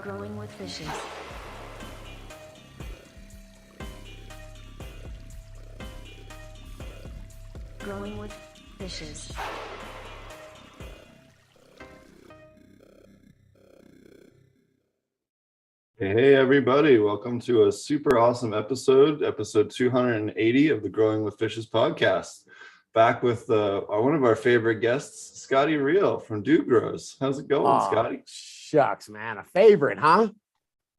Growing with fishes. Growing with fishes. Hey everybody, welcome to a super awesome episode 280 of the Growing with Fishes podcast. Back with one of our favorite guests, Scotty Reel from Dude Grows. How's it going, Scotty? Shucks, man. A favorite, huh?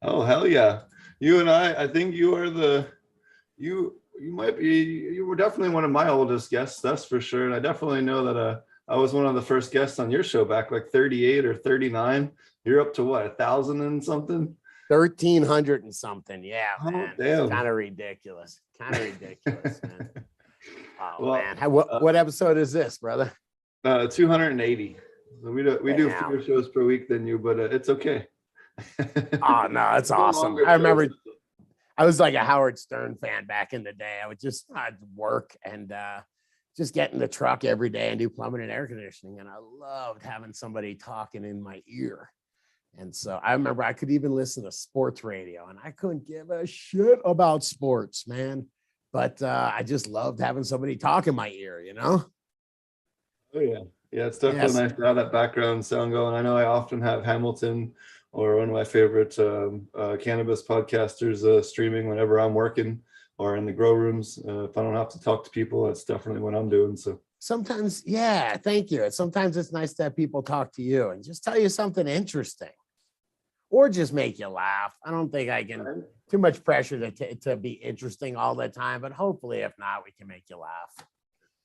Oh, hell yeah. You and I think you are you were definitely one of my oldest guests, that's for sure. And I definitely know that I was one of the first guests on your show back like 38 or 39. You're up to what, 1,000 and something? 1,300 and something. Yeah, man. Oh, damn. It's kind of ridiculous. Man. Oh, Well, man. What episode is this, brother? 280. So we do Damn. fewer shows per week than you, but it's okay. Oh, no, that's awesome. I remember I was like a Howard Stern fan back in the day. I'd work and just get in the truck every day and do plumbing and air conditioning. And I loved having somebody talking in my ear. And so I remember I could even listen to sports radio and I couldn't give a shit about sports, man. But I just loved having somebody talk in my ear, you know? Oh, yeah. Yeah, it's definitely nice to have that background sound going. I know I often have Hamilton or one of my favorite cannabis podcasters streaming whenever I'm working or in the grow rooms. If I don't have to talk to people, that's definitely what I'm doing. So sometimes, yeah, thank you. Sometimes it's nice to have people talk to you and just tell you something interesting or just make you laugh. I don't think I can too much pressure to be interesting all the time, but hopefully if not, we can make you laugh.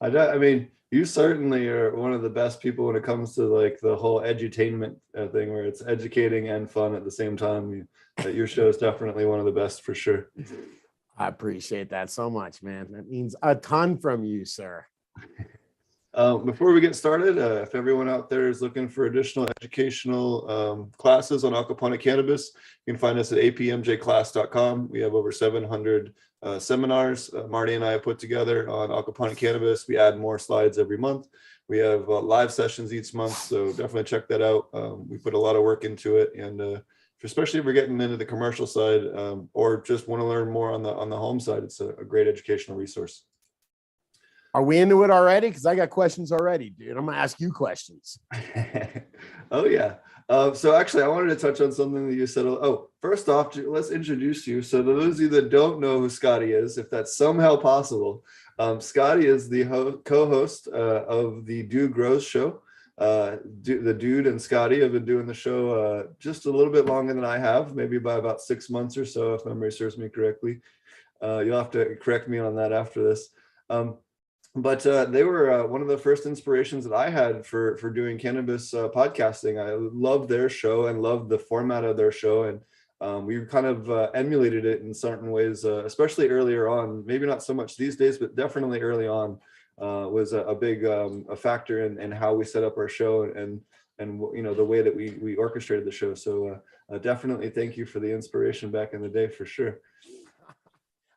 I mean, you certainly are one of the best people when it comes to like the whole edutainment thing where it's educating and fun at the same time. Your show is definitely one of the best for sure. I appreciate that so much, man. That means a ton from you, sir. Before we get started, if everyone out there is looking for additional educational classes on aquaponic cannabis, you can find us at apmjclass.com. We have over 700 seminars Marty and I have put together on aquaponic cannabis. We add more slides every month. We have live sessions each month, so definitely check that out. We put a lot of work into it, and especially if we're getting into the commercial side or just want to learn more on the home side, it's a great educational resource. Are we into it already? Because I got questions already, dude. I'm going to ask you questions. Oh, yeah. So actually, I wanted to touch on something that you said. Oh, first off, let's introduce you. So those of you that don't know who Scotty is, if that's somehow possible, Scotty is the co-host of the Dude Grows show. The Dude and Scotty have been doing the show just a little bit longer than I have, maybe by about 6 months or so, if memory serves me correctly. You'll have to correct me on that after this. But they were one of the first inspirations that I had for doing cannabis podcasting. I loved their show and loved the format of their show. And we kind of emulated it in certain ways, especially earlier on, maybe not so much these days, but definitely early on was a big a factor in how we set up our show and you know, the way that we orchestrated the show. So definitely thank you for the inspiration back in the day, for sure.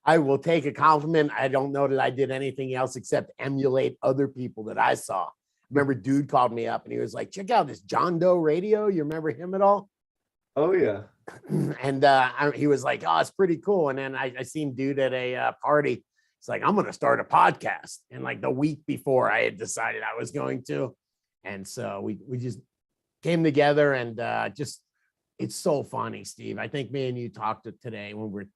I will take a compliment. I don't know that I did anything else except emulate other people that I saw. Remember, Dude called me up and he was like, check out this John Doe radio. You remember him at all? Oh, yeah. And he was like, oh, it's pretty cool. And then I seen Dude at a party. It's like, I'm going to start a podcast. And like the week before I had decided I was going to. And so we just came together and it's so funny, Steve. I think me and you talked today when we're,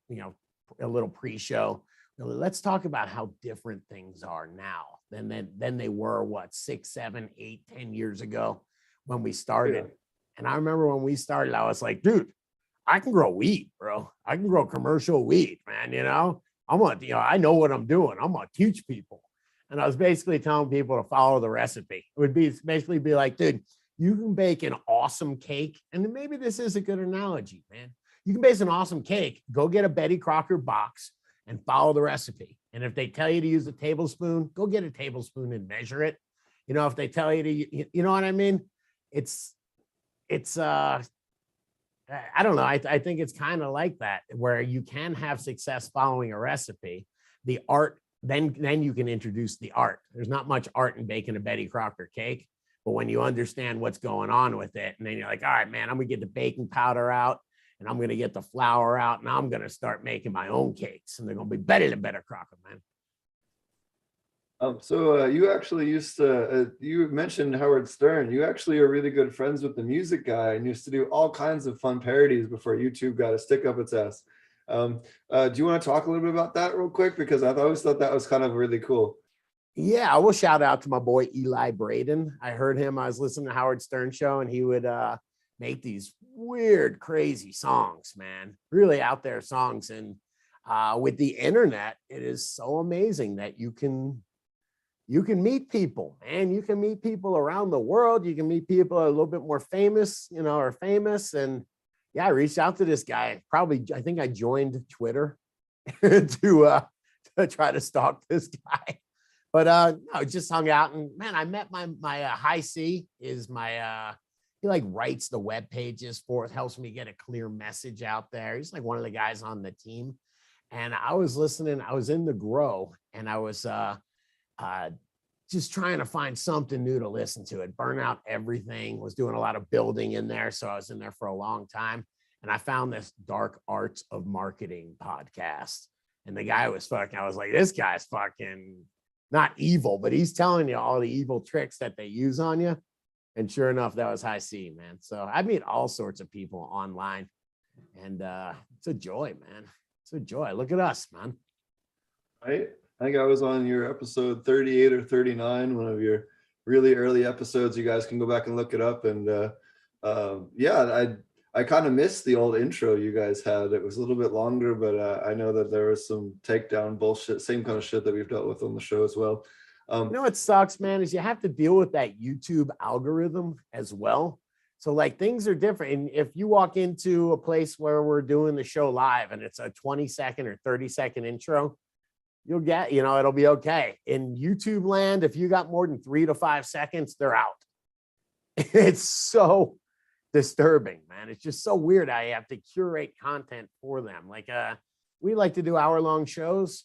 a little pre-show. Let's talk about how different things are now than they were 6, 7, 8, 10 years ago when we started. Yeah. And I remember when we started, I was like, dude, I can grow weed, bro. I can grow commercial weed, man. I know what I'm doing. I'm gonna teach people. And I was basically telling people to follow the recipe. It would basically be like, dude, you can bake an awesome cake. And maybe this is a good analogy, man. You can bake an awesome cake, go get a Betty Crocker box and follow the recipe. And if they tell you to use a tablespoon, go get a tablespoon and measure it. If they tell you to, you know what I mean? It's I don't know. I think it's kind of like that, where you can have success following a recipe. The art, then you can introduce the art. There's not much art in baking a Betty Crocker cake. But when you understand what's going on with it, and then you're like, all right, man, I'm gonna get the baking powder out and I'm gonna get the flour out and I'm gonna start making my own cakes, and they're gonna be better than better crocker, man. So you actually used to, you mentioned Howard Stern. You actually are really good friends with the music guy and used to do all kinds of fun parodies before YouTube got a stick up its ass. Do you want to talk a little bit about that real quick? Because I always thought that was kind of really cool. Yeah, I will shout out to my boy Eli Braden. I heard him. I was listening to Howard Stern show, and he would make these weird, crazy songs, man. Really out there songs. And with the internet, it is so amazing that you can meet people, and you can meet people around the world. You can meet people a little bit more famous, or famous. And yeah, I reached out to this guy. I think I joined Twitter to try to stalk this guy. But I just hung out, and man, I met my High C is my he like writes the web pages for it, helps me get a clear message out there. He's like one of the guys on the team. And I was listening, I was in the grow, and I was just trying to find something new to listen to. It burn out everything, was doing a lot of building in there. So I was in there for a long time. And I found this Dark Arts of Marketing podcast. And the guy was I was like, this guy's fucking not evil, but he's telling you all the evil tricks that they use on you. And sure enough, that was High C, man. So I meet all sorts of people online. And it's a joy, man. It's a joy. Look at us, man. Right. I think I was on your episode 38 or 39, one of your really early episodes. You guys can go back and look it up. And yeah, I kind of missed the old intro you guys had. It was a little bit longer, but I know that there was some takedown bullshit, same kind of shit that we've dealt with on the show as well. What sucks, man, is you have to deal with that YouTube algorithm as well. So like things are different. And if you walk into a place where we're doing the show live and it's a 20-second or 30-second intro, you'll get, it'll be okay. In YouTube land, if you got more than 3 to 5 seconds, they're out. It's so disturbing, man. It's just so weird. I have to curate content for them. Like we like to do hour-long shows,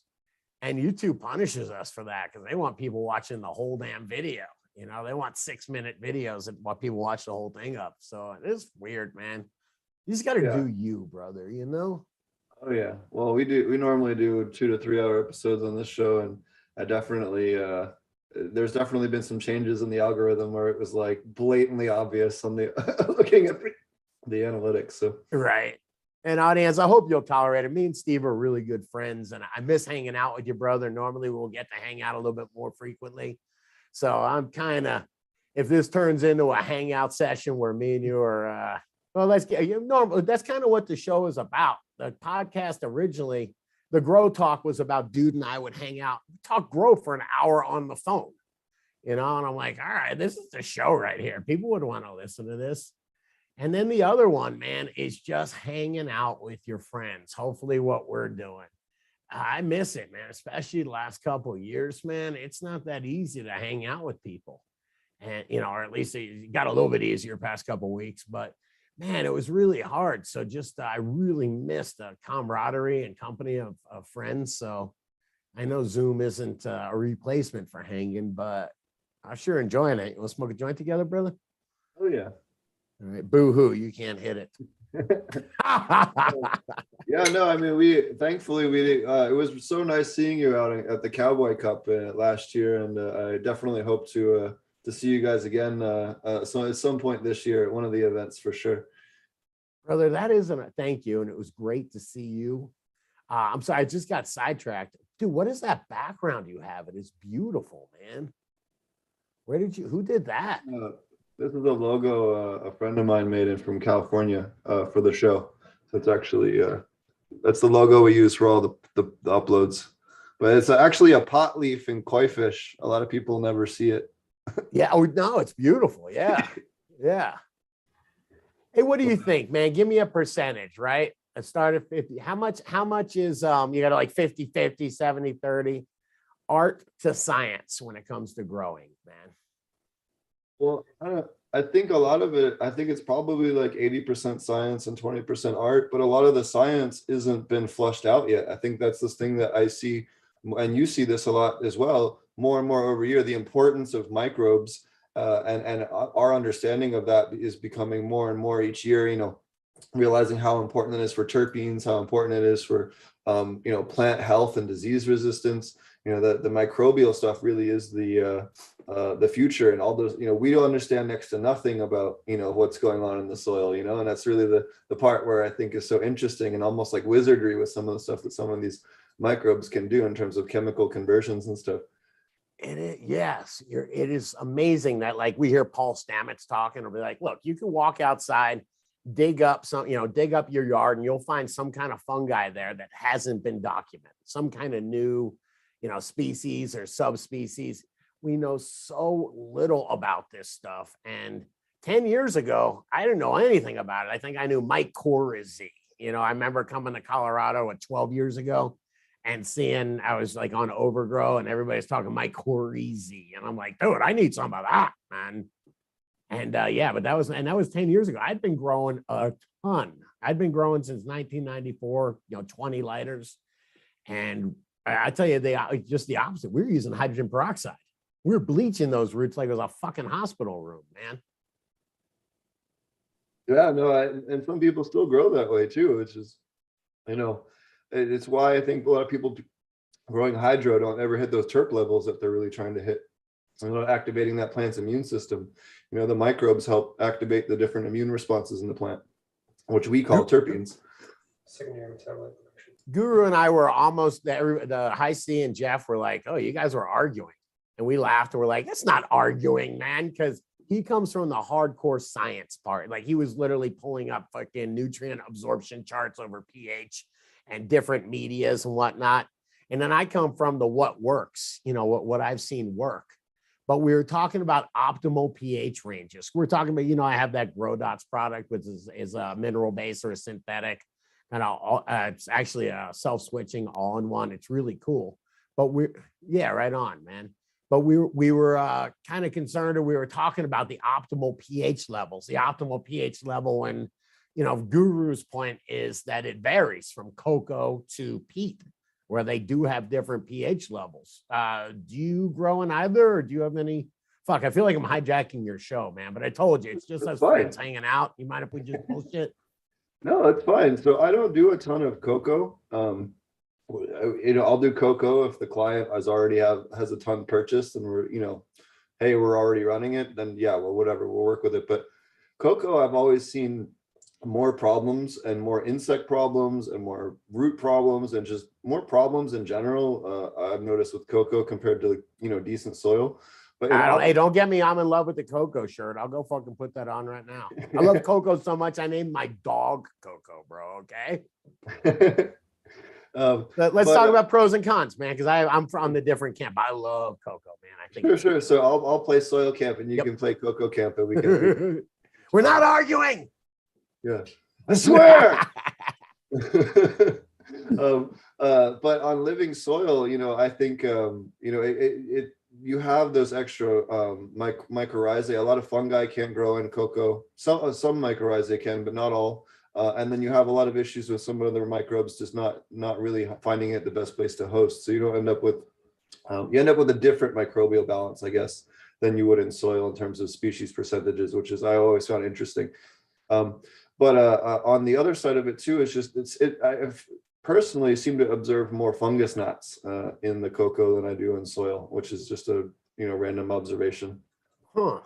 and YouTube punishes us for that because they want people watching the whole damn video. They want 6-minute videos and want people watch the whole thing up. So it's weird, man. You just got to do you, brother, Oh yeah. Well, we normally do 2 to 3 hour episodes on this show. And I definitely, there's definitely been some changes in the algorithm where it was like blatantly obvious on the looking at the analytics. So right. And audience, I hope you'll tolerate it. Me and Steve are really good friends, and I miss hanging out with your brother. Normally we'll get to hang out a little bit more frequently. So I'm kind of, if this turns into a hangout session where me and you are, let's get normal. That's kind of what the show is about. The podcast originally, the Grow Talk was about dude and I would hang out, talk grow for an hour on the phone, and I'm like, all right, this is the show right here. People would want to listen to this. And then the other one, man, is just hanging out with your friends. Hopefully what we're doing. I miss it, man, especially the last couple of years, man. It's not that easy to hang out with people. And, or at least it got a little bit easier past couple of weeks, but man, it was really hard. So just, I really missed the camaraderie and company of friends. So I know Zoom isn't a replacement for hanging, but I'm sure enjoying it. You want to smoke a joint together, brother? Oh yeah. All right. Boo-hoo. You can't hit it. Yeah, no, I mean, thankfully it was so nice seeing you out at the Cowboy Cup last year. And I definitely hope to see you guys again. So at some point this year at one of the events for sure. Brother, that isn't a thank you. And it was great to see you. I'm sorry, I just got sidetracked. Dude, what is that background you have? It is beautiful, man. Who did that? This is a logo a friend of mine made it from California for the show. So it's actually, that's the logo we use for all the uploads. But it's actually a pot leaf in koi fish. A lot of people never see it. Yeah. Oh, no, it's beautiful. Yeah. Yeah. Hey, what do you think, man? Give me a percentage, right? Let's start at 50. How much is, you got like 50, 50, 70, 30 art to science when it comes to growing, man? Well, I think a lot of it, I think it's probably like 80% science and 20% art, but a lot of the science isn't been flushed out yet. I think that's this thing that I see, and you see this a lot as well, more and more over year, the importance of microbes and our understanding of that is becoming more and more each year, you know, realizing how important it is for terpenes, how important it is for, you know, plant health and disease resistance. You know, the microbial stuff really is the future, and all those, you know, we don't understand next to nothing about, you know, what's going on in the soil, you know, and that's really the part where I think is so interesting and almost like wizardry with some of the stuff that some of these microbes can do in terms of chemical conversions and stuff. Yes, it is amazing that, like, we hear Paul Stamets talking, or be like, look, you can walk outside, dig up your yard, and you'll find some kind of fungi there that hasn't been documented, some kind of new, you know, species or subspecies. We know so little about this stuff. And 10 years ago, I didn't know anything about it. I think I knew mycology. You know, I remember coming to Colorado 12 years ago and seeing, I was like on Overgrow and everybody's talking mycorrhizae. And I'm like, dude, I need some of that, man. And yeah, but that was 10 years ago. I'd been growing a ton. I'd been growing since 1994, you know, 20 lighters. And I tell you, just the opposite. We were using hydrogen peroxide. We were bleaching those roots like it was a fucking hospital room, man. Yeah, no, and some people still grow that way too, which is, you know, it's why I think a lot of people growing hydro don't ever hit those terp levels that they're really trying to hit. You know, activating that plant's immune system. You know, the microbes help activate the different immune responses in the plant, which we call terpenes. Secondary metabolite production. Guru and I were almost, the High C and Jeff were like, oh, you guys were arguing. And we laughed and we're like, it's not arguing, man, because he comes from the hardcore science part. Like, he was literally pulling up fucking nutrient absorption charts over pH and different medias and whatnot. And then I come from the what works, you know, what I've seen work. But we were talking about optimal pH ranges. We're talking about, you know, I have that Grow Dots product, which is a mineral base or a synthetic. And it's actually a self-switching all-in-one. It's really cool. But yeah, right on, man. But we were kind of concerned, or we were talking about the optimal pH levels, the optimal pH level. And, you know, Guru's point is that it varies from cocoa to peat, where they do have different pH levels. Do you grow in either, or do you have any? Fuck, I feel like I'm hijacking your show, man. But I told you, it's just us friends hanging out. You mind if we just bullshit? No, it's fine. So I don't do a ton of cocoa. You know, I'll do cocoa if the client has a ton purchased and we're, you know, hey, we're already running it, then yeah, well, whatever, we'll work with it. But cocoa, I've always seen more problems and more insect problems and more root problems and just more problems in general. I've noticed with cocoa compared to, you know, decent soil. But hey, don't get me, I'm in love with the Coco shirt. I'll go fucking put that on right now. I love Coco so much, I named my dog Coco, bro. Okay. Let's talk about pros and cons, man, because I'm from the different camp. I love Coco, man. I think sure. So I'll play soil camp and you can play Coco camp, and we can. We're not arguing. Yeah, I swear. But on living soil, you know, I think you know, you have those extra mycorrhizae. A lot of fungi can't grow in cocoa. Some mycorrhizae can, but not all. And then you have a lot of issues with some of the microbes just not really finding it the best place to host. So you don't end up with a different microbial balance, I guess, than you would in soil in terms of species percentages, which is I always found interesting. But on the other side of it too, it's just I've personally seem to observe more fungus gnats in the cocoa than I do in soil, which is just a, you know, random observation. Huh.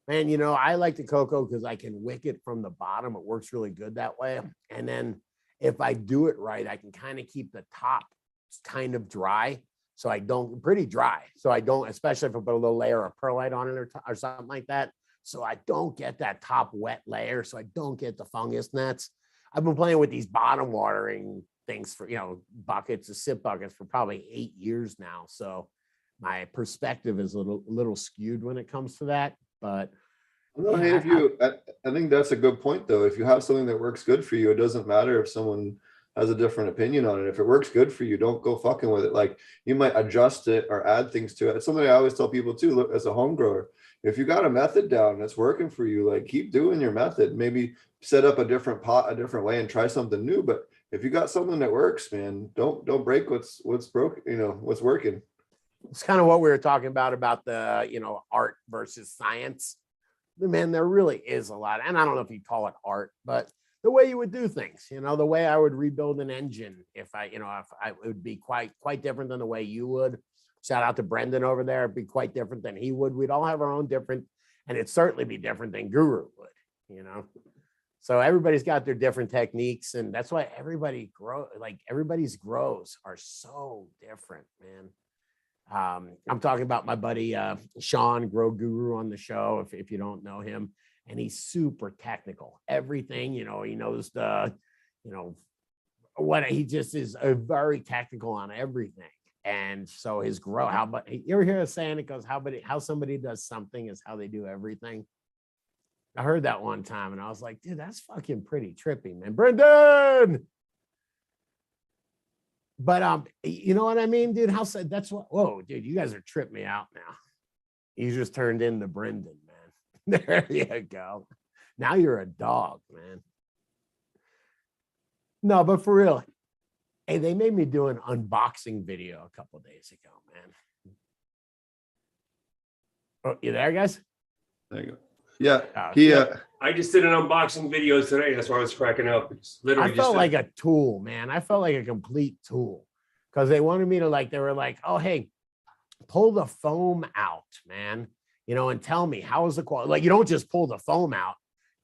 Man, you know, I like the cocoa because I can wick it from the bottom. It works really good that way. And then if I do it right, I can kind of keep the top kind of dry. So I don't, pretty dry. So I don't, especially if I put a little layer of perlite on it or something like that. So I don't get that top wet layer. So I don't get the fungus gnats. I've been playing with these bottom watering things for, you know, buckets, the sip buckets for probably 8 years now. So my perspective is a little skewed when it comes to that. But well, hey, I think that's a good point, though. If you have something that works good for you, it doesn't matter if someone has a different opinion on it. If it works good for you, don't go fucking with it. Like, you might adjust it or add things to it. It's something I always tell people too. Look, as a home grower, if you got a method down that's working for you, like, keep doing your method. Maybe set up a different pot a different way and try something new. But if you got something that works, man, don't break what's broke, you know, what's working. It's kind of what we were talking about the, art versus science. Man, there really is a lot. And I don't know if you call it art, but the way you would do things, the way I would rebuild an engine, if it would be quite different than the way you would. Shout out to Brendan over there. It'd be quite different than he would. We'd all have our own different, and it'd certainly be different than Guru would, So everybody's got their different techniques, and that's why everybody's grows are so different, man. I'm talking about my buddy Sean, Grow Guru, on the show, if you don't know him, and he's super technical. Everything, he knows what he just is very technical on everything. And so his grow, you ever hear a saying, it goes, how somebody does something is how they do everything. I heard that one time and I was like, dude, that's fucking pretty trippy, man. Brendan. But you know what I mean, dude? That's what, whoa, dude, you guys are tripping me out now. You just turned into Brendan, man. There you go. Now you're a dog, man. No, but for real. Hey, they made me do an unboxing video a couple of days ago, man. Oh, you there, guys? There you go. Yeah, I just did an unboxing video today. That's why I was cracking up. It's literally I felt like a tool, man. I felt like a complete tool because they wanted me to they were like, oh, hey, pull the foam out, man, and tell me how is the quality. Like, you don't just pull the foam out.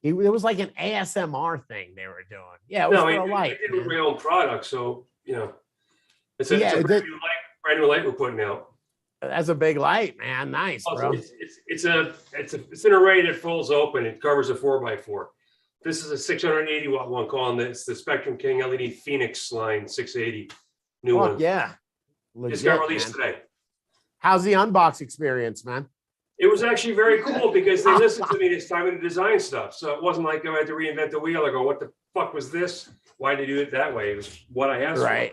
It was like an ASMR thing they were doing. Yeah, it was for a light. I did with my own product, so it's a brand new light we're putting out. That's a big light, man. Nice, bro. It's an array that folds open. It covers a 4x4. This is a 680 watt one, calling this the Spectrum King LED Phoenix line 680 new one. Yeah, just got released today. How's the unbox experience, man? It was actually very cool because they listened to me this time in the design stuff. So it wasn't like I had to reinvent the wheel or go, what the fuck was this? Why did they do it that way? It was what I asked for.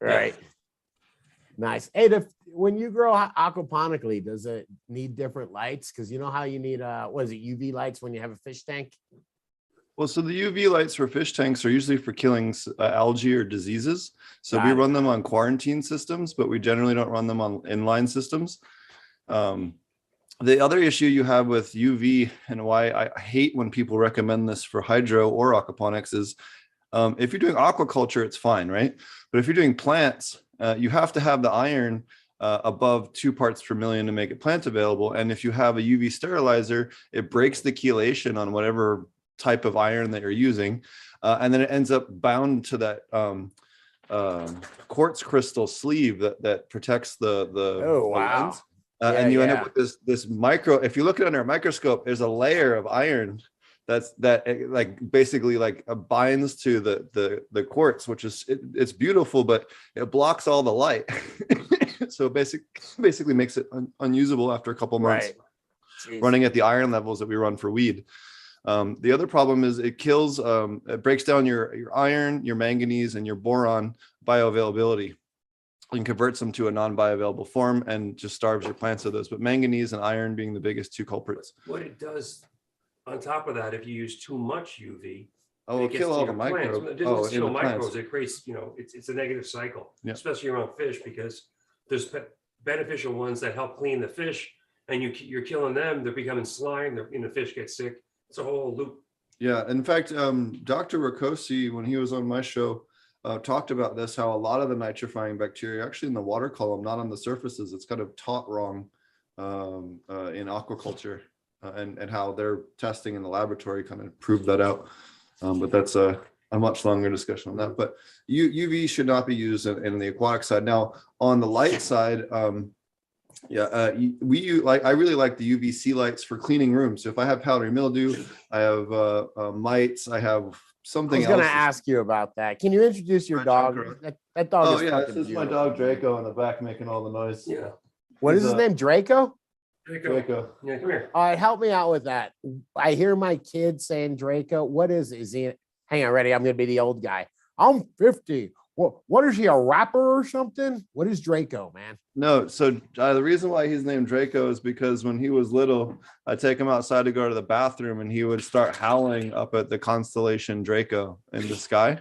Right. Nice. Hey, when you grow aquaponically, does it need different lights? Because you know how you need UV lights when you have a fish tank? Well, so the UV lights for fish tanks are usually for killing algae or diseases. So we run them on quarantine systems, but we generally don't run them on inline systems. The other issue you have with UV, and why I hate when people recommend this for hydro or aquaponics, is if you're doing aquaculture, it's fine, right? But if you're doing plants, you have to have the iron above 2 parts per million to make it plant available. And if you have a UV sterilizer, it breaks the chelation on whatever type of iron that you're using. And then it ends up bound to that quartz crystal sleeve that protects the lens. And you end up with this micro, if you look at it under a microscope, there's a layer of iron that basically binds to the quartz, which is it's beautiful, but it blocks all the light. So basically makes it unusable after a couple months running at the iron levels that we run for weed. The other problem is it kills, it breaks down your iron, your manganese, and your boron bioavailability, and converts them to a non-bioavailable form and just starves your plants of those. But manganese and iron being the biggest two culprits. What it does on top of that, if you use too much UV, it'll kill all the microbes. It doesn't kill microbes. It creates, it's a negative cycle, especially around fish, because there's beneficial ones that help clean the fish, and you're killing them. They're becoming slime, and the fish get sick. It's a whole loop. Yeah. In fact, Dr. Rakosi, when he was on my show, talked about this, how a lot of the nitrifying bacteria are actually in the water column, not on the surfaces. It's kind of taught wrong in aquaculture, and how their testing in the laboratory kind of proved that out. But that's a much longer discussion on that. But UV should not be used in the aquatic side. Now, on the light side, I really like the UVC lights for cleaning rooms. So if I have powdery mildew, I have mites, I have something else. I was going to ask you about that. Can you introduce your dog? That dog is this is my dog Draco in the back making all the noise. Yeah. What is his name? Draco? Draco. Yeah, come here. All right, help me out with that. I hear my kid saying Draco. What is he? Hang on, ready? I'm going to be the old guy. I'm 50. What is he, a rapper or something? What is Draco, man? No, so the reason why he's named Draco is because when he was little, I take him outside to go to the bathroom, and he would start howling up at the constellation Draco in the sky,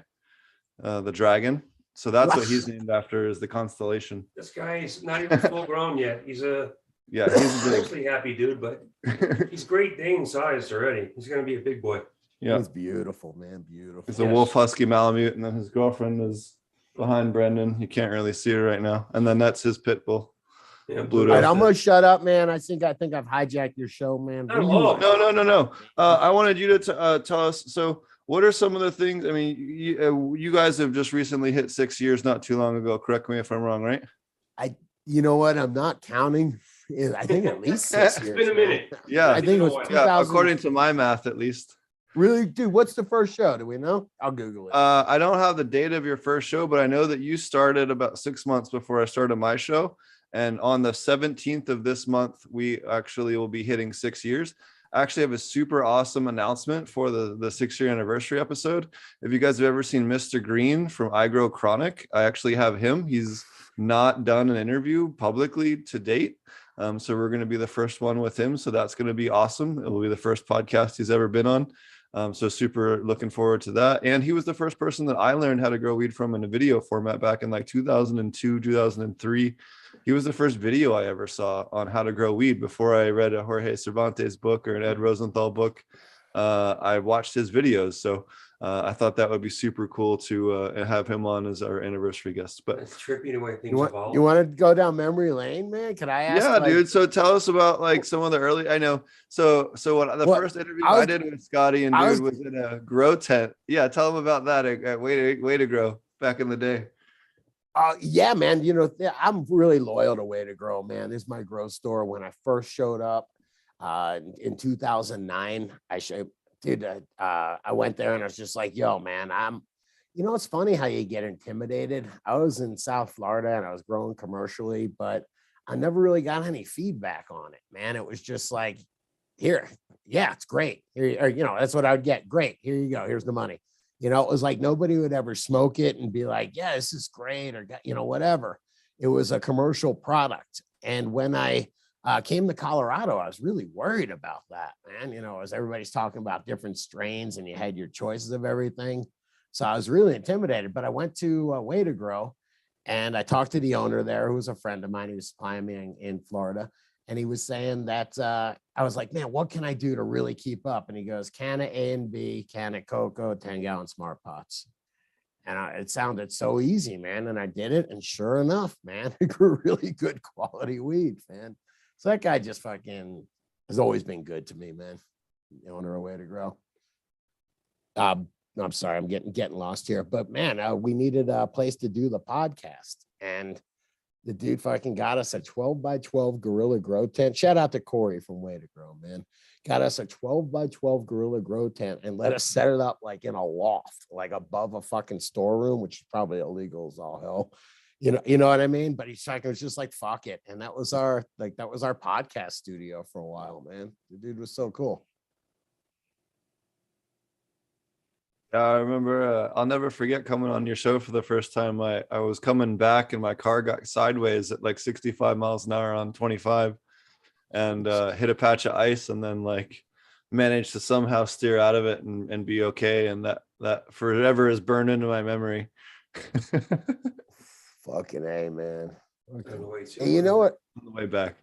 the dragon. So that's what he's named after, is the constellation. This guy is not even full grown yet. He's a He's big. mostly happy dude, but he's Great Dane sized already. He's going to be a big boy. Yeah, He's beautiful, man. Beautiful. he's a wolf husky Malamute, and then his girlfriend is behind Brendan. You can't really see her right now, and then that's his pit bull. Yeah, Blue All right, Dog. I'm gonna shut up, man. I think I've hijacked your show, man. Not at all. No. I wanted you to tell us. So, what are some of the things? I mean, you guys have just recently hit 6 years, not too long ago. Correct me if I'm wrong, right? You know what? I'm not counting. I think at least 6 years. It's been a minute. Yeah, I think it was yeah. 2000. According to my math, at least. Really, dude. What's the first show? Do we know? I'll Google it. I don't have the date of your first show, but I know that you started about 6 months before I started my show. And on the 17th of this month, we actually will be hitting 6 years. I actually have a super awesome announcement for the 6-year anniversary episode. If you guys have ever seen Mr. Green from I Grow Chronic, I actually have him. He's not done an interview publicly to date. So we're going to be the first one with him. So that's going to be awesome. It will be the first podcast he's ever been on. So super looking forward to that. And he was the first person that I learned how to grow weed from in a video format back in like 2002, 2003. He was the first video I ever saw on how to grow weed. Before I read a Jorge Cervantes book or an Ed Rosenthal book, I watched his videos. So I thought that would be super cool to have him on as our anniversary guest. But It's trippy the way things evolve. you want to go down memory lane, man? Can I ask? yeah, dude. So tell us about like some of the early. I know. So what the first interview I did with Scotty and dude was in a grow tent. Yeah, tell them about that at Way to Grow back in the day. Yeah, man. You know, I'm really loyal to Way to Grow, man. This is my grow store. When I first showed up in 2009, I went there and I was just like, yo, man, you know, it's funny how you get intimidated. I was in South Florida and I was growing commercially, but I never really got any feedback on it, man. It was just like, here, yeah, it's great. Here, or, you know, that's what I would get. Great. Here you go. Here's the money. You know, it was like nobody would ever smoke it and be like, yeah, this is great, or, you know, whatever. It was a commercial product. And when I came to Colorado, I was really worried about that, man. You know, as everybody's talking about different strains and you had your choices of everything. So I was really intimidated, but I went to Way to Grow and I talked to the owner there, who was a friend of mine. He was supplying me in Florida. And he was saying that I was like, man, what can I do to really keep up? And he goes, can of A and B, can of Coco, 10-gallon smart pots. And it sounded so easy, man. And I did it. And sure enough, man, it grew really good quality weed, man. So that guy just fucking has always been good to me, man. The owner of Way to Grow. I'm sorry, I'm getting lost here. But man, we needed a place to do the podcast. And the dude fucking got us a 12 by 12 Gorilla Grow tent. Shout out to Corey from Way to Grow, man. Got us a 12 by 12 Gorilla Grow tent and let us set it up like in a loft, like above a fucking storeroom, which is probably illegal as all hell. You know what I mean? But he's like, it was just like, fuck it. And that was our podcast studio for a while, man. The dude was so cool. Yeah, I remember. I'll never forget coming on your show for the first time. I was coming back and my car got sideways at like 65 miles an hour on 25 and hit a patch of ice and then like managed to somehow steer out of it and be okay. And that forever is burned into my memory. Fucking A, man. And you know what? On the way back.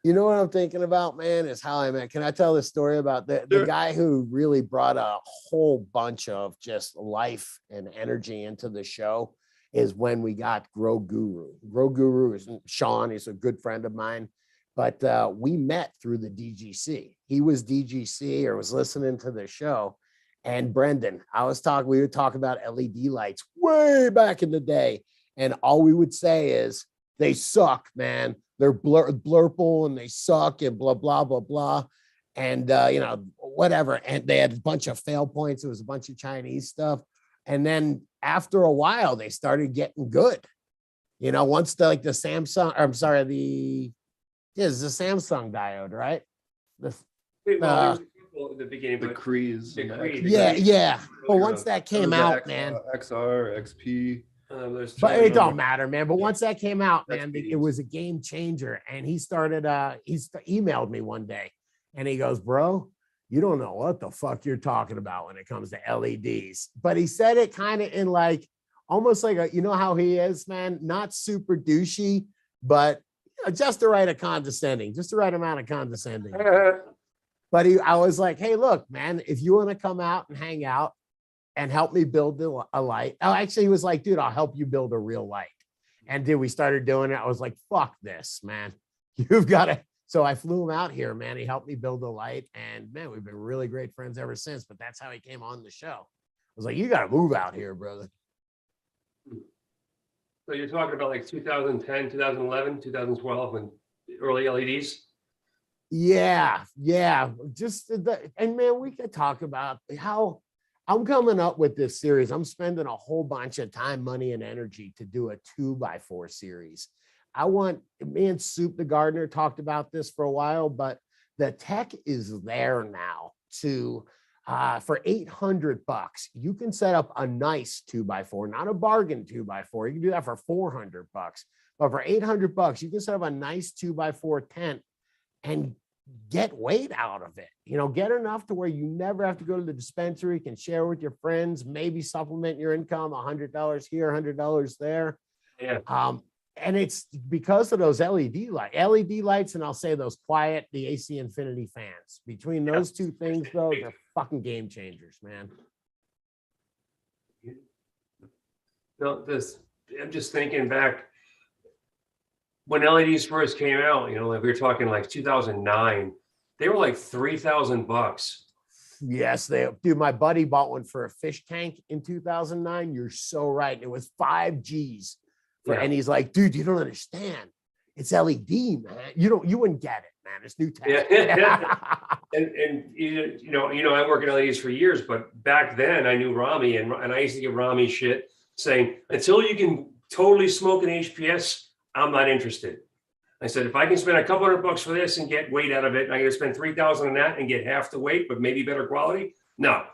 You know what I'm thinking about, man, is how I met. Can I tell the story about the guy who really brought a whole bunch of just life and energy into the show is when we got Grow Guru. Grow Guru is Sean. He's a good friend of mine, but we met through the DGC. He was DGC or was listening to the show. And Brendan, we would talk about LED lights way back in the day. And all we would say is, they suck, man. They're blurple and they suck and blah, blah, blah, blah. And, you know, whatever. And they had a bunch of fail points. It was a bunch of Chinese stuff. And then after a while, they started getting good. You know, once the Samsung diode, right? The beginning, The Crees. Yeah. But once that came out, man. XR, XP. But it don't matter, man. But once that came out, man, it was a game changer. And he started, he emailed me one day and he goes, bro, you don't know what the fuck you're talking about when it comes to LEDs. But he said it kind of in like almost like you know how he is, man, not super douchey, but just the right of condescending, just the right amount of condescending. But I was like, hey, look, man, if you want to come out and hang out and help me build a light. Oh, actually, he was like, dude, I'll help you build a real light. And we started doing it. I was like, fuck this, man. You've got to. So I flew him out here, man. He helped me build a light. And man, we've been really great friends ever since. But that's how he came on the show. I was like, you got to move out here, brother. So you're talking about like 2010, 2011, 2012, and early LEDs? Yeah. Just and man, we could talk about how I'm coming up with this series. I'm spending a whole bunch of time, money, and energy to do a 2x4 series. I want me and Soup the Gardener talked about this for a while, but the tech is there now to for $800, you can set up a nice 2x4, not a bargain 2x4. You can do that for $400, but for $800, you can set up a nice 2x4 tent and get weight out of it. You know, get enough to where you never have to go to the dispensary, can share with your friends, maybe supplement your income, $100 here, $100 there. Yeah. And it's because of those LED lights, and I'll say those quiet, the AC Infinity fans. Between those two things, though, they're fucking game changers, man. No, I'm just thinking back when LEDs first came out, you know, like we were talking like 2009, they were like $3,000. Yes, dude, my buddy bought one for a fish tank in 2009. You're so right. It was 5 G's. And he's like, dude, you don't understand. It's LED, man. You wouldn't get it, man. It's new tech. Yeah. and you know, I work in LEDs for years, but back then I knew Rami and I used to give Rami shit saying, until you can totally smoke an HPS, I'm not interested. I said, if I can spend a couple $100 for this and get weight out of it, and I'm going to spend $3,000 on that and get half the weight, but maybe better quality. No.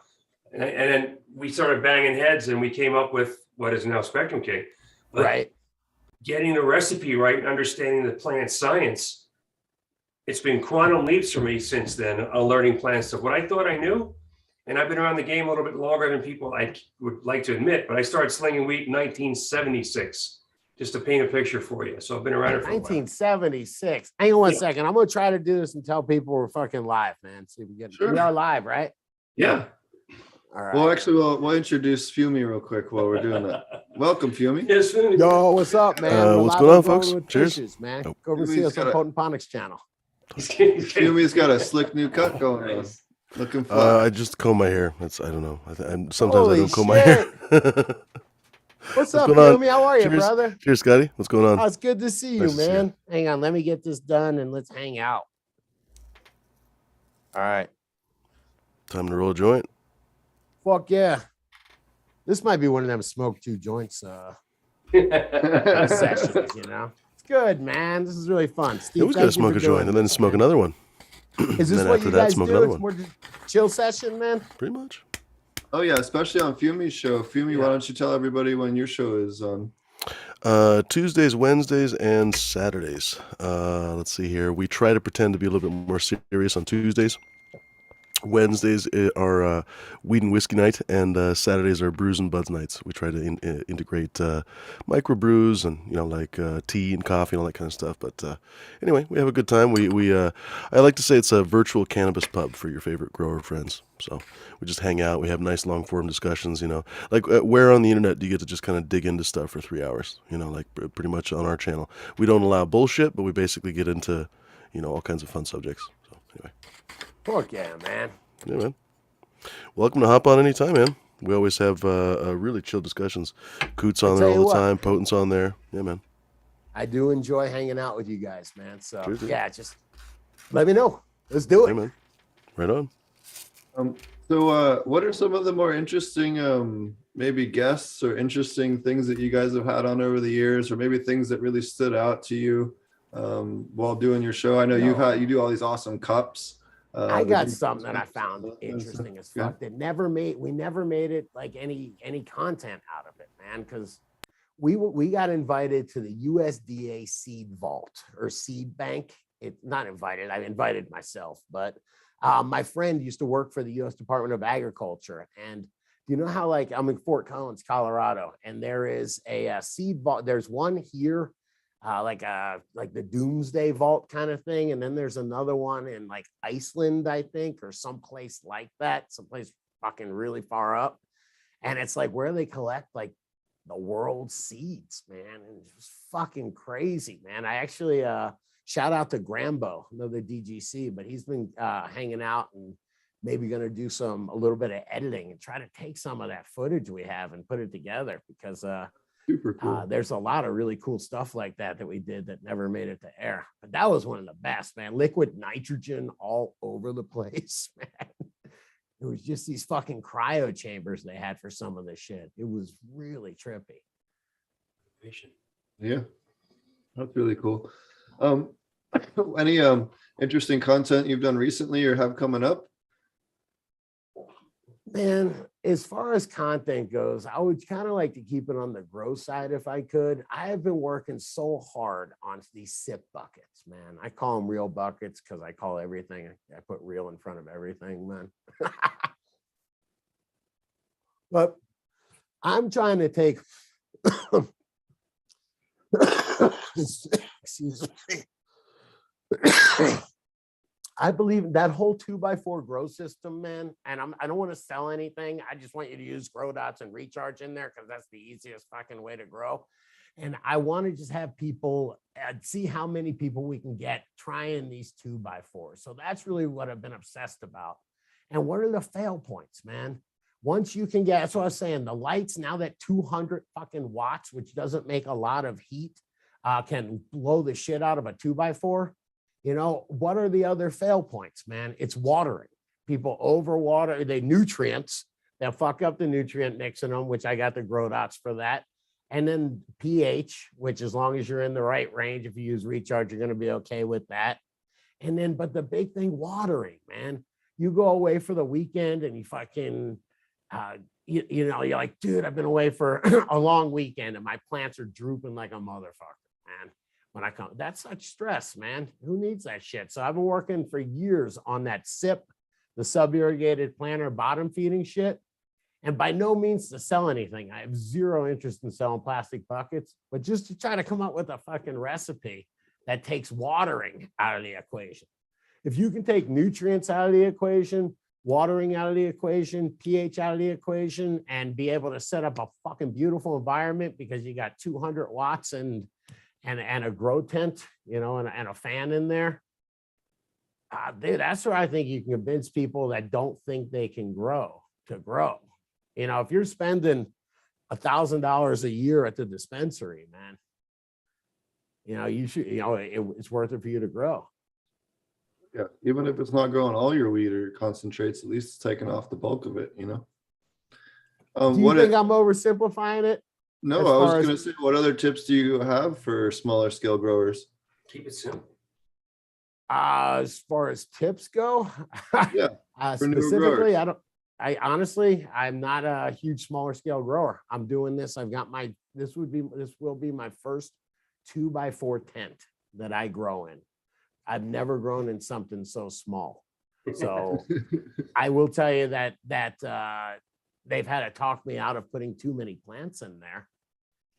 And then we started banging heads and we came up with what is now Spectrum King. But right. Getting the recipe right and understanding the plant science, it's been quantum leaps for me since then on learning plant stuff. What I thought I knew, and I've been around the game a little bit longer than people I would like to admit, but I started slinging weed in 1976, just to paint a picture for you. So I've been around it for 1976. Hang on one second. I'm going to try to do this and tell people we're fucking live, man. See if we get We are live, right? Yeah. All right. Well, actually, we'll introduce Fumi real quick while we're doing that. Welcome, Fumi. Yes, Fumi. Yo, what's up, man? What's going on, folks? Cheers. Fishes, man. Go over and see us on Potent Ponics channel. Fumi's got a slick new cut going on. Looking fun. I just comb my hair. I don't know. Sometimes Holy I don't comb my hair. What's up, going on? Fumi? How are you, Cheers. brother? Cheers, Scotty. What's going on? Oh, it's good to see you, Nice to see man. Hang on, let me get this done and let's hang out. All right. Time to roll a joint. Fuck yeah. This might be one of them smoke 2 joints sessions, you know? It's good, man. This is really fun. Steve, It was going to smoke a joint and then smoke another one. Is this then what after you that, guys smoke do? another It's one. more just chill session, man? Pretty much. Oh yeah, especially on Fumi's show. Fumi, why don't you tell everybody when your show is on? Tuesdays, Wednesdays, and Saturdays. Let's see here. We try to pretend to be a little bit more serious on Tuesdays. Wednesdays are weed and whiskey night, and Saturdays are brews and buds nights. We try to integrate microbrews and like tea and coffee and all that kind of stuff. But anyway, we have a good time. I like to say it's a virtual cannabis pub for your favorite grower friends. So we just hang out. We have nice long form discussions. Like where on the internet do you get to just kind of dig into stuff for 3 hours? Like pretty much on our channel. We don't allow bullshit, but we basically get into all kinds of fun subjects. So anyway. Fuck yeah, man. Yeah, man. Welcome to hop on anytime, man. We always have really chill discussions. Coot's on there all the time. Potent's on there. Yeah, man. I do enjoy hanging out with you guys, man. So Cheers, dude. yeah, just let me know. Let's do it. Hey, man. Right on. So what are some of the more interesting maybe guests or interesting things that you guys have had on over the years, or maybe things that really stood out to you while doing your show? I know you do all these awesome cups. I got something that I found interesting as fuck that we never made it like any content out of it, man, because we got invited to the USDA seed vault or seed bank. Not invited, I invited myself, but my friend used to work for the US Department of Agriculture, and Do you know how, like, I'm in Fort Collins, Colorado, and there is a seed vault. There's one here, like the Doomsday Vault kind of thing, and then there's another one in like Iceland, I think, or someplace like that, someplace fucking really far up. And it's like where they collect like the world's seeds, man. And it's just fucking crazy, man. I actually shout out to Grambo, another DGC, but he's been hanging out and maybe going to do a little bit of editing and try to take some of that footage we have and put it together, because Super cool. there's a lot of really cool stuff like that we did that never made it to air. But that was one of the best, man. Liquid nitrogen all over the place, man. It was just these fucking cryo chambers they had for some of this shit. It was really trippy. Yeah, that's really cool. Any interesting content you've done recently or have coming up? Man, as far as content goes, I would kind of like to keep it on the grow side if I could. I have been working so hard on these sip buckets, man. I call them real buckets because I call everything, I put real in front of everything, man. But I'm trying to take, excuse me. I believe that whole 2x4 grow system, man, and I don't want to sell anything. I just want you to use grow dots and recharge in there because that's the easiest fucking way to grow. And I want to just have people see how many people we can get trying these 2x4s. So that's really what I've been obsessed about. And what are the fail points, man? Once you can get, that's what I was saying, the lights now that 200 fucking watts, which doesn't make a lot of heat, can blow the shit out of a 2x4. You know, what are the other fail points, man? It's watering. People overwater, they nutrients. They'll fuck up the nutrient mix in them, which I got the grow dots for that. And then pH, which as long as you're in the right range, if you use recharge, you're going to be okay with that. And then, but the big thing, watering, man. You go away for the weekend and you fucking, you know, you're like, dude, I've been away for a long weekend and my plants are drooping like a motherfucker, man. When I come, that's such stress, man. Who needs that shit? So I've been working for years on that SIP, the sub-irrigated planter bottom feeding shit. And by no means to sell anything. I have zero interest in selling plastic buckets, but just to try to come up with a fucking recipe that takes watering out of the equation. If you can take nutrients out of the equation, watering out of the equation, pH out of the equation, and be able to set up a fucking beautiful environment because you got 200 watts and a grow tent, you know, and a fan in there. Dude, that's where I think you can convince people that don't think they can grow to grow. You know, if you're spending $1,000 a year at the dispensary, man, you know, you should, you know, it's worth it for you to grow. Yeah, even if it's not growing all your weed or concentrates, at least it's taking off the bulk of it, you know. Do you think I'm oversimplifying it? No, I was going to say, what other tips do you have for smaller scale growers? Keep it simple. As far as tips go, Yeah, specifically, I honestly, I'm not a huge smaller scale grower. I'm doing this. I've got this will be my first 2x4 tent that I grow in. I've never grown in something so small. So I will tell you that they've had to talk me out of putting too many plants in there.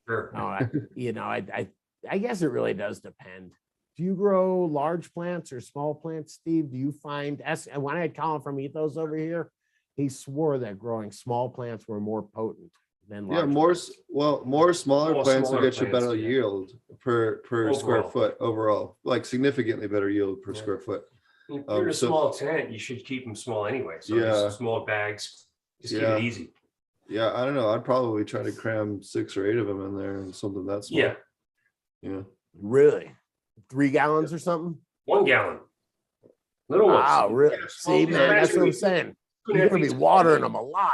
Sure. You know, I guess it really does depend. Do you grow large plants or small plants, Steve? Do you find, when I had Colin from Ethos over here, he swore that growing small plants were more potent than large plants. more smaller plants will get you better yeah. yield per square foot overall, like significantly better yield per square foot. If you're in a small tent, you should keep them small anyway. So just small bags, just keep it easy. Yeah, I don't know. I'd probably try to cram 6 or 8 of them in there and something that small. Yeah. Yeah. Really? 3 gallons or something? 1 gallon. Little ones. Wow, really? See, man, that's what I'm saying. You're going to be watering them a lot.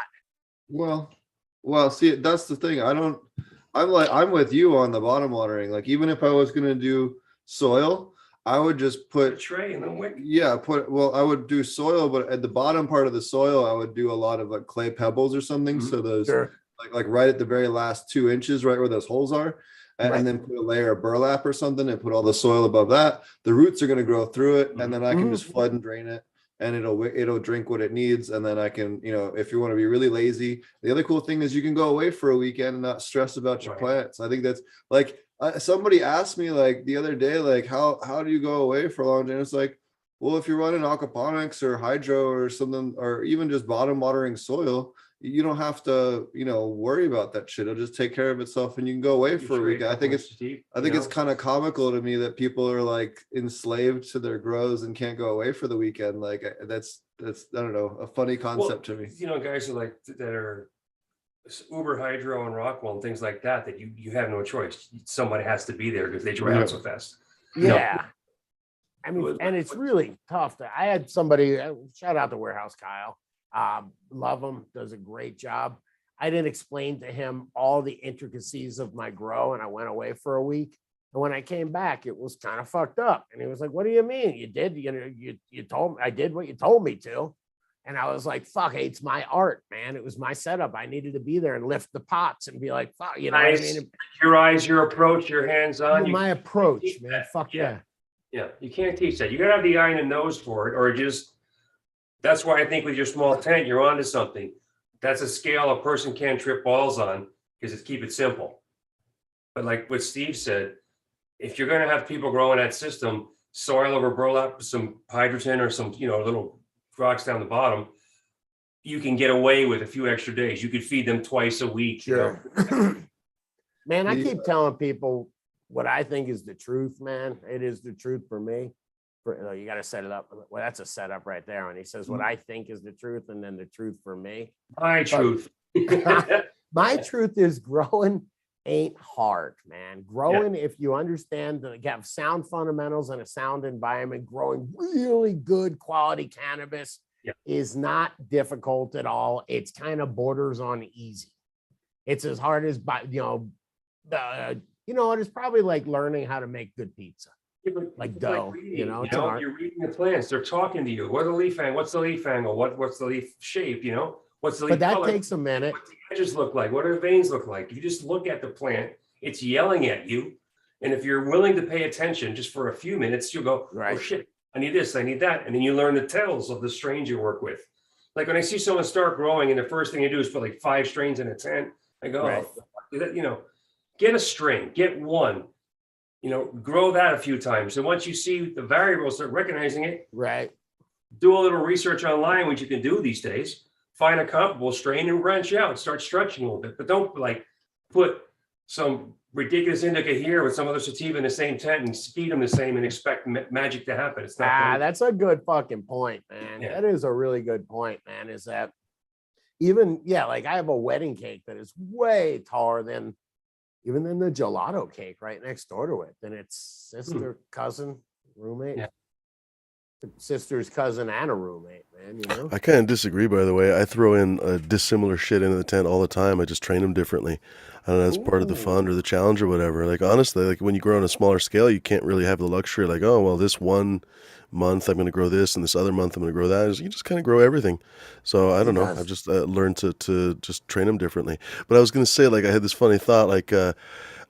Well, see, that's the thing. I'm with you on the bottom watering. Like, even if I was going to do soil, I would just put a tray and then wick. Yeah, I would do soil, but at the bottom part of the soil, I would do a lot of like clay pebbles or something. So those like right at the very last 2 inches, right where those holes are. And then put a layer of burlap or something and put all the soil above that. The roots are going to grow through it, and then I can just flood and drain it. and it'll drink what it needs. And then I can, if you want to be really lazy, the other cool thing is you can go away for a weekend and not stress about your plants. I think that's like, somebody asked me like the other day, like how do you go away for a long time? It's like, well, if you're running aquaponics or hydro or something, or even just bottom watering soil, you don't have to, worry about that shit. It'll just take care of itself and you can go away for a week. I think it's kind of comical to me that people are like enslaved to their grows and can't go away for the weekend. Like that's, I don't know, a funny concept to me. Guys are like, that are uber hydro and Rockwell and things like that you have no choice. Somebody has to be there because they dry out so fast. Yeah. I mean, and it's really tough. I had somebody, shout out to Warehouse Kyle. Love him, does a great job. I didn't explain to him all the intricacies of my grow, and I went away for a week. And when I came back, it was kind of fucked up. And he was like, "What do you mean? You did? You told me I did what you told me to." And I was like, "Fuck, it's my art, man. It was my setup. I needed to be there and lift the pots and be like, fuck, you know what I mean? Your eyes, your approach, your hands on. My approach, man. Fuck yeah. Yeah, you can't teach that. You gotta have the eye and the nose for it, or just. That's why I think with your small tent, you're onto something. That's a scale a person can't trip balls on because keep it simple. But like what Steve said, if you're going to have people growing that system, soil over burlap, some hydrogen or some, little rocks down the bottom, you can get away with a few extra days. You could feed them twice a week. Sure. Man, I keep telling people what I think is the truth, man. It is the truth for me. You got to set it up. Well, that's a setup right there. And he says, what I think is the truth, and then the truth for me. Truth. My truth is growing ain't hard, man. Growing, if you understand that you have sound fundamentals and a sound environment, growing really good quality cannabis is not difficult at all. It's kind of borders on easy. It's as hard as, it's probably like learning how to make good pizza. Like dough, you're reading the plants. They're talking to you. What's the leaf angle? What's the leaf angle? What's the leaf shape? What's the leaf But that color? takes a minute. What the edges look like? What do the veins look like? If you just look at the plant, it's yelling at you. And if you're willing to pay attention just for a few minutes, you'll go, oh shit, I need this, I need that. And then you learn the tells of the strains you work with. Like when I see someone start growing and the first thing you do is put like 5 strains in a tent, I go, get a strain, get one. Grow that a few times. And once you see the variables, start recognizing it. Right. Do a little research online, which you can do these days. Find a comparable strain and branch out. Start stretching a little bit. But don't like put some ridiculous indica here with some other sativa in the same tent and feed them the same and expect magic to happen. It's not. That's a good fucking point, man. Yeah. That is a really good point, man. Is that even, like I have a wedding cake that is way taller than even than the gelato cake right next door to it. Then it's sister, cousin, roommate. Yeah. Sister's cousin and a roommate, man. I kind of disagree, by the way. I throw in dissimilar shit into the tent all the time. I just train them differently. I don't know, that's part of the fun or the challenge or whatever. Like, honestly, like when you grow on a smaller scale, you can't really have the luxury like, oh, well, this one month I'm going to grow this and this other month I'm going to grow that. You just kind of grow everything. So I don't know. I've just learned to just train them differently. But I was going to say, like, I had this funny thought, like, do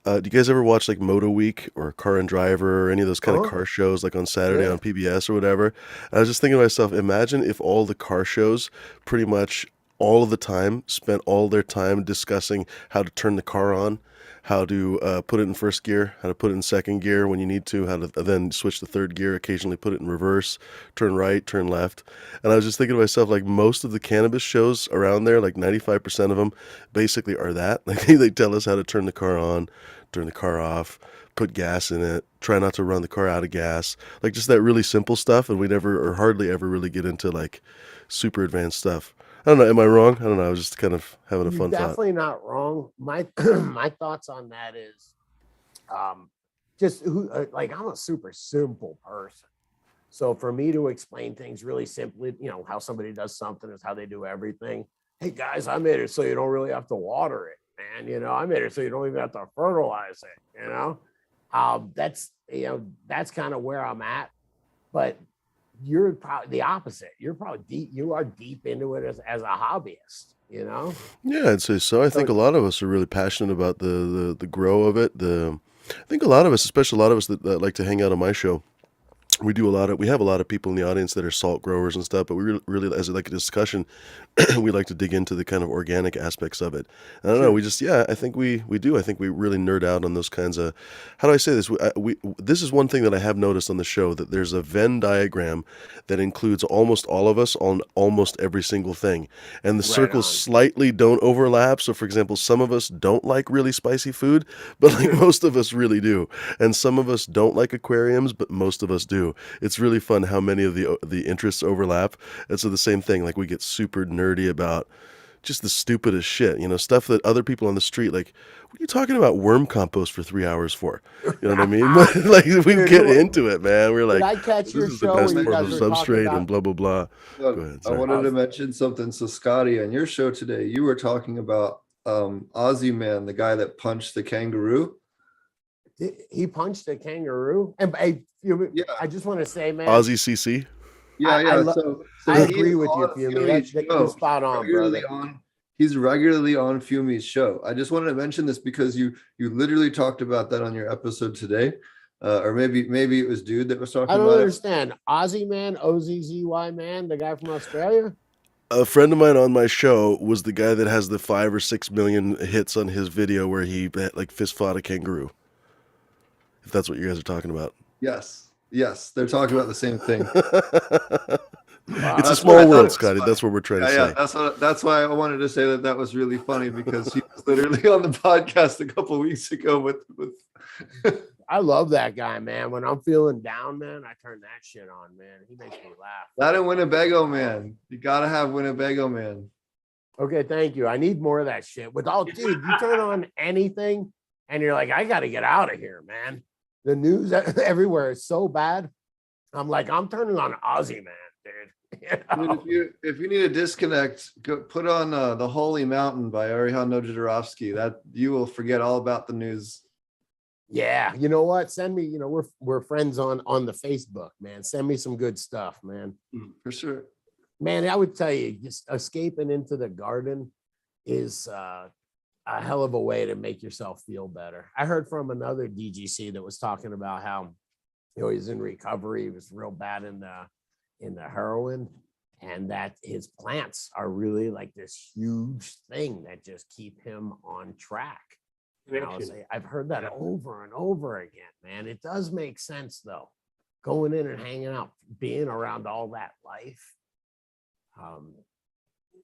you guys ever watch like Moto Week or Car and Driver or any of those kind of car shows like on Saturday on PBS or whatever? I was just thinking to myself, imagine if all the car shows pretty much all of the time spent all their time discussing how to turn the car on, how to put it in first gear, how to put it in second gear when you need to, how to then switch to third gear, occasionally put it in reverse, turn right, turn left. And I was just thinking to myself, like most of the cannabis shows around there, like 95% of them basically are that. Like they tell us how to turn the car on, turn the car off, put gas in it, try not to run the car out of gas, like just that really simple stuff. And we never or hardly ever really get into like super advanced stuff. I don't know. Am I wrong? I don't know. I was just kind of having a fun thought. Definitely not wrong. My my thoughts on that is, I'm a super simple person. So for me to explain things really simply, how somebody does something is how they do everything. Hey guys, I made it so you don't really have to water it, man. I made it so you don't even have to fertilize it. That's kind of where I'm at. But you're probably the opposite. You are deep into it as a hobbyist, Yeah, I'd say so. I think a lot of us are really passionate about the grow of it. I think a lot of us, especially a lot of us that like to hang out on my show, we have a lot of people in the audience that are salt growers and stuff, but we really as like a discussion, we like to dig into the kind of organic aspects of it. I don't know. We just, I think we do. I think we really nerd out on those kinds of, how do I say this? This is one thing that I have noticed on the show, that there's a Venn diagram that includes almost all of us on almost every single thing. And the circles slightly don't overlap. So for example, some of us don't like really spicy food, but like most of us really do. And some of us don't like aquariums, but most of us do. It's really fun how many of the interests overlap. And so the same thing, like we get super nerdy about just the stupidest shit, stuff that other people on the street, like, what are you talking about worm compost for 3 hours for? You know what I mean? Like we get into it, man. We're like, I catch this your is show the best where you form of guys were talking substrate about- and blah, blah, blah. Go ahead, I sorry. wanted to mention something. So Scotty, on your show today, you were talking about Aussie Man, the guy that punched the kangaroo. He punched a kangaroo, and I just want to say, man, Aussie CC. Yeah, I he agree is with you, on Fumi. Fumi's That's show. spot on, Regularly brother. He's regularly on Fumi's show. I just wanted to mention this because you literally talked about that on your episode today, or maybe it was Dude that was talking I don't about understand. Aussie Man, OZZY Man, the guy from Australia. A friend of mine on my show was the guy that has the 5 or 6 million hits on his video where he like fist fought a kangaroo. If that's what you guys are talking about. Yes, they're talking about the same thing. It's a small world, Scotty. That's what we're trying to say. That's why I wanted to say that was really funny, because he was literally on the podcast a couple weeks ago with I love that guy, man. When I'm feeling down, man, I turn that shit on, man. He makes me laugh. that and Winnebago Man. You gotta have Winnebago Man. Okay, thank you. I need more of that shit. Dude, you turn on anything and you're like, I got to get out of here, man. The news everywhere is so bad. I'm like, I'm turning on Aussie Man, dude. I mean, if you need a disconnect, go put on The Holy Mountain by Arihan Jodorowsky. That you will forget all about the news. Yeah, you know what? Send me, we're friends on the Facebook, man. Send me some good stuff, man. For sure. Man, I would tell you, just escaping into the garden is a hell of a way to make yourself feel better. I heard from another DGC that was talking about how he's in recovery. He was real bad in the heroin, and that his plants are really like this huge thing that just keep him on track. I've heard that over and over again, man. It does make sense though. Going in and hanging out, being around all that life.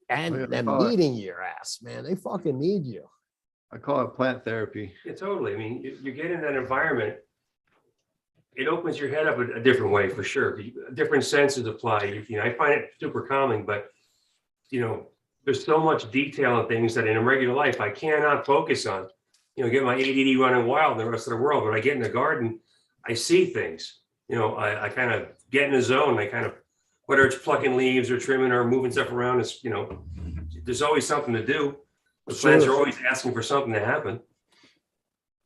And them needing your ass, man. They fucking need you. I call it plant therapy. Yeah, totally. I mean, you get in that environment, it opens your head up a different way for sure. Different senses apply. I find it super calming, but there's so much detail in things that in a regular life I cannot focus on. Get my ADD running wild in the rest of the world. But I get in the garden, I see things. I kind of get in the zone. I kind of, whether it's plucking leaves or trimming or moving stuff around, there's always something to do. The plants are always asking for something to happen.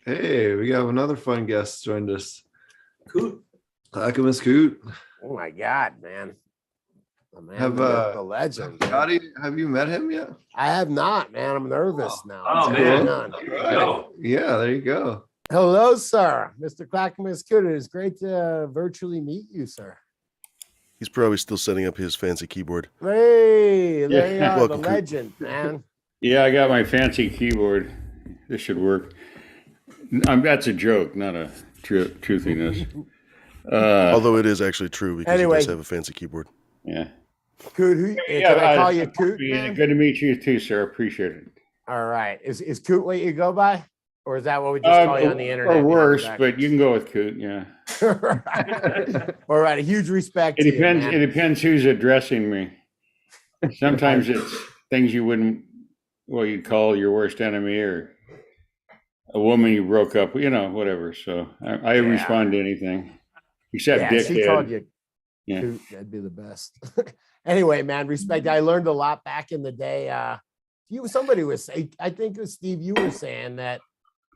Hey, we have another fun guest joined us. Coot. Clackamas Coot. Oh my God, man. The man, Have the legend. Scotty, have you met him yet? I have not, man. I'm nervous now. Oh, What's man. going on? Right. Yeah, there you go. Hello, sir. Mr. Clackamas Coot. It's great to virtually meet you, sir. He's probably still setting up his fancy keyboard. Hey, there you are, Welcome, the Coot. legend, man. Yeah, I got my fancy keyboard. This should work. That's a joke, not a truthiness. Although it is actually true because Anyway. he does have a fancy keyboard. Yeah. Coot, can I call you Coot, Yeah, man? good to meet you too, sir. Appreciate it. All right. Is Coot what you go by? Or is that what we just call you on the internet? Or worse, behind but you can go with Coot. Yeah. the back? All right. A huge respect It to depends. you, It man. depends who's addressing me. Sometimes it's things you wouldn't, you'd call your worst enemy, or a woman you broke up, whatever. So I respond to anything except Yeah, she called dickhead. you Yeah. Coot. That'd be the best. Anyway, man, respect. I learned a lot back in the day. Somebody was saying, I think it was Steve, you were saying that,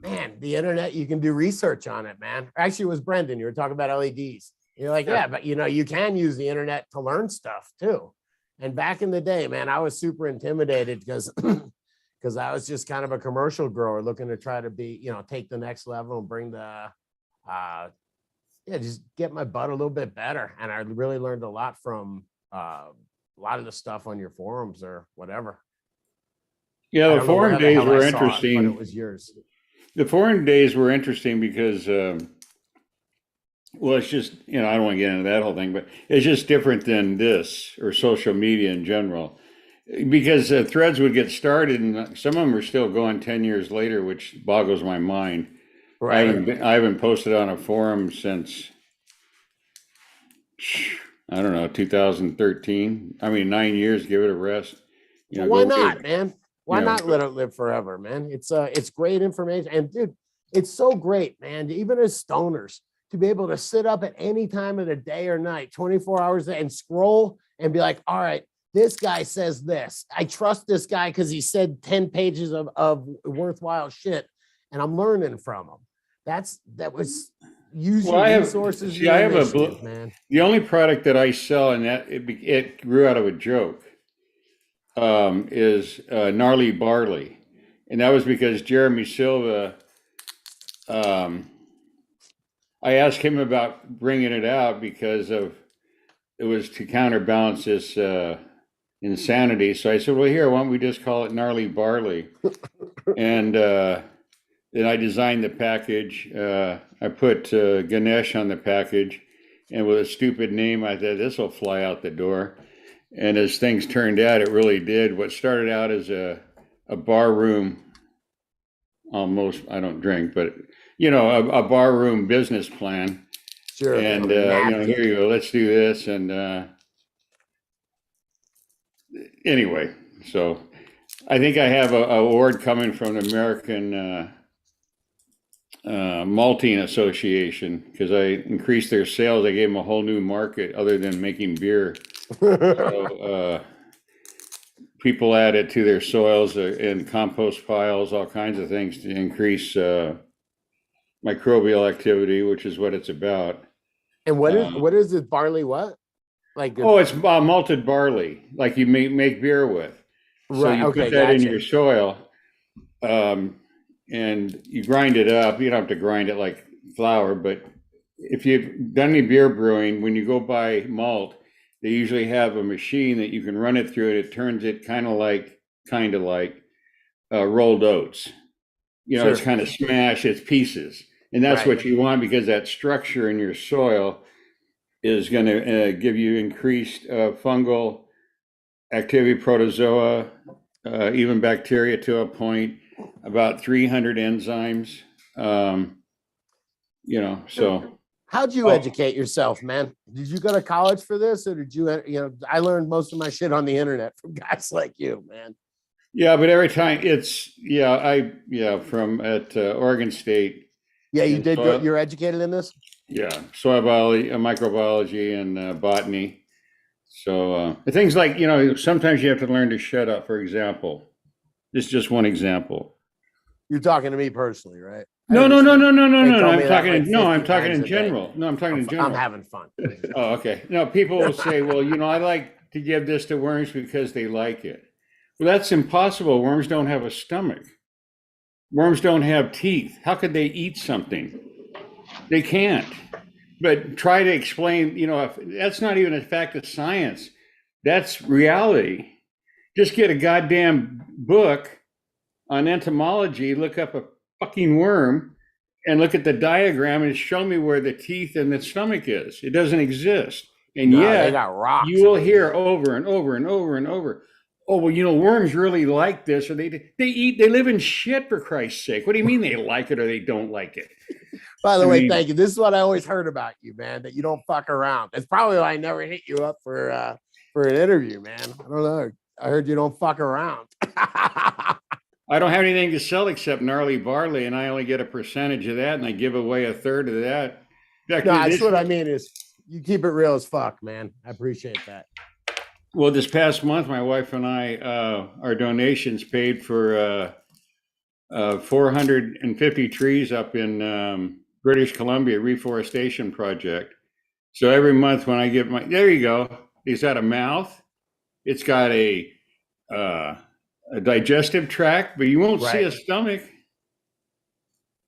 man, the internet, you can do research on it, man. Actually, it was Brendan. You were talking about LEDs. You're like, yeah, but you can use the internet to learn stuff too. And back in the day, man, I was super intimidated because I was just kind of a commercial grower looking to try to be, take the next level and bring the just get my butt a little bit better. And I really learned a lot from a lot of the stuff on your forums or whatever. Yeah, I the don't know where forum the days hell were I saw it, but interesting. it was yours. The forum days were interesting because, well, it's just, I don't want to get into that whole thing, but it's just different than this or social media in general. Because threads would get started and some of them are still going 10 years later, which boggles my mind. Right. I haven't posted on a forum since, I don't know, 2013. I mean, 9 years, give it a rest. Well, why not, man? Why not let it live forever, man? It's great information. And dude, it's so great, man. Even as stoners, to be able to sit up at any time of the day or night, 24 hours a day, and scroll and be like, all right, this guy says this. I trust this guy because he said 10 pages of worthwhile shit, and I'm learning from him. That was using resources. I have man. The only product that I sell, and that it grew out of a joke, is gnarly barley, and that was because Jeremy Silva. I asked him about bringing it out because it was to counterbalance this insanity. So I said, well, here, why don't we just call it gnarly barley? And then I designed the package. I put Ganesh on the package, and with a stupid name, I thought this will fly out the door. And as things turned out, it really did. What started out as a bar room, almost, I don't drink, but a bar room business plan. Sure. And here you go, let's do this. And anyway, so I think I have a award coming from the American Malting Association because I increased their sales. I gave them a whole new market other than making beer. So people add it to their soils and compost piles, all kinds of things to increase microbial activity, which is what it's about. And what is it? Barley? What? It's malted barley, like you make beer with. So right. you put that in your soil, and you grind it up. You don't have to grind it like flour, but if you've done any beer brewing, when you go buy malt, they usually have a machine that you can run it through, and it turns it kind of like rolled oats. Sure. It's kind of smashed, it's pieces. And that's what you want because that structure in your soil is going to give you increased fungal activity, protozoa, even bacteria to a point, about 300 enzymes. So. How'd you educate yourself, man? Did you go to college for this, or did you? I learned most of my shit on the internet from guys like you, man. Yeah, but every time from at Oregon State. Yeah, you did. You're educated in this. Yeah, soil biology, microbiology, and botany. So things like sometimes you have to learn to shut up. For example, this is just one example. You're talking to me personally, right? No. I'm talking in general. No, I'm talking in general. I'm having fun. Oh, okay. No, people will say, well, I like to give this to worms because they like it. Well, that's impossible. Worms don't have a stomach. Worms don't have teeth. How could they eat something? They can't. But try to explain, that's not even a fact of science. That's reality. Just get a goddamn book on entomology, look up a fucking worm and look at the diagram and show me where the teeth and the stomach is. It doesn't exist. And yet you will hear over and over and over and over, oh, well, worms really like this, or they live in shit, for Christ's sake. What do you mean they like it or they don't like it? By the way, thank you. This is what I always heard about you, man, that you don't fuck around. That's probably why I never hit you up for an interview, man. I don't know. I heard you don't fuck around. I don't have anything to sell except gnarly barley, and I only get a percentage of that, and I give away a third of that. That's what I mean is you keep it real as fuck, man. I appreciate that. Well, this past month, my wife and I, our donations paid for 450 trees up in British Columbia reforestation project. So every month when I give there you go. It's got a mouth. It's got a digestive tract, but you won't see a stomach.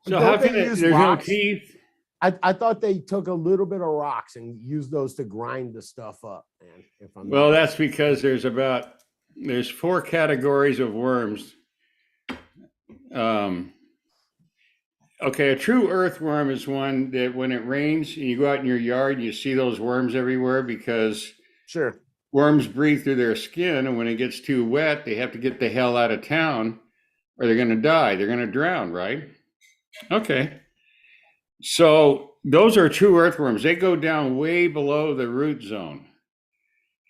So how can there's no teeth? I thought they took a little bit of rocks and used those to grind the stuff up, man. If I'm Well, not that's because there's 4 categories of worms. Okay, a true earthworm is one that when it rains and you go out in your yard, you see those worms everywhere because sure. worms breathe through their skin, and when it gets too wet, they have to get the hell out of town or they're going to die. They're going to drown, right? Okay. So those are true earthworms. They go down way below the root zone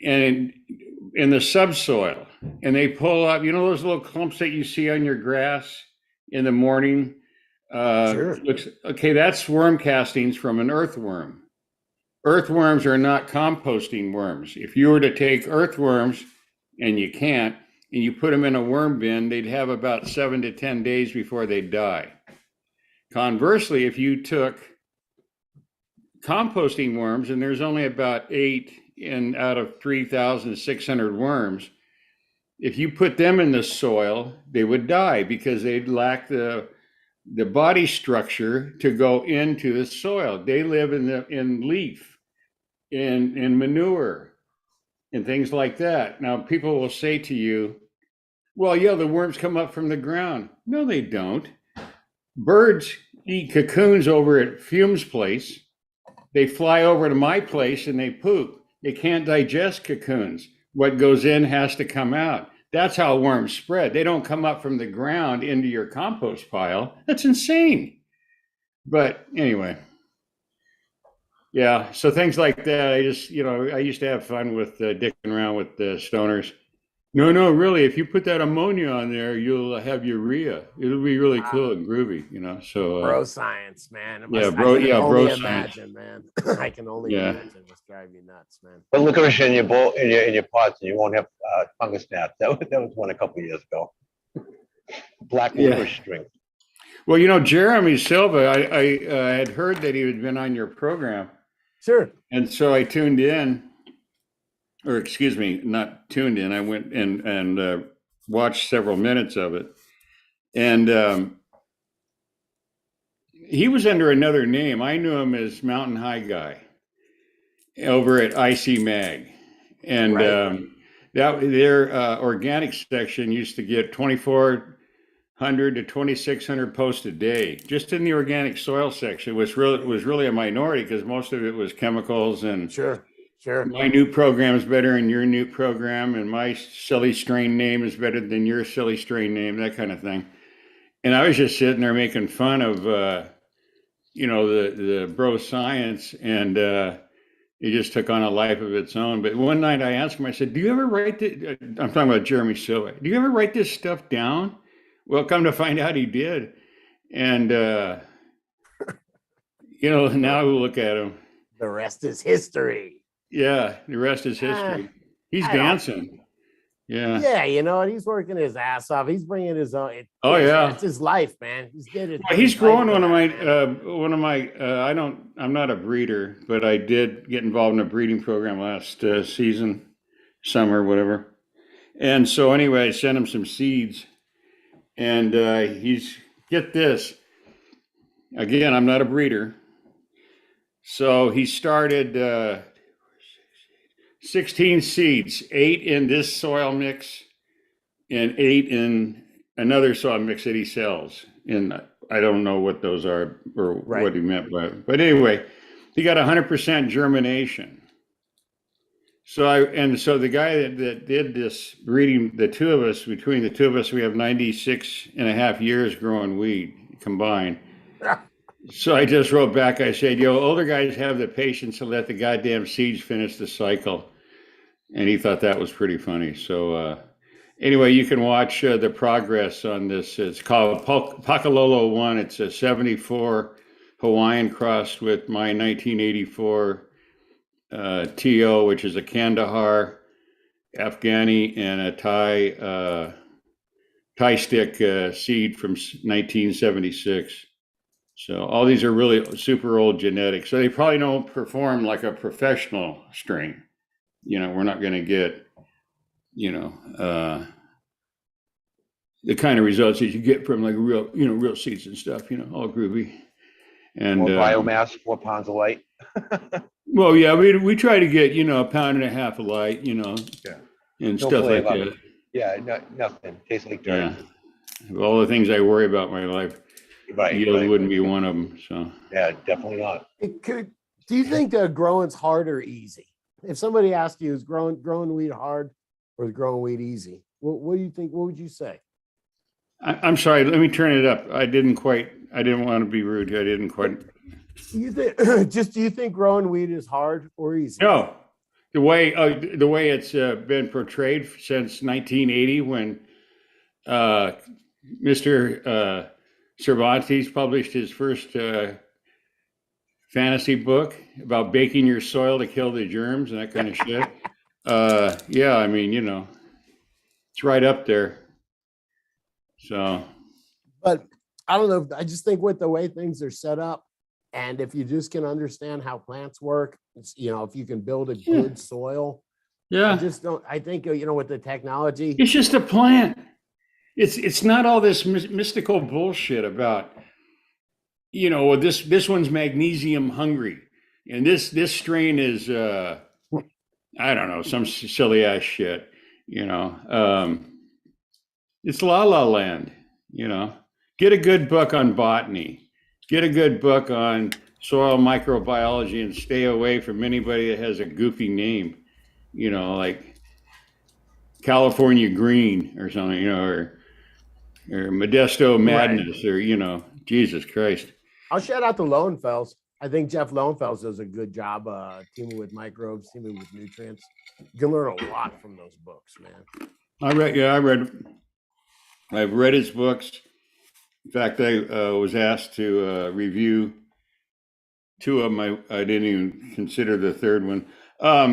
and in the subsoil, and they pull up, you know, those little clumps that you see on your grass in the morning. Sure. Okay, that's worm castings from an earthworm. Earthworms are not composting worms. If you were to take earthworms, and you can't, and you put them in a worm bin, they'd have about 7 to 10 days before they die. Conversely, if you took composting worms, and there's only about 8 out of 3,600 worms, if you put them in the soil, they would die because they'd lack the body structure to go into the soil. They live in leaf, in manure, and things like that. Now, people will say to you, well, yeah, the worms come up from the ground. No, they don't. Birds eat cocoons over at Fume's place. They fly over to my place and they poop. They can't digest cocoons. What goes in has to come out. That's how worms spread. They don't come up from the ground into your compost pile. That's insane. But anyway, yeah. So things like that, I used to have fun with dicking around with the stoners. No, really, if you put that ammonia on there, you'll have urea. It'll be really cool and groovy, you know. So bro science, man. Yeah, I bro. can Yeah, only bro imagine, man. I can only Yeah. imagine what's driving you nuts, man. Put licorice in your bowl, in your pots, and you won't have fungus gnats. That was one a couple of years ago. Black Yeah. licorice string. Well, you know, Jeremy Silva, I had heard that he had been on your program, Sure. and so I tuned in, or excuse me, not tuned in. I went and watched several minutes of it, and he was under another name. I knew him as Mountain High Guy over at IC Mag, and Right. that their organic section used to get 2,400 to 2,600 posts a day just in the organic soil section, which was really a minority because most of it was chemicals and Sure. my new program is better than your new program, and my silly strain name is better than your silly strain name, that kind of thing. And I was just sitting there making fun of, the bro science, and it just took on a life of its own. But one night I asked him, I said, do you ever write this? I'm talking about Jeremy Silva. Do you ever write this stuff down? Well, come to find out he did. And, now we look at him. The rest is history. Yeah, the rest is history. He's I don't- dancing. Yeah. Yeah, you know, and he's working his ass off. He's bringing his own. Oh, yeah. It's his life, man. He's did it. Well, he's growing life one of man. my. I'm not a breeder, but I did get involved in a breeding program last season, summer, whatever. And so anyway, I sent him some seeds, and get this. Again, I'm not a breeder, so he started 16 seeds, 8 in this soil mix, and 8 in another soil mix that he sells. And I don't know what those are or Right. what he meant by it. But anyway, he got 100% germination. So the guy that did this breeding, between the two of us, we have 96 and a half years growing weed combined. So I just wrote back, I said, older guys have the patience to let the goddamn seeds finish the cycle. And he thought that was pretty funny. So anyway, you can watch the progress on this. It's called Pakalolo 1. It's a 74 Hawaiian crossed with my 1984 TO, which is a Kandahar, Afghani, and a Thai stick seed from 1976. So all these are really super old genetics. So they probably don't perform like a professional strain. We're not going to get, the kind of results that you get from like real seeds and stuff, all groovy. And More biomass, 4 pounds of light. well, yeah, we try to get, you know, 1.5 pounds of light, you know, Yeah. and No stuff like flavor. that. Yeah, nothing. Tastes like dirt. Yeah. Of all the things I worry about in my life, Right, yield right. wouldn't be one of them. So Yeah, definitely not. It could. Do you think growing's hard or easy? If somebody asked you, is growing weed hard or is growing weed easy? What do you think? What would you say? I'm sorry. Let me turn it up. I didn't want to be rude. I didn't quite. Do you think growing weed is hard or easy? No, the way it's been portrayed since 1980, when Mr. Cervantes published his first fantasy book about baking your soil to kill the germs and that kind of shit. Yeah, I mean, you know, it's right up there. So, but I don't know. I just think with the way things are set up, and if you just can understand how plants work, you know, if you can build a good soil, yeah, I just don't. I think, you know, with the technology, it's just a plant. It's not all this mystical bullshit about, you know, this one's magnesium hungry, and this strain is I don't know, some silly ass shit. You know, it's la la land. You know, get a good book on botany, get a good book on soil microbiology, and stay away from anybody that has a goofy name. You know, like California Green or something. You know, or Modesto Madness, or, you know, Jesus Christ. I'll shout out to Lowenfels. I think Jeff Lowenfels does a good job teaming with microbes, teaming with nutrients. You can learn a lot from those books, man. I've read his books. In fact, I was asked to review 2 of them. I didn't even consider the third one,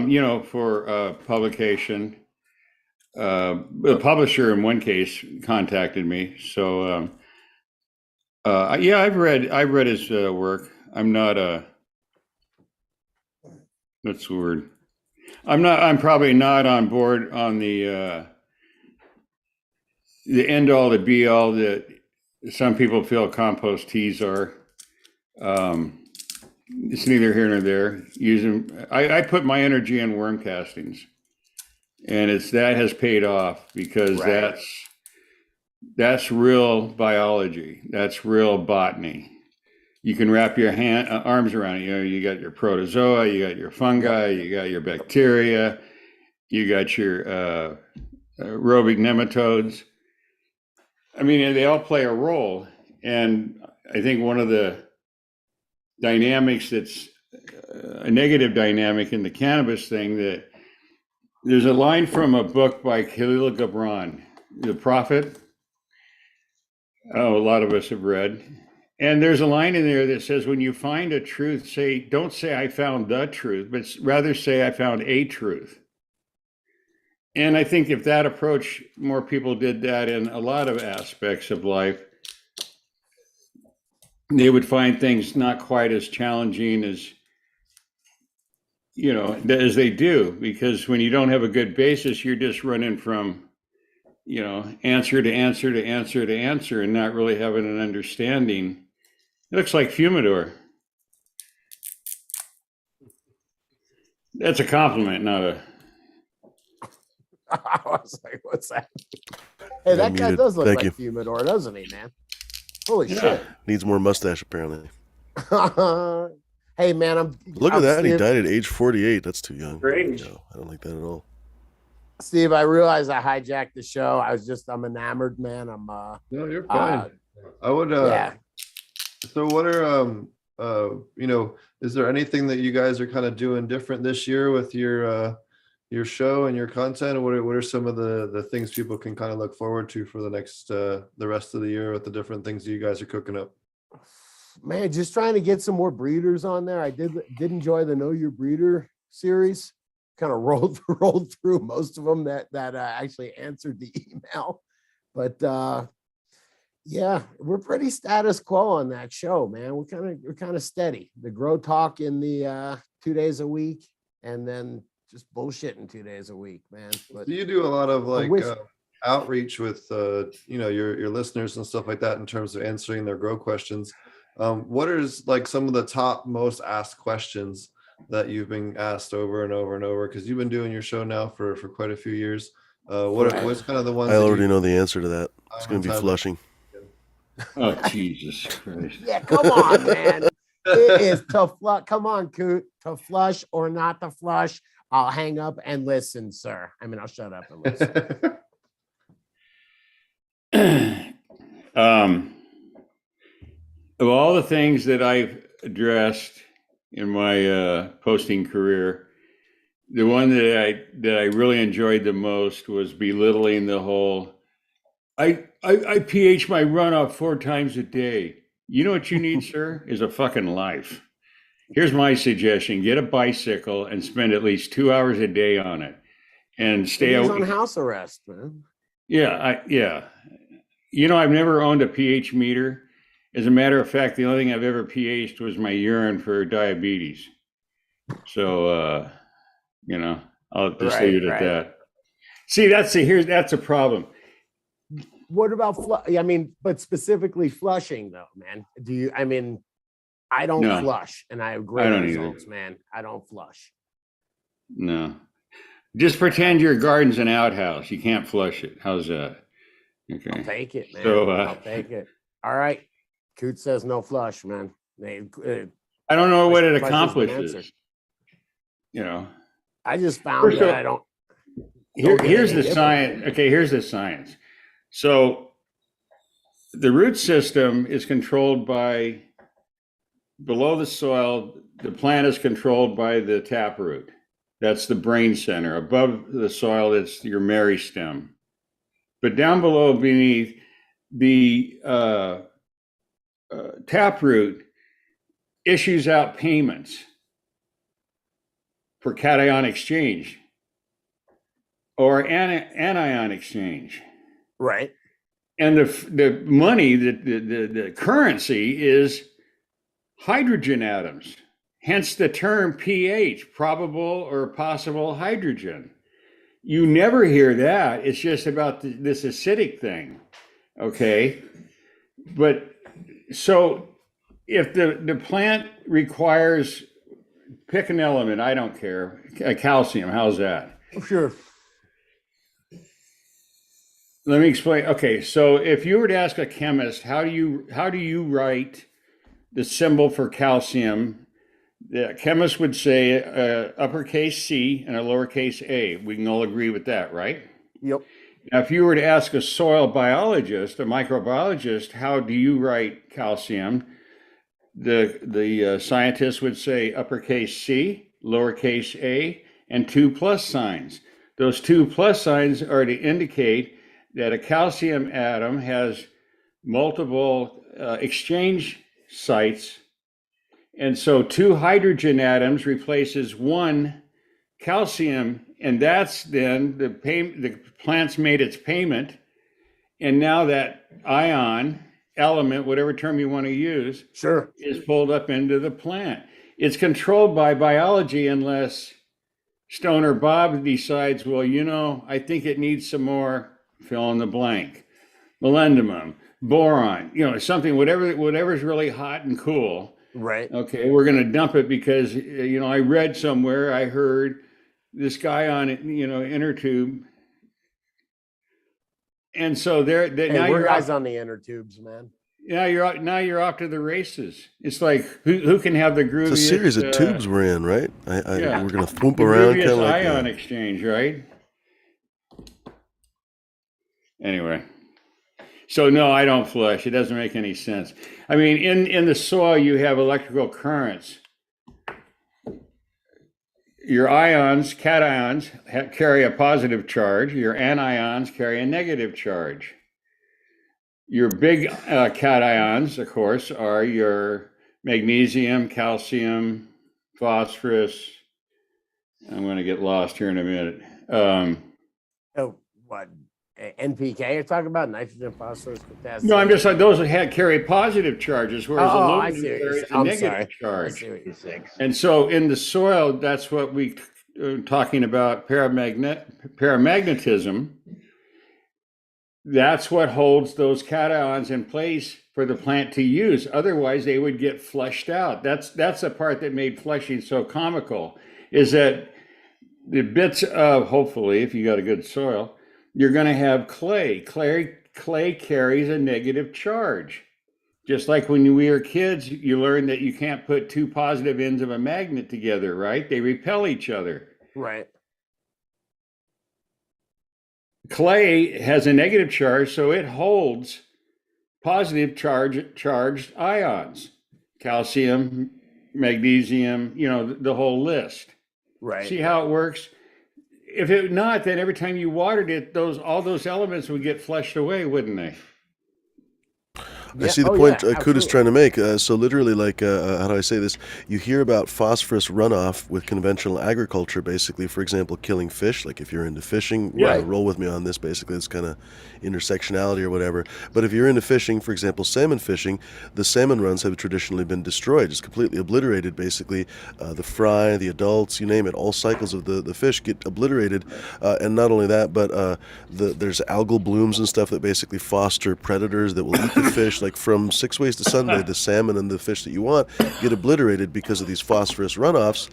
you know, for publication. The publisher in one case contacted me. So, yeah, I've read his work. I'm not what's the word? I'm probably not on board on the end all, the be all that some people feel compost teas are. It's neither here nor there. I put my energy in worm castings, and that has paid off, because Right. that's real biology. That's real botany. You can wrap your arms around it. You know, you got your protozoa, you got your fungi, you got your bacteria, you got your aerobic nematodes. I mean, they all play a role. And I think one of the dynamics that's a negative dynamic in the cannabis thing, that there's a line from a book by Khalil Gibran, The Prophet. Oh, a lot of us have read. And there's a line in there that says, when you find a truth, don't say I found the truth, but rather say I found a truth. And I think if that approach, more people did that in a lot of aspects of life, they would find things not quite as challenging as, you know, as they do. Because when you don't have a good basis, you're just running from, you know, answer to answer to answer to answer, and not really having an understanding. It looks like Fumidor. That's a compliment, not a. I was like, what's that? Hey, that guy does look like Fumidor, doesn't he, man? Holy shit. Needs more mustache, apparently. Hey, man, Look at that. Steve. He died at age 48. That's too young. Great. No, I don't like that at all. Steve, I realized I hijacked the show. I'm enamored, man. No, you're fine. I would, yeah. So what are, you know, is there anything that you guys are kind of doing different this year with your show and your content? What are some of the things people can kind of look forward to for the next, the rest of the year, with the different things you guys are cooking up? Man, just trying to get some more breeders on there. I did enjoy the Know Your Breeder series. Kind of rolled through most of them that actually answered the email, but yeah, we're pretty status quo on that show, man. We're kind of steady. The grow talk in the 2 days a week, and then just bullshitting 2 days a week, man. But you do a lot of like outreach with you know, your listeners and stuff like that, in terms of answering their grow questions. What is like some of the top most asked questions that you've been asked over and over and over? Because you've been doing your show now for quite a few years. What's kind of the ones I that already you know the answer to that. It's going to be time- flushing. Oh, Jesus Christ. Yeah, come on, man. It is to flush. Come on, Coot. To flush or not to flush. I'll hang up and listen, sir. I mean, I'll shut up and listen. Of all the things that I've addressed in my posting career, the one that I really enjoyed the most was belittling the whole. I pH my runoff 4 times a day. You know what you need, sir, is a fucking life. Here's my suggestion: get a bicycle and spend at least 2 hours a day on it, and stay He's away. on house arrest, man. Yeah, You know, I've never owned a pH meter. As a matter of fact, the only thing I've ever pH'd was my urine for diabetes. So, you know, I'll just leave it at that. See, that's a problem. What about I mean, but specifically flushing, though, man. I don't No. flush, and I have I great don't results, either. man. I don't flush. No. Just pretend your garden's an outhouse. You can't flush it. How's that? I'll Okay. take it, man. So, I'll take it. All right. Coot says no flush, man. I don't know what it Flush has been accomplishes. answered. You know, I just found First that of- I don't. here's the different. science. Okay, here's the science. So the root system is controlled by below the soil. The plant is controlled by the taproot. That's the brain center. Above the soil, it's your meristem. But down below, beneath the taproot, issues out payments for cation exchange or anion exchange. Right. And the money, the currency is hydrogen atoms, hence the term pH, probable or possible hydrogen. You never hear that. It's just about this acidic thing, okay? But so if the plant requires, pick an element, I don't care, calcium, how's that? Sure. Let me explain. Okay, so if you were to ask a chemist, how do you write the symbol for calcium? The chemist would say uppercase C and a lowercase a. We can all agree with that, right? Yep. Now, if you were to ask a soil biologist, a microbiologist, how do you write calcium? The scientist would say uppercase C, lowercase a, and 2+ signs. Those 2+ signs are to indicate that a calcium atom has multiple exchange sites. And so 2 hydrogen atoms replaces 1 calcium, and that's then the plant's made its payment. And now that ion, element, whatever term you want to use, Sure. is pulled up into the plant. It's controlled by biology unless Stoner Bob decides, well, you know, I think it needs some more fill in the blank, molybdenum, boron, you know, something, whatever's really hot and cool. Right. Okay, we're going to dump it because, you know, I read somewhere, I heard this guy on, you know, inner tube. And so now We're you're guys off, on the inner tubes, man. now you're off to the races. It's like who can have the grooviest, It's a series of tubes we're in, right? yeah. We're going to thump the around kind grooviest of like ion exchange, right? Anyway, so no, I don't flush. It doesn't make any sense. I mean, in the soil, you have electrical currents. Your ions, cations, carry a positive charge. Your anions carry a negative charge. Your big cations, of course, are your magnesium, calcium, phosphorus. I'm going to get lost here in a minute. Oh, what? NPK you're talking about? Nitrogen, phosphorus, potassium? No, I'm just like those that carry positive charges, whereas I aluminum see what you're carries saying. a I'm negative sorry. I charge. see what you're saying. And so in the soil, that's what we talking about paramagnetism. That's what holds those cations in place for the plant to use. Otherwise, they would get flushed out. That's the part that made flushing so comical, is that the bits of, hopefully, if you got a good soil, you're going to have clay. Clay carries a negative charge. Just like when we were kids, you learned that you can't put two positive ends of a magnet together, right? They repel each other. Right. Clay has a negative charge, so it holds positive charged ions, calcium, magnesium, the whole list. Right. See how it works? If it not, then every time you watered it, all those elements would get flushed away, wouldn't they? I see the point Coot is trying to make. So literally, like, how do I say this? You hear about phosphorus runoff with conventional agriculture, basically, for example, killing fish. Like if you're into fishing, roll with me on this, basically. It's kind of intersectionality or whatever. But if you're into fishing, for example, salmon fishing, the salmon runs have traditionally been destroyed, just completely obliterated, basically. The fry, the adults, you name it, all cycles of the fish get obliterated. And not only that, but there's algal blooms and stuff that basically foster predators that will eat the fish. Like from 6 ways to Sunday, the salmon and the fish that you want get obliterated because of these phosphorus runoffs.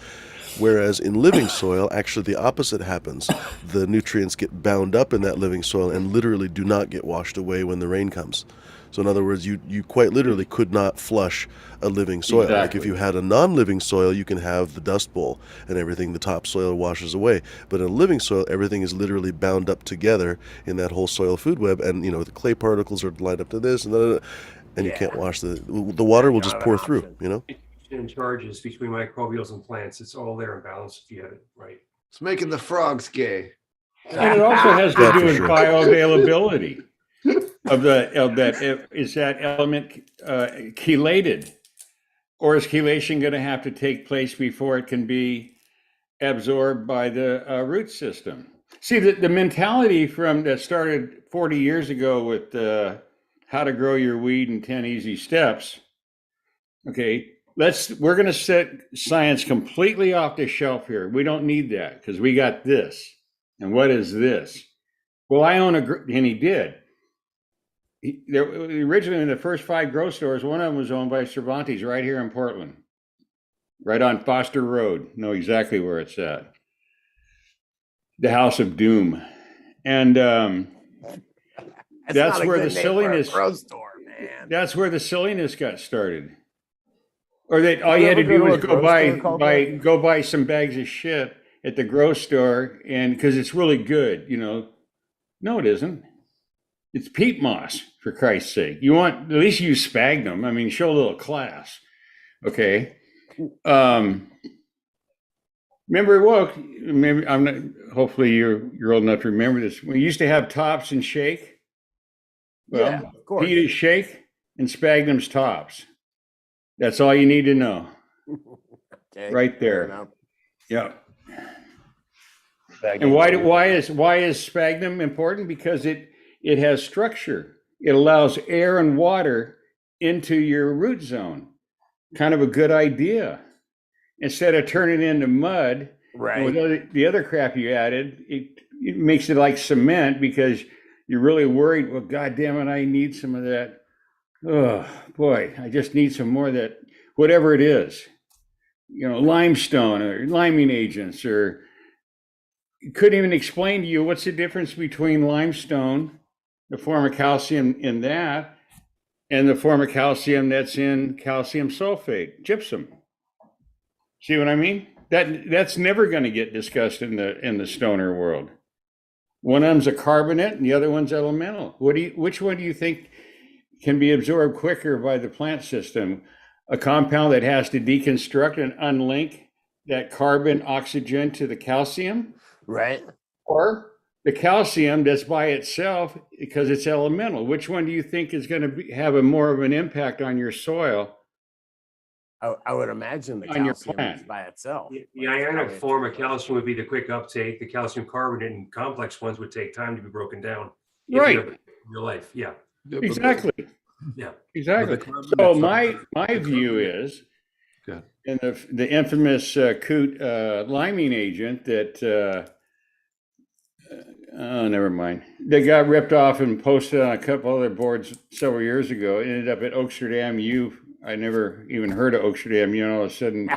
Whereas in living soil, actually the opposite happens. The nutrients get bound up in that living soil and literally do not get washed away when the rain comes. So in other words, you quite literally could not flush a living soil. Exactly. Like if you had a non-living soil, you can have the dust bowl and everything, the top soil washes away. But in a living soil, everything is literally bound up together in that whole soil food web. And, the clay particles are lined up to this and you can't wash the water will just pour through, And charges between microbials and plants. It's all there in balance if you have it right. It's making the frogs gay. And it also has to do with bioavailability of that. Is that element chelated, or is chelation going to have to take place before it can be absorbed by the root system? See, the mentality that started 40 years ago with how to grow your weed in 10 easy steps. Okay, we're going to set science completely off the shelf here. We don't need that because we got this. And what is this? Well, I own and he did. Originally, in the first 5 grow stores, one of them was owned by Cervantes right here in Portland, right on Foster Road. Know exactly where it's at. The House of Doom. And that's where the silliness. Store, man. That's where the silliness got started. Or all you had to do was go buy some bags of shit at the grow store, and because it's really good, No, it isn't. It's peat moss, for Christ's sake. You want at least use sphagnum. I mean, show a little class. Okay. Maybe I'm not. Hopefully, you're old enough to remember this. We used to have tops and shake. Well, yeah, of course. Peat is shake and sphagnum's tops. That's all you need to know. Okay, right there. Yeah. Sphagnum. And why is sphagnum important? Because it has structure. It allows air and water into your root zone. Kind of a good idea. Instead of turning it into mud, right? With the other crap you added, it makes it like cement because you're really worried. Well, God damn it, I need some of that. Oh boy, I just need some more of that, whatever it is, limestone or liming agents, or couldn't even explain to you what's the difference between limestone, the form of calcium in that, and the form of calcium that's in calcium sulfate, gypsum. See what I mean? That's never going to get discussed in the stoner world. One of them's a carbonate and the other one's elemental. Which one do you think can be absorbed quicker by the plant system? A compound that has to deconstruct and unlink that carbon oxygen to the calcium? Right. Or the calcium that's by itself because it's elemental? Which one do you think is going to have more of an impact on your soil? I would imagine the On your calcium plant. is by itself. The ionic form of calcium would be the quick uptake. The calcium carbonate and complex ones would take time to be broken down. Right. In your life, yeah. Exactly. Yeah. Exactly. So my view is, Good. and the infamous Coot liming agent that Oh, never mind. They got ripped off and posted on a couple other boards several years ago. It ended up at Oaksterdam U. I never even heard of Oaksterdam U, and all of a sudden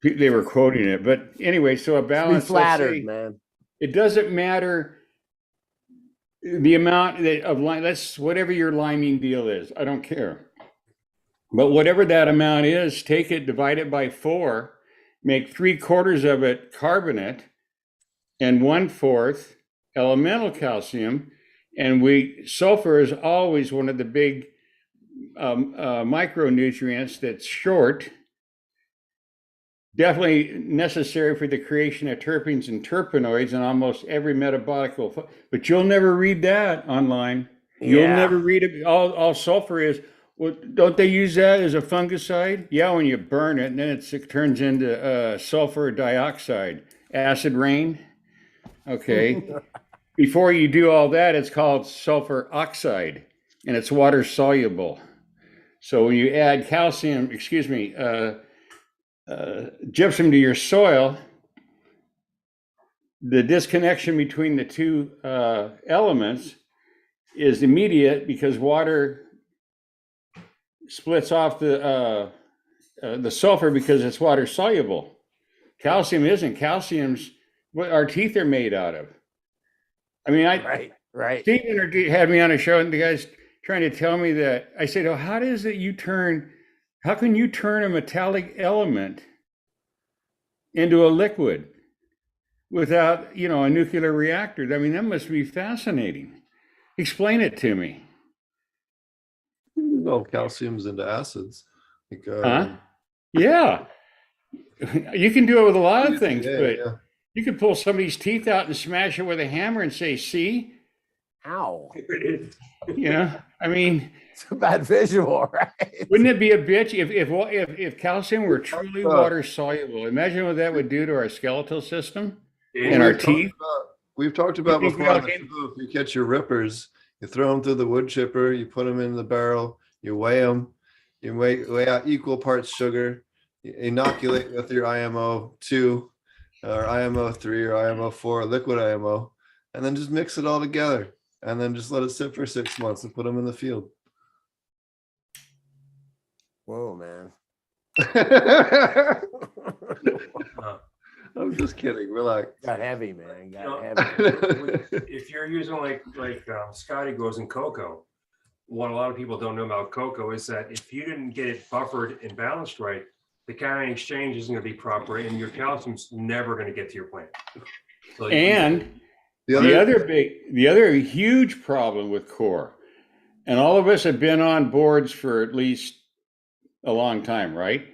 they were quoting it. But anyway, so a Be balance. flattered, man. It doesn't matter the amount of lime. That's whatever your liming deal is. I don't care. But whatever that amount is, take it, divide it by 4, make 3/4 of it carbonate, and 1/4 elemental calcium. And sulfur is always one of the big micronutrients that's short, definitely necessary for the creation of terpenes and terpenoids and almost every metabolic. But you'll never read that online. You'll never read it. All sulfur is, well, don't they use that as a fungicide? Yeah, when you burn it, and then it turns into sulfur dioxide, acid rain. Okay. Before you do all that, it's called sulfur oxide, and it's water soluble. So when you add gypsum to your soil, the disconnection between the two elements is immediate because water splits off the sulfur because it's water soluble. Calcium isn't. Calcium's what our teeth are made out of. I mean, Right. Stephen had me on a show, and the guy's trying to tell me that. I said, "Oh, how can you turn a metallic element into a liquid without, a nuclear reactor? I mean, that must be fascinating. Explain it to me." No, calcium's into acids. Like, Yeah. You can do it with a lot of things, but yeah. you could pull somebody's teeth out and smash it with a hammer and say, "See?" Ow. I mean, It's a bad visual, right? wouldn't it be a bitch if calcium were truly water soluble? Imagine what that would do to our skeletal system and our teeth. We've talked about before on the show, if you catch your rippers, you throw them through the wood chipper, you put them in the barrel, you weigh them, you weigh out equal parts sugar, you inoculate with your IMO 2 or IMO 3 or IMO 4, liquid IMO, and then just mix it all together. And then just let it sit for 6 months and put them in the field. Whoa, man. I'm just kidding. Relax. Got heavy, man. No. Got heavy. If you're using like Scotty grows in cocoa, what a lot of people don't know about cocoa is that if you didn't get it buffered and balanced right, the cation exchange isn't going to be proper, and your calcium's never going to get to your plant. So the other huge problem with coir, and all of us have been on boards for at least a long time, right?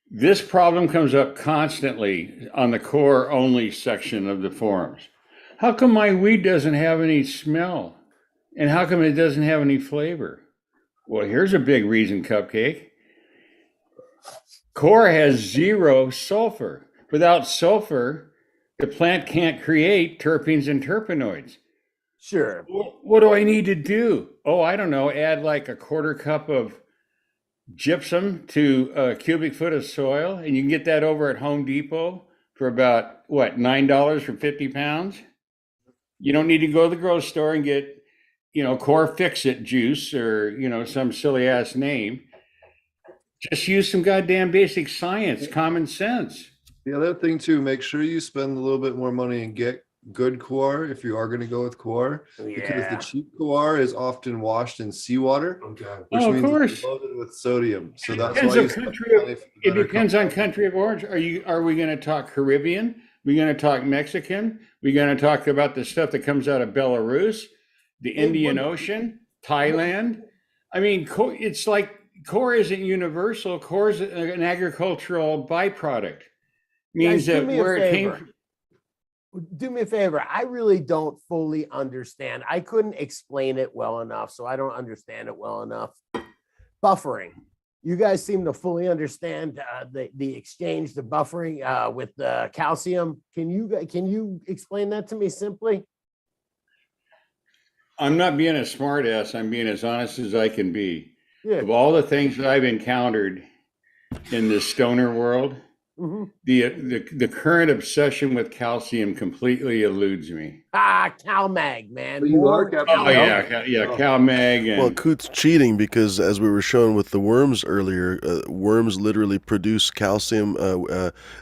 This problem comes up constantly on the coir only section of the forums. How come my weed doesn't have any smell? And how come it doesn't have any flavor? Well, here's a big reason, Cupcake. Coir has 0 sulfur. Without sulfur, the plant can't create terpenes and terpenoids. Sure. What do I need to do? Oh, I don't know. Add like a 1/4 cup of gypsum to a cubic foot of soil, and you can get that over at Home Depot for about, $9 for 50 pounds? You don't need to go to the grocery store and get, Coir Fix-It juice or, some silly ass name. Just use some goddamn basic science, common sense. The other thing too, make sure you spend a little bit more money and get good coir if you are going to go with coir, because the cheap coir is often washed in seawater, which means it's loaded with sodium. So that's why it depends on country of origin. Are we going to talk Caribbean? We're going to talk Mexican? We're going to talk about the stuff that comes out of Belarus, the Indian Ocean, Thailand. I mean, it's like coir isn't universal. Coir is an agricultural byproduct. Means that where it came from. Do me a favor. I really don't fully understand. I couldn't explain it well enough, so I don't understand it well enough. Buffering. You guys seem to fully understand the exchange, the buffering with the calcium. Can you explain that to me simply? I'm not being a smart ass. I'm being as honest as I can be. Yeah. Of all the things that I've encountered in this stoner world, Mhm. The current obsession with calcium completely eludes me. CalMag, man. But you More are Captain Oh CalMag. yeah, CalMag Well, and Coot's cheating because, as we were showing with the worms earlier, worms literally produce calcium.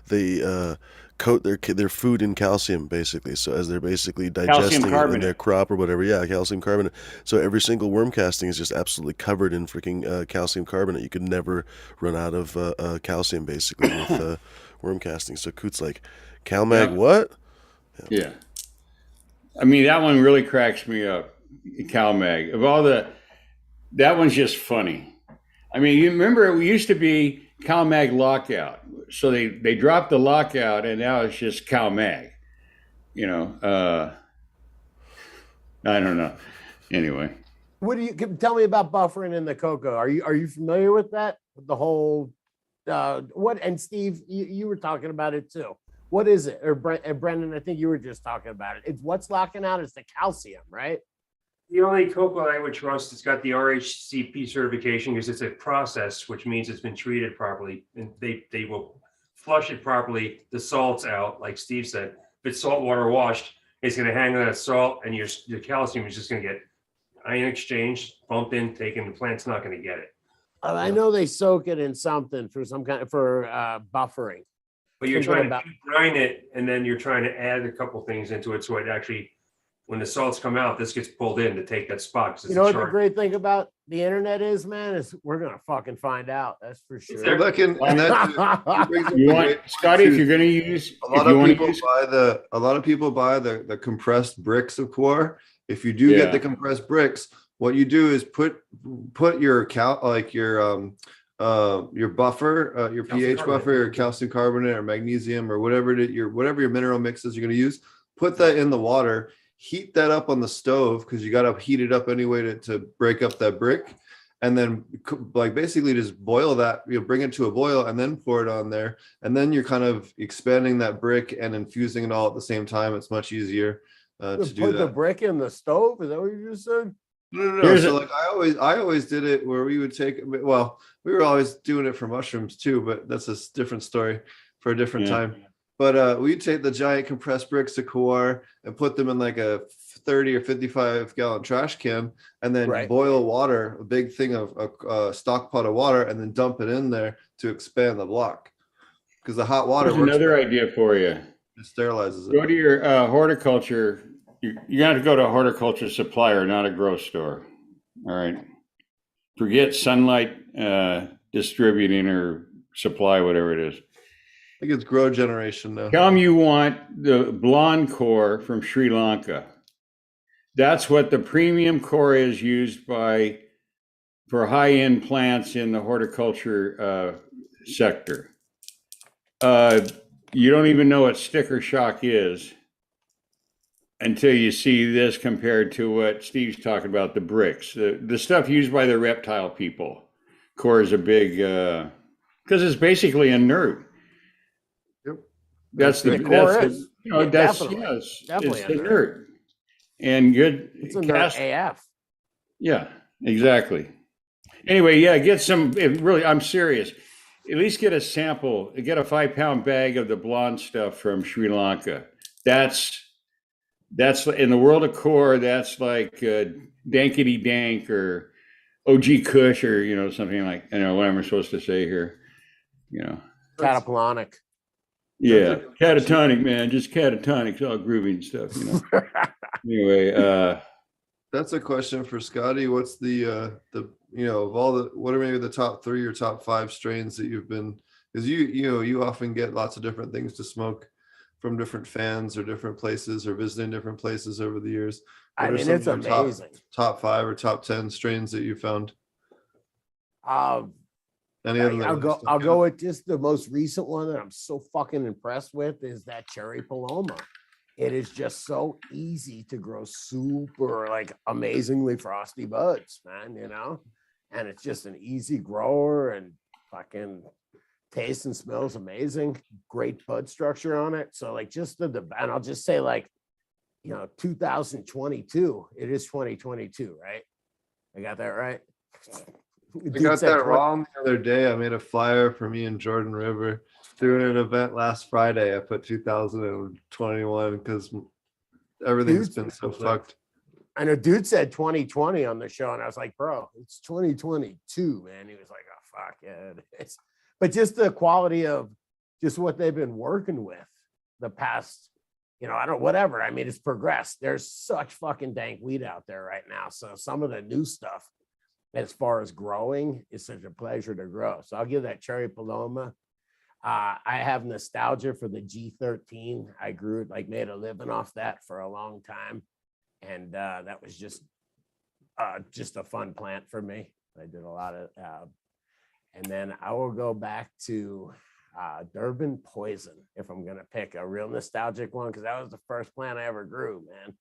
They coat their food in calcium, basically. So as they're basically digesting it in their carbonate. crop or whatever, yeah, calcium carbonate. So every single worm casting is just absolutely covered in freaking calcium carbonate. You could never run out of calcium, basically, with worm casting. So Coot's like, CalMag, Yep. what? Yeah. I mean, that one really cracks me up. CalMag. Of all that one's just funny. I mean, you remember it used to be CalMag lockout. So they dropped the lockout and now it's just CalMag. You know, I don't know. Anyway. What do you tell me about buffering in the cocoa? Are you familiar with that? With the whole what? And Steve, you were talking about it too. What is it? Or Brendan, I think you were just talking about it. It's what's locking out is the calcium, right? The only cocoa I would trust, it's got the RHCP certification because it's a process, which means it's been treated properly, and they will flush it properly. The salt's out, like Steve said. If it's saltwater washed, it's going to hang on that salt, and your calcium is just going to get ion exchange, bumped in, taken. The plant's not going to get it. I know they soak it in something for some kind for buffering. But you're Something trying to brine it, and then you're trying to add a couple things into it, so it actually, when the salts come out, this gets pulled in to take that spot. You know what the great thing about the internet is, man, is we're gonna fucking find out. That's for sure. So that can, and that brings up You a want great Scotty, point, if too. you're going to use A lot of people buy the compressed bricks of coir. If you do get the compressed bricks, what you do is put your your buffer, your pH buffer, your calcium carbonate or magnesium or whatever your mineral mixes you're going to use. Put that in the water. Heat that up on the stove because you got to heat it up anyway to break up that brick, and then like basically just boil that. Bring it to a boil and then pour it on there, and then you're kind of expanding that brick and infusing it all at the same time. It's much easier to do Put that. the brick in the stove. Is that what you just said? No. So like I always did it where we would take. Well, we were always doing it for mushrooms too, but that's a different story for a different time. But we'd take the giant compressed bricks of coir and put them in like a 30 or 55 gallon trash can, and then boil water, a big thing of a stock pot of water, and then dump it in there to expand the block. Because the hot water Here's works. another idea for you. It sterilizes it. Go to your horticulture. You got to go to a horticulture supplier, not a grow store. All right. Forget Sunlight Distributing or Supply, whatever it is. I think it's Grow Generation now. Tell them you want the blonde coir from Sri Lanka. That's what the premium coir is used for high-end plants in the horticulture sector. You don't even know what sticker shock is until you see this compared to what Steve's talking about, the bricks, the stuff used by the reptile people. Coir is a big, because it's basically inert. That's the definitely inert and good. It's inert AF. Yeah, exactly. Anyway, get some. I'm serious. At least get a sample. Get a 5-pound bag of the blonde stuff from Sri Lanka. That's in the world of coir. That's like Dankety Dank or OG Kush or something like what am I supposed to say here? Cataponic. Yeah, catatonic, man, just catatonic, all groovy and stuff, Anyway, that's a question for Scotty. What's the of all what are maybe the top 3 or top 5 strains that you've been? Because you often get lots of different things to smoke from different fans or different places or visiting different places over the years. I mean, it's amazing. Top 5 or top 10 strains that you found. I'll go with just the most recent one that I'm so fucking impressed with is that Cherry Paloma. It is just so easy to grow super amazingly frosty buds, man, and it's just an easy grower and fucking tastes and smells amazing. Great bud structure on it. So and I'll just say 2022, it is 2022, right? I got that right. I got that wrong the other day. I made a flyer for me and Jordan River doing an event last Friday. I put 2021 because everything's been so fucked. I know dude said 2020 on the show, and I was like, bro, it's 2022, man. He was like, oh, fuck yeah, it is. But just the quality of just what they've been working with the past, whatever. I mean, it's progressed. There's such fucking dank weed out there right now. So some of the new stuff, as far as growing, is such a pleasure to grow. So I'll give that Cherry Paloma. I have nostalgia for the G13. I grew it, made a living off that for a long time. And that was just a fun plant for me. I did a lot of, and then I will go back to Durban Poison if I'm gonna pick a real nostalgic one, because that was the first plant I ever grew, man.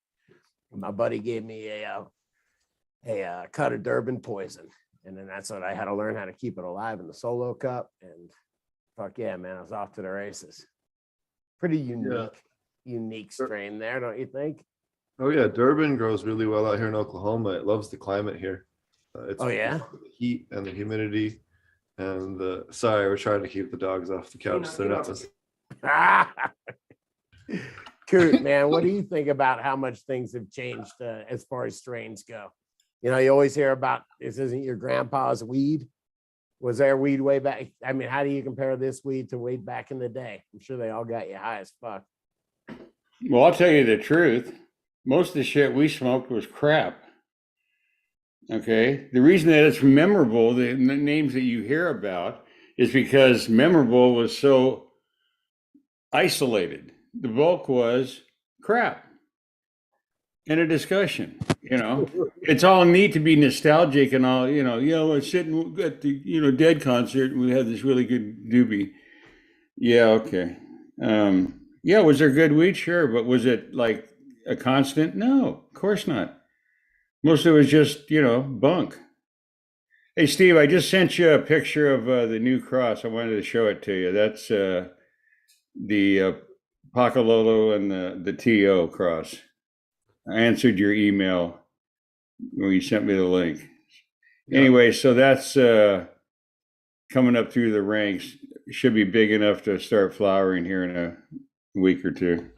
My buddy gave me a cut of Durban Poison, and then that's what I had to learn how to keep it alive in the solo cup. And fuck yeah, man, I was off to the races. Pretty unique strain there, don't you think? Oh yeah, Durban grows really well out here in Oklahoma. It loves the climate here. The heat and the humidity, and sorry, we're trying to keep the dogs off the couch. They're not. Coot, man, what do you think about how much things have changed as far as strains go? You always hear about this isn't your grandpa's weed. Was there weed way back? I mean, how do you compare this weed to way back in the day? I'm sure they all got you high as fuck. Well, I'll tell you the truth. Most of the shit we smoked was crap. Okay. The reason that it's memorable, the names that you hear about, is because memorable was so isolated. The bulk was crap. In a discussion, it's all neat to be nostalgic and all, we're sitting at the, Dead concert and we had this really good doobie. Yeah. Okay. Yeah. Was there good weed? Sure. But was it like a constant? No, of course not. Most of it was just, bunk. Hey, Steve, I just sent you a picture of the new cross. I wanted to show it to you. That's the Pacololo and the TO cross. I answered your email when you sent me the link. Yeah. Anyway, so that's coming up through the ranks. Should be big enough to start flowering here in a week or two.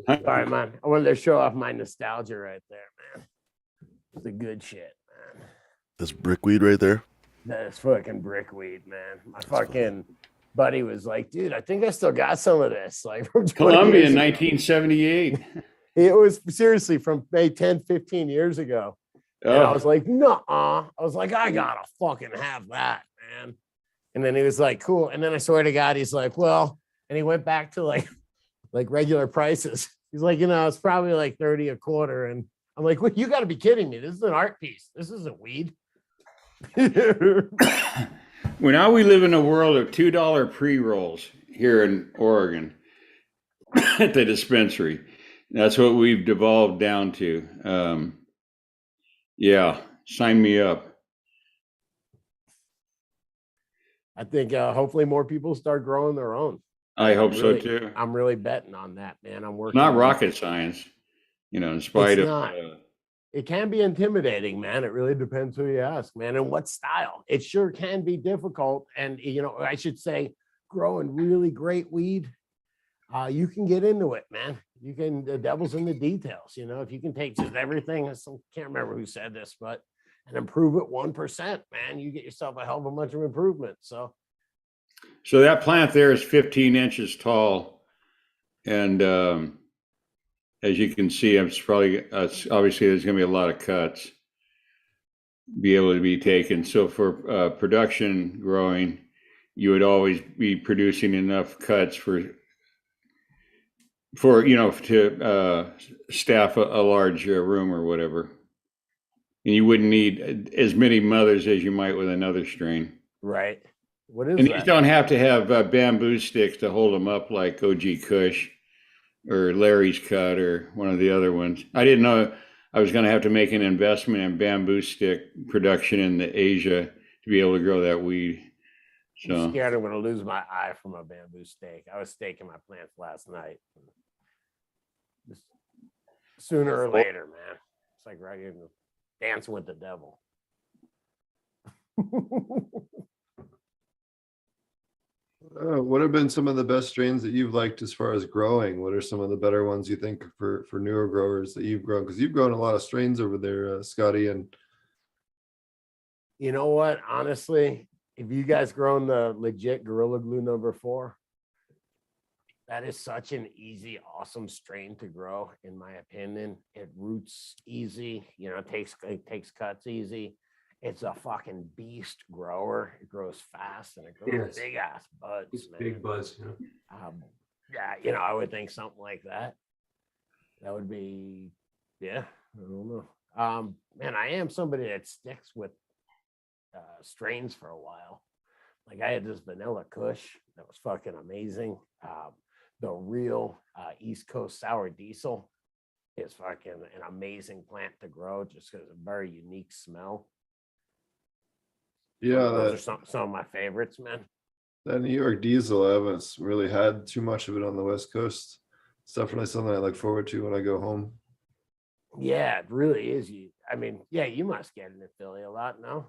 All right, man. I wanted to show off my nostalgia right there, man. It's the good shit, man. This brickweed right there? That's fucking brickweed, man. My fucking buddy was like, dude, I think I still got some of this. Like from Columbia in 1978. It was seriously from 10, 15 years ago. And I was like, nuh-uh. I was like, I gotta fucking have that, man. And then he was like, cool. And then I swear to God, he's like, well, and he went back to like regular prices. He's like, it's probably like 30 a quarter. And I'm like, well, you got to be kidding me. This is an art piece. This isn't weed. Well, now we live in a world of $2 pre-rolls here in Oregon at the dispensary. That's what we've devolved down to. Yeah, sign me up. I think hopefully more people start growing their own. I hope so too. I'm really betting on that, man. I'm working. It's not rocket science, in spite of. It can be intimidating, man. It really depends who you ask, man, and what style. It sure can be difficult. And, I should say growing really great weed, you can get into it, man. The devil's in the details, if you can take just everything. I can't remember who said this, but and improve it 1%, man, you get yourself a hell of a bunch of improvement. So that plant there is 15 inches tall. And as you can see, it's probably, obviously there's going to be a lot of cuts be able to be taken. So for production growing, you would always be producing enough cuts to staff a large room or whatever. And you wouldn't need as many mothers as you might with another strain. Right. What is and that? You don't have to have bamboo sticks to hold them up like OG Kush or Larry's Cut or one of the other ones. I didn't know I was going to have to make an investment in bamboo stick production in Asia to be able to grow that weed. So I'm scared I'm going to lose my eye from a bamboo stake. I was staking my plants last night. Just sooner or later, man. It's like right in the dancing with the devil. What have been some of the best strains that you've liked as far as growing? What are some of the better ones you think for newer growers that you've grown? Because you've grown a lot of strains over there, Scotty. And You know what? Honestly, if you guys grown the legit Gorilla Glue #4, that is such an easy, awesome strain to grow, in my opinion. It roots easy, it takes cuts easy. It's a fucking beast grower. It grows fast and it grows Yes. big ass buds. It's Man. big buzz. Yeah, I would think something like that. That would be, I don't know. Man, I am somebody that sticks with strains for a while. Like I had this vanilla kush that was fucking amazing. The real East Coast sour diesel is fucking an amazing plant to grow just because of a very unique smell. yeah, Those are some of my favorites, man. that New York diesel, I haven't really had too much of it on the West Coast. It's definitely something I look forward to when I go home. Yeah, it really is. You must get it in Philly a lot, no?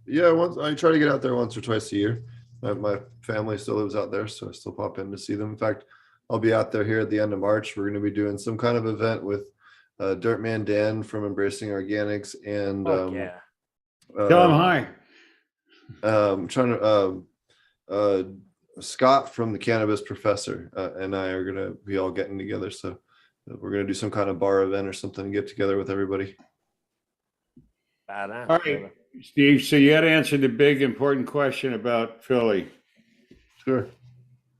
Yeah, once I try to get out there once or twice a year. My family still lives out there, so I still pop in to see them. In fact, I'll be out there here at the end of March. We're going to be doing some kind of event with Dirtman Dan from Embracing Organics and Fuck yeah. Tell him hi. Scott from the Cannabis Professor and I are going to be all getting together. So we're going to do some kind of bar event or something and get together with everybody. Badass. All right, Steve. So you had to answer the big important question about Philly. Sure.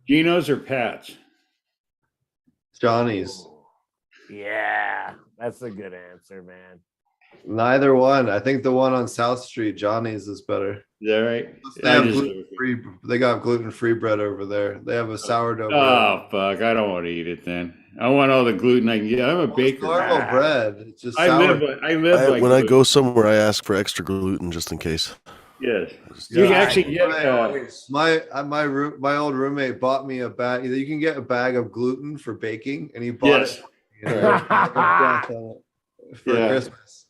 Geno's or Pat's? Johnny's. Yeah, that's a good answer, man. Neither one. I think the one on South Street, Johnny's, is better. Is that right? They got gluten-free bread over there. They have a sourdough bread. Oh, fuck. I don't want to eat it then. I want all the gluten I can get. I'm a baker. Normal bread. It's just I live like When I gluten. go somewhere, I ask for extra gluten just in case. Yes. Yeah. You can actually get my old roommate bought me a bag. You can get a bag of gluten for baking, and he bought Yes. it for Christmas.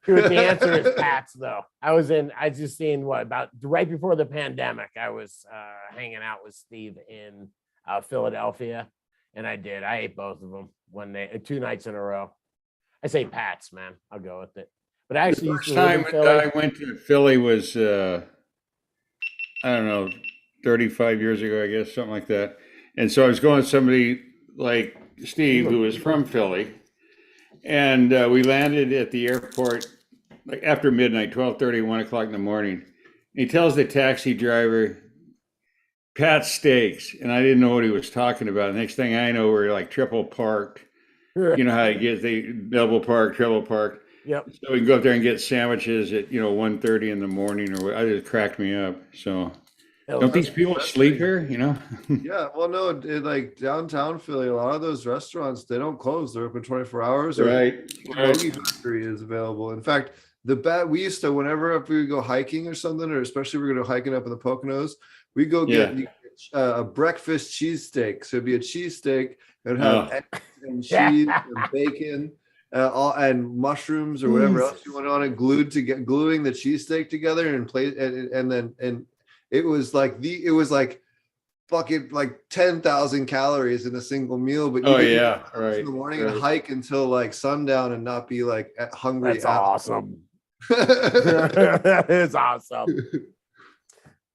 Dude, the answer is Pat's though. I just seen about right before the pandemic. I was hanging out with Steve in Philadelphia, and I ate both of them 2 nights in a row. I say Pat's, man. I'll go with it. But I actually used to live in Philly. I went to Philly was I don't know, 35 years ago, I guess, something like that. And so I was going with somebody like Steve, who was from Philly. And we landed at the airport like after midnight, 12:30, 1 o'clock in the morning. He tells the taxi driver, Pat Steaks. And I didn't know what he was talking about. The next thing I know, we're like triple parked. You know how you get the double park, triple park. Yep. So we can go up there and get sandwiches at 1:30 in the morning, or I just cracked me up. So don't these people sleep here? Yeah, well, no, like downtown Philly, a lot of those restaurants, they don't close. They're open 24 hours. Right. Hoagie Factory is available. In fact, we used to, whenever if we would go hiking or something, or especially if we were going to hiking up in the Poconos, we go get a breakfast cheesesteak. So it'd be a cheesesteak. It would have eggs and cheese and bacon. And mushrooms or whatever else you want on it, gluing the cheesesteak together and it was like fucking like 10,000 calories in a single meal. But you in the morning and hike until like sundown and not be like hungry. That's awesome. It's awesome.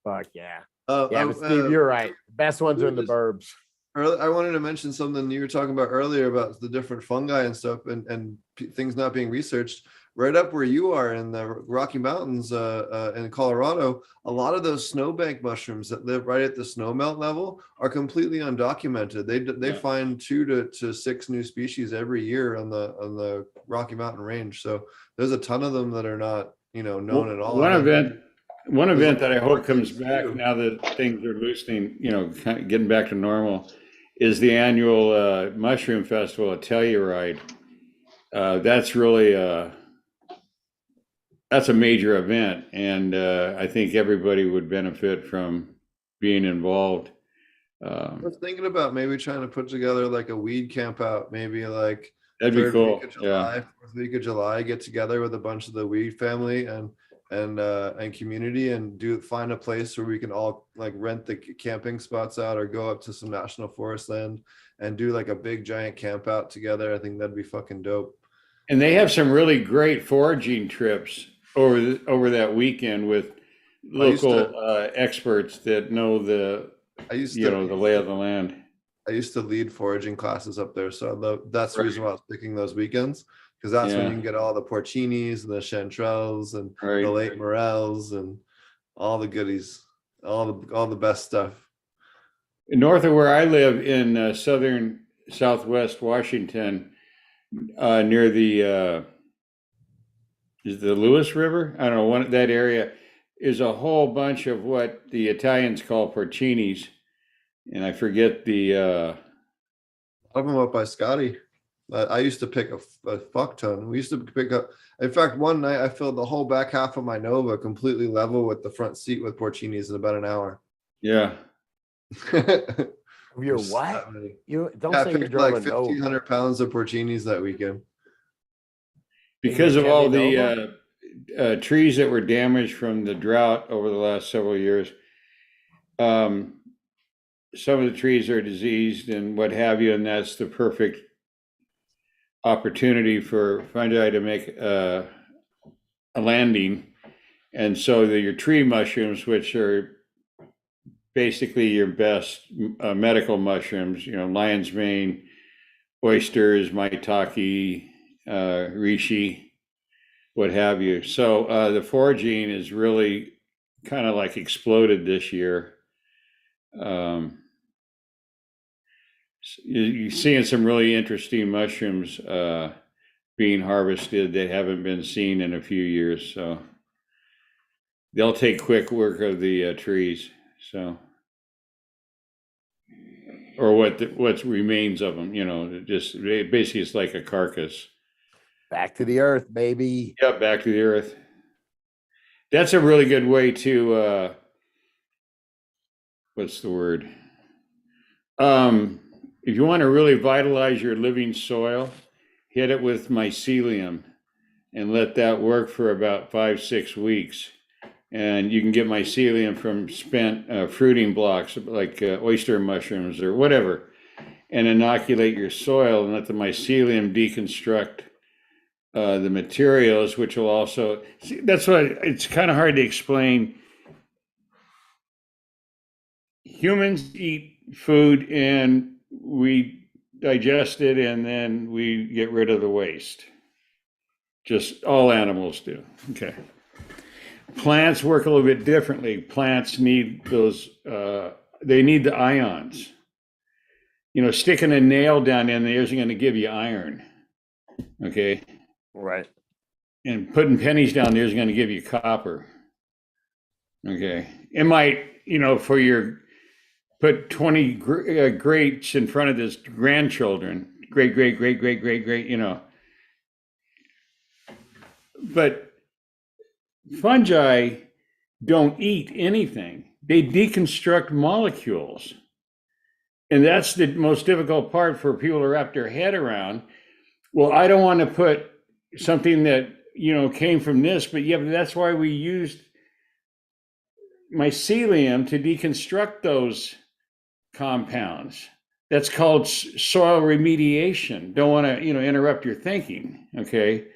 Fuck yeah. But Steve, you're right. Best ones are in the burbs. I wanted to mention something you were talking about earlier about the different fungi and stuff and things not being researched. Right up where you are in the Rocky Mountains in Colorado, a lot of those snowbank mushrooms that live right at the snowmelt level are completely undocumented. They find 2 to 6 new species every year on the Rocky Mountain range. So there's a ton of them that are not known at all. One event that I hope comes back now that things are loosening, kind of getting back to normal, is the annual Mushroom Festival at Telluride. That's really that's a major event, and I think everybody would benefit from being involved. I was thinking about maybe trying to put together like a weed camp out, maybe like that'd be cool. Fourth week of July, get together with a bunch of the weed family and and community, and find a place where we can all like rent the camping spots out or go up to some national forest land and do like a big giant camp out together. I think that'd be fucking dope. And they have some really great foraging trips over that weekend with local experts that know the lay of the land. I used to lead foraging classes up there, so that's the reason why I was picking those weekends, because that's when you can get all the porcinis and the chanterelles and the late morels and all the goodies, all the best stuff. North of where I live in southwest Washington, near the is the Lewis River? I don't know, that area is a whole bunch of what the Italians call porcinis, and I forget the. I've them up by Scotty. I used to pick a fuck ton. We used to pick up. In fact, one night I filled the whole back half of my Nova completely level with the front seat with porcinis in about an hour. Yeah. You're what? You don't say I you picked like drove a Nova. 1,500 pounds of porcinis that weekend. Because of all the trees that were damaged from the drought over the last several years, some of the trees are diseased and what have you, and that's the perfect opportunity for fungi to make a landing. And so your tree mushrooms, which are basically your best medical mushrooms, lion's mane, oysters, maitake, reishi, what have you. So the foraging is really kind of like exploded this year. You're seeing some really interesting mushrooms being harvested that haven't been seen in a few years. So they'll take quick work of the trees. So, or what remains of them, just basically it's like a carcass. Back to the earth, baby. Yeah, back to the earth. That's a really good way to what's the word? If you want to really vitalize your living soil, hit it with mycelium and let that work for about 5-6 weeks. And you can get mycelium from spent fruiting blocks like oyster mushrooms or whatever, and inoculate your soil and let the mycelium deconstruct the materials, which will also, that's why it's kind of hard to explain. Humans eat food and we digest it and then we get rid of the waste. Just all animals do. Okay. Plants work a little bit differently. Plants need those, they need the ions. Sticking a nail down in there isn't going to give you iron. Okay. Right. And putting pennies down there is going to give you copper. Okay. It might, for your, put 20 grapes in front of this grandchildren, great, But fungi don't eat anything. They deconstruct molecules. And that's the most difficult part for people to wrap their head around. Well, I don't want to put something that, came from this, but that's why we used mycelium to deconstruct those compounds. That's called soil remediation. Don't want to, interrupt your thinking. Okay.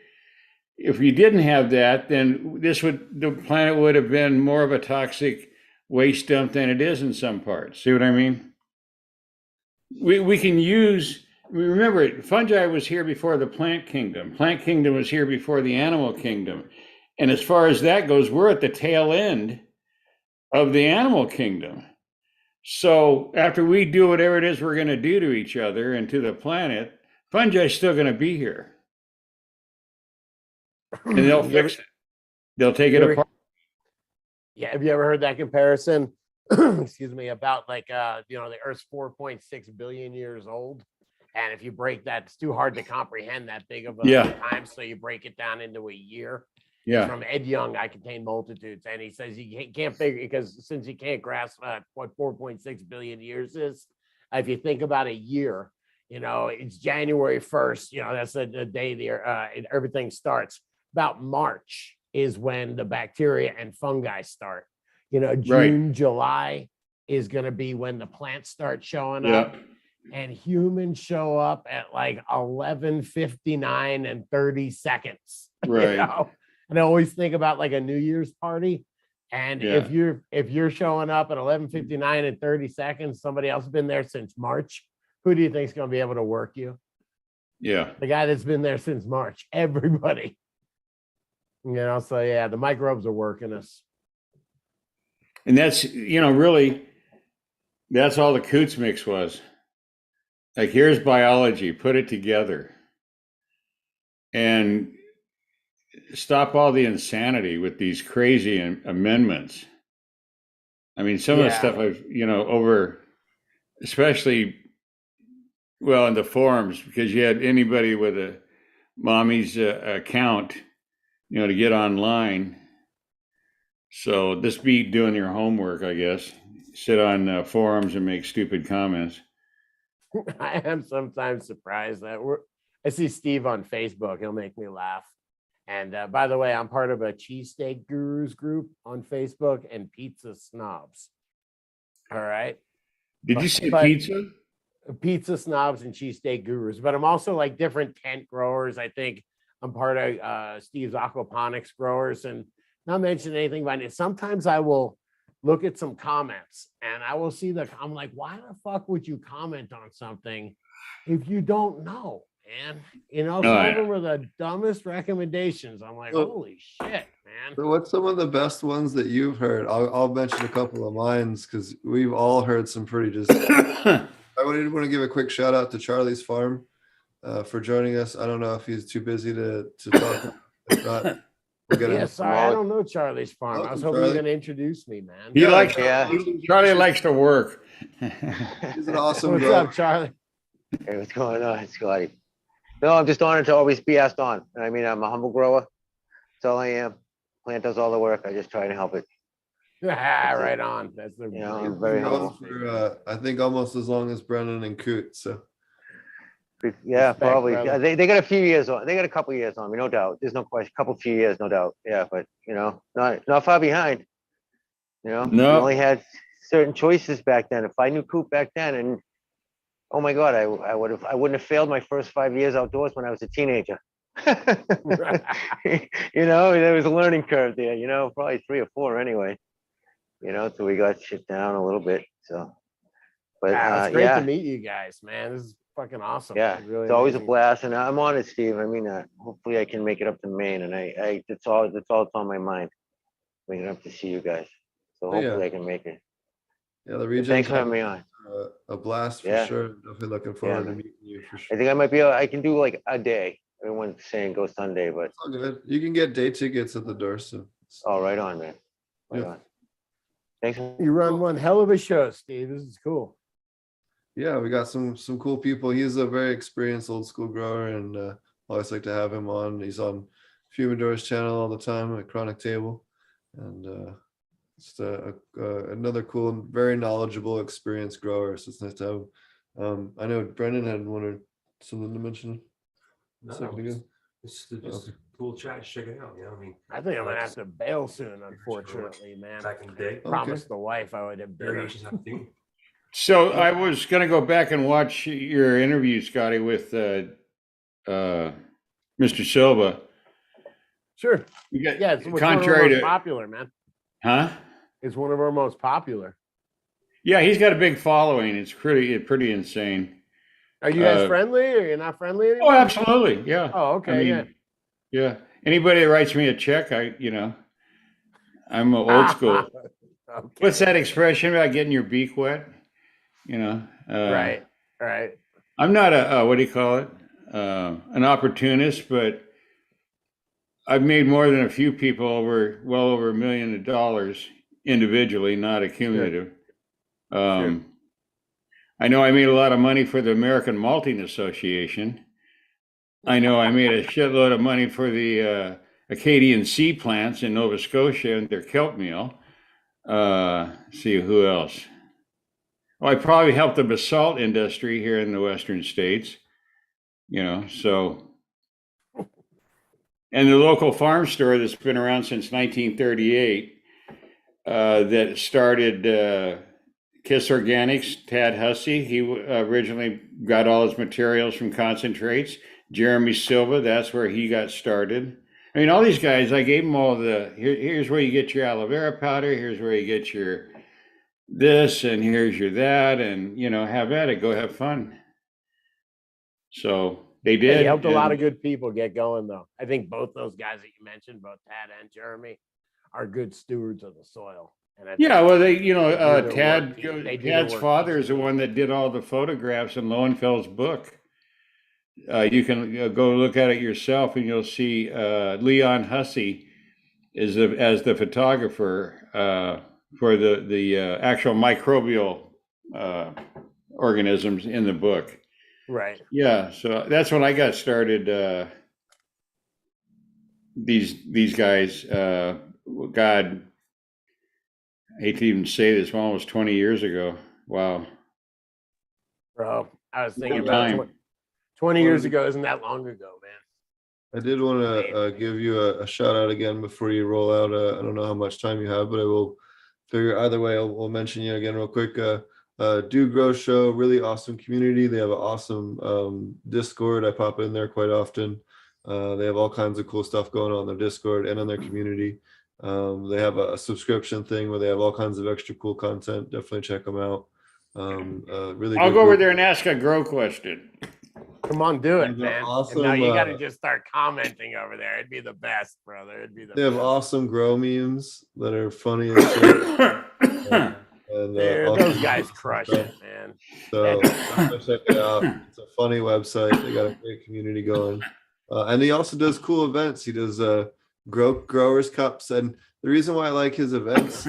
If you didn't have that, then the planet would have been more of a toxic waste dump than it is in some parts. See what I mean? We can use, remember, fungi was here before the plant kingdom. Plant kingdom was here before the animal kingdom. And as far as that goes, we're at the tail end of the animal kingdom. So after we do whatever it is we're going to do to each other and to the planet, fungi is still going to be here. And they'll fix it. They'll take it apart. Yeah. Have you ever heard that comparison? Excuse me, about like the Earth's 4.6 billion years old. And if you break that, it's too hard to comprehend that big of a time. So you break it down into a year. Yeah. From Ed Young, I contain multitudes. And he says he can't figure, because since he can't grasp what 4.6 billion years is, if you think about a year, it's January 1st, that's the day everything starts. About March, is when the bacteria and fungi start. You know, June, July is going to be when the plants start showing up, and humans show up at like 11:59 and 30 seconds. Right. You know? And I always think about like a New Year's party. And if you're showing up at 11:59 and 30 seconds, somebody else has been there since March. Who do you think is going to be able to work you? Yeah. The guy that's been there since March. Everybody. You know, so yeah, the microbes are working us. And that's, you know, really, that's all the Coots mix was. Like, here's biology, put it together. And stop all the insanity with these crazy amendments. I mean, some of the stuff I've, you know, over, especially, well, in the forums, because you had anybody with a mommy's account, you know, to get online. So just be doing your homework, I guess. Sit on forums and make stupid comments. I am sometimes surprised that I see Steve on Facebook. He'll make me laugh. And by the way, I'm part of a cheesesteak gurus group on Facebook and pizza snobs. All right. Did you say pizza? Pizza snobs and cheesesteak gurus. But I'm also like different tent growers. I think I'm part of Steve's aquaponics growers, and not mention anything about it. Sometimes I will look at some comments and I will see I'm like, why the fuck would you comment on something if you don't know? Man, you know, some of them are the dumbest recommendations. I'm like, holy shit, man. So what's some of the best ones that you've heard? I'll mention a couple of mine because we've all heard some pretty just. I want to give a quick shout out to Charlie's Farm for joining us. I don't know if he's too busy to talk. If not, we'll get him. Sorry, I don't know Charlie's Farm. Welcome, I was hoping you were going to introduce me, man. He likes, Charlie likes to work. He's an awesome What's guy. up, Charlie? Hey, what's going on, Scotty? No, I'm just honored to always be asked on. I mean, I'm a humble grower. That's all I am. Plant does all the work. I just try to help it. Right on. That's the I'm very humble. For, I think almost as long as Brennan and Coot. So Yeah, Respect, probably. brother. They got a few years on. They got a couple years on me, no doubt. There's no question. Few years, no doubt. Yeah, but you know, not far behind. You know, we only had certain choices back then. If I knew Coot back then, and oh my God, I wouldn't have failed my first 5 years outdoors when I was a teenager. You know, there was a learning curve there. You know, probably 3 or 4 anyway. You know, so we got shit down a little bit. So, but it's great to meet you guys, man. This is fucking awesome. Yeah, really it's always a amazing. blast, and I'm honored, Steve. I mean, hopefully I can make it up to Maine, and I that's all that's on my mind. Making it up to see you guys, so hopefully I can make it. yeah, the region. Thanks for having me on. A blast for Yeah. sure. Definitely looking forward to meeting you for I sure. think I might be. I can do like a day. Everyone's saying go Sunday, but It's all good. You can get day tickets at the door. So right on, man. Right Yeah. on. Thanks. You run one hell of a show, Steve. This is cool. yeah, we got some cool people. He's a very experienced old school grower, and always like to have him on. He's on Fumidor's channel all the time at Chronic Table, and just another cool and very knowledgeable, experienced grower. So it's nice to have him. I know Brendan had one or something to mention. No, Second ago. it's just a cool chat. Check it out. You know, I mean, I think I'm gonna have to bail soon, unfortunately, man. back in the day, Promised the wife I would have dinner. variations have to. So I was going to go back and watch your interview, Scotty, with Mr. Silva. Sure. You got, Yeah, it's one of our contrary most to, popular, man. huh? It's one of our most popular. Yeah, he's got a big following. It's pretty insane. Are you guys friendly, or you're not friendly Oh, anymore? absolutely. Yeah. Oh, okay. I mean, yeah. Yeah. Anybody that writes me a check, I'm old school. Okay. What's that expression about getting your beak wet? Right. I'm not what do you call it? An opportunist, but I've made more than a few people well over $1 million individually, not accumulative. Sure. I know I made a lot of money for the American Malting Association. I know I made a shitload of money for the Acadian sea plants in Nova Scotia and their kelp meal. See who else? Well, I probably helped the basalt industry here in the Western States, so And the local farm store that's been around since 1938, that started Kiss Organics, Tad Hussey. He originally got all his materials from concentrates. Jeremy Silva, that's where he got started. I mean, all these guys, I gave them all here's where you get your aloe vera powder, here's where you get your this, and here's your that, and, have at it, go have fun. So they did. He helped a lot of good people get going, though. I think both those guys that you mentioned, both Tad and Jeremy, are good stewards of the soil. And well, Tad's father is the one that did all the photographs in Lowenfeld's book. You can go look at it yourself, and you'll see Leon Hussey as the photographer for the actual microbial organisms in the book. Right. Yeah. So that's when I got started. These guys, God, I hate to even say this, almost 20 years ago. Wow. Bro, I was thinking about 20 years ago. Isn't that long ago, man? I did want to give you a shout out again before you roll out. I don't know how much time you have, but I will figure either way. We'll mention you again real quick. Do Grow Show, really awesome community. They have an awesome Discord. I pop in there quite often. They have all kinds of cool stuff going on their Discord and on their community. They have a subscription thing where they have all kinds of extra cool content. Definitely check them out. Really, I'll go over there and ask a grow question. Come on, do it, man. Awesome, and now you got to just start commenting over there. It'd be the best, brother. It'd be the They have best. awesome grow memes that are funny as shit. And, those guys crush it, man. So check it out. It's a funny website. They got a great community going. And he also does cool events. He does growers cups. And the reason why I like his events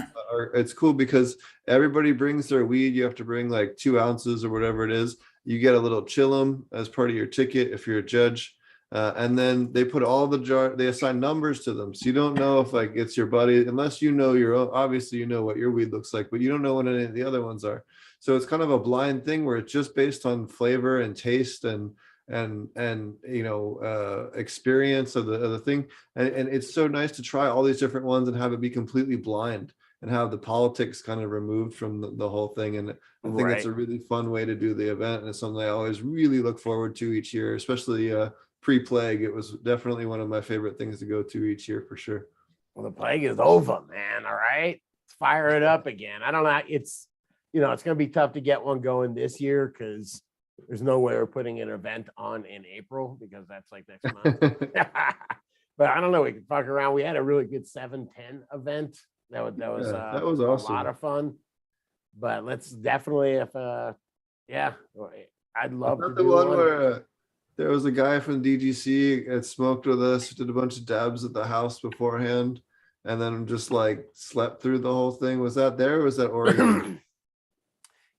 it's cool because everybody brings their weed. You have to bring like 2 ounces or whatever it is. You get a little chillum as part of your ticket if you're a judge. And then they put all the jar, they assign numbers to them. So you don't know if like it's your buddy, unless you know your own, obviously you know what your weed looks like, but you don't know what any of the other ones are. So it's kind of a blind thing where it's just based on flavor and taste and experience of the thing. And it's so nice to try all these different ones and have it be completely blind and have the politics kind of removed from the whole thing. And I think it's a really fun way to do the event. And it's something I always really look forward to each year, especially pre-plague. It was definitely one of my favorite things to go to each year for sure. Well, the plague is over, man. All right. Let's fire it up again. I don't know. It's going to be tough to get one going this year because there's no way we're putting an event on in April because that's like next month. But I don't know. We can fuck around. We had a really good 7-10 event. That was awesome. A lot of fun. But let's definitely, I'd love to do one. Where there was a guy from DGC that smoked with us, did a bunch of dabs at the house beforehand, and then just like slept through the whole thing. Was that there or was that Oregon?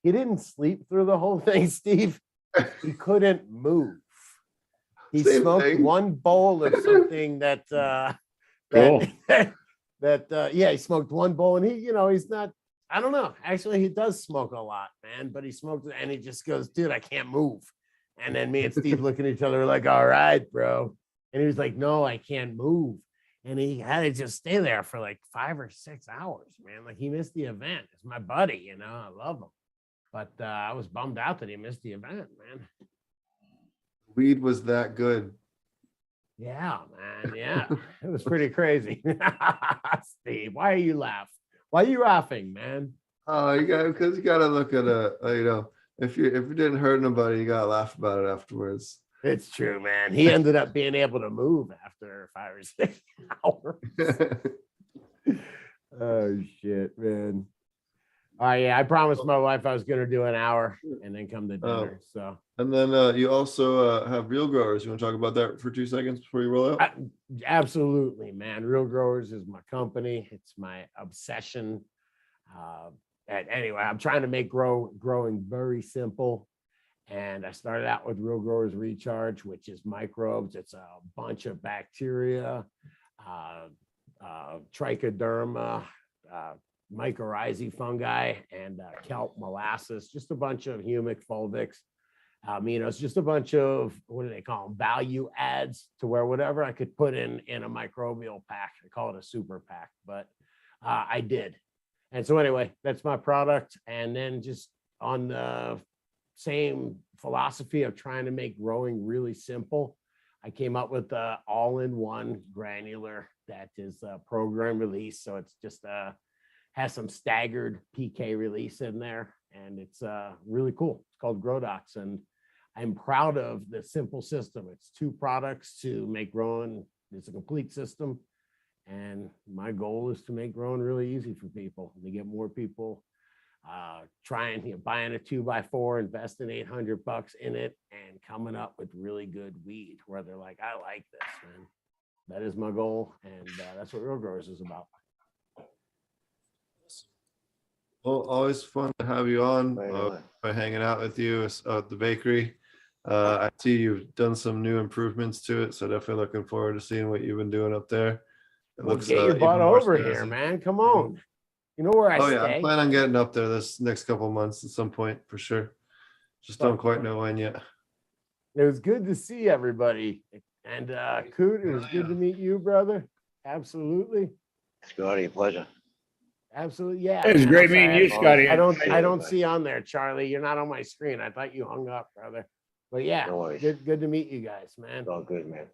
He didn't sleep through the whole thing, Steve. He couldn't move. He smoked one bowl of something that he smoked one bowl, and he's not, I don't know. Actually, he does smoke a lot, man, but he smoked and he just goes, dude, I can't move. And then me and Steve look at each other like, all right, bro. And he was like, no, I can't move. And he had to just stay there for like 5 or 6 hours, man. Like he missed the event. It's my buddy, I love him. But I was bummed out that he missed the event, man. Weed was that good. Yeah, man. Yeah, it was pretty crazy. Steve, why are you laughing? Why are you laughing, man? Oh, because you got to look at if it didn't hurt nobody, you got to laugh about it afterwards. It's true, man. He ended up being able to move after 5 or 6 hours. Oh shit, man. Oh yeah, I promised my wife I was going to do an hour and then come to dinner. So. And then you also have Real Growers. You want to talk about that for 2 seconds before you roll out? Absolutely, man. Real Growers is my company. It's my obsession. Anyway, I'm trying to make growing very simple. And I started out with Real Growers Recharge, which is microbes. It's a bunch of bacteria, trichoderma, mycorrhizae fungi, and kelp molasses, just a bunch of humic fulvics. It's just a bunch of, what do they call them, value adds, to where whatever I could put in a microbial pack. I call it a super pack, but I did. And so anyway, that's my product. And then just on the same philosophy of trying to make growing really simple, I came up with the all-in-one granular that is a program release. So it's just has some staggered PK release in there, and it's really cool. It's called GrowDocs, and I'm proud of the simple system. It's 2 products to make growing. It's a complete system, and my goal is to make growing really easy for people, to get more people trying, buying a 2x4, investing $800 in it, and coming up with really good weed where they're like, I like this, man. That is my goal, and that's what Real Growers is about. Well, always fun to have you on. Right on. By hanging out with you at the bakery. I see you've done some new improvements to it, so definitely looking forward to seeing what you've been doing up there. It Let's get your butt even more over snazzy. here, man. Come on. You know where I Oh stay. yeah, I plan on getting up there this next couple of months at some point for sure. Just don't quite know when yet. It was good to see everybody. And Coot, it was good to meet you, brother. Absolutely. Scotty, a pleasure. Absolutely. Yeah. It was man, great I'm sorry, meeting you, Scotty. I don't see on there, Charlie. You're not on my screen. I thought you hung up, brother. But yeah, No worries. good to meet you guys, man. It's all good, man.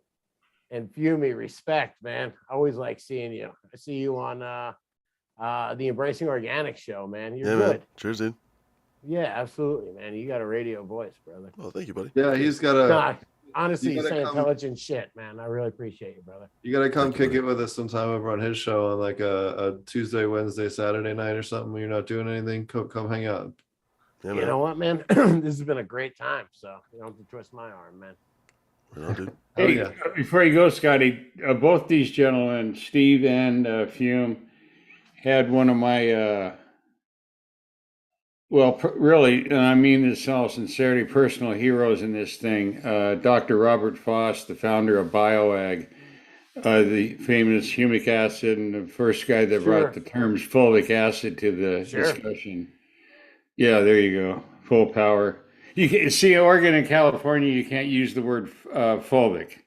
And Fumi, respect, man. Always like seeing you. I see you on the Embracing Organic show, man. You're good. Man. Cheers, dude. Yeah, absolutely, man. You got a radio voice, brother. Oh, thank you, buddy. Yeah, he's got a. Nah, honestly, you you gotta say come- intelligent shit, man. I really appreciate you, brother. You gotta come Thank you, kick it with us sometime over on his show on like a Tuesday, Wednesday, Saturday night or something. When you're not doing anything, come hang out. Yeah, You man. know what, man? This has been a great time. So you don't have to twist my arm, man. Right on, dude. Oh, Hey, yeah. before you go, Scotty, both these gentlemen, Steve and Fume, had one of my, really, and I mean this in all sincerity, personal heroes in this thing. Dr. Robert Foss, the founder of BioAg, the famous humic acid, and the first guy that brought the terms fulvic acid to the discussion. Yeah, there you go. Full power. You can see Oregon and California, you can't use the word fulvic.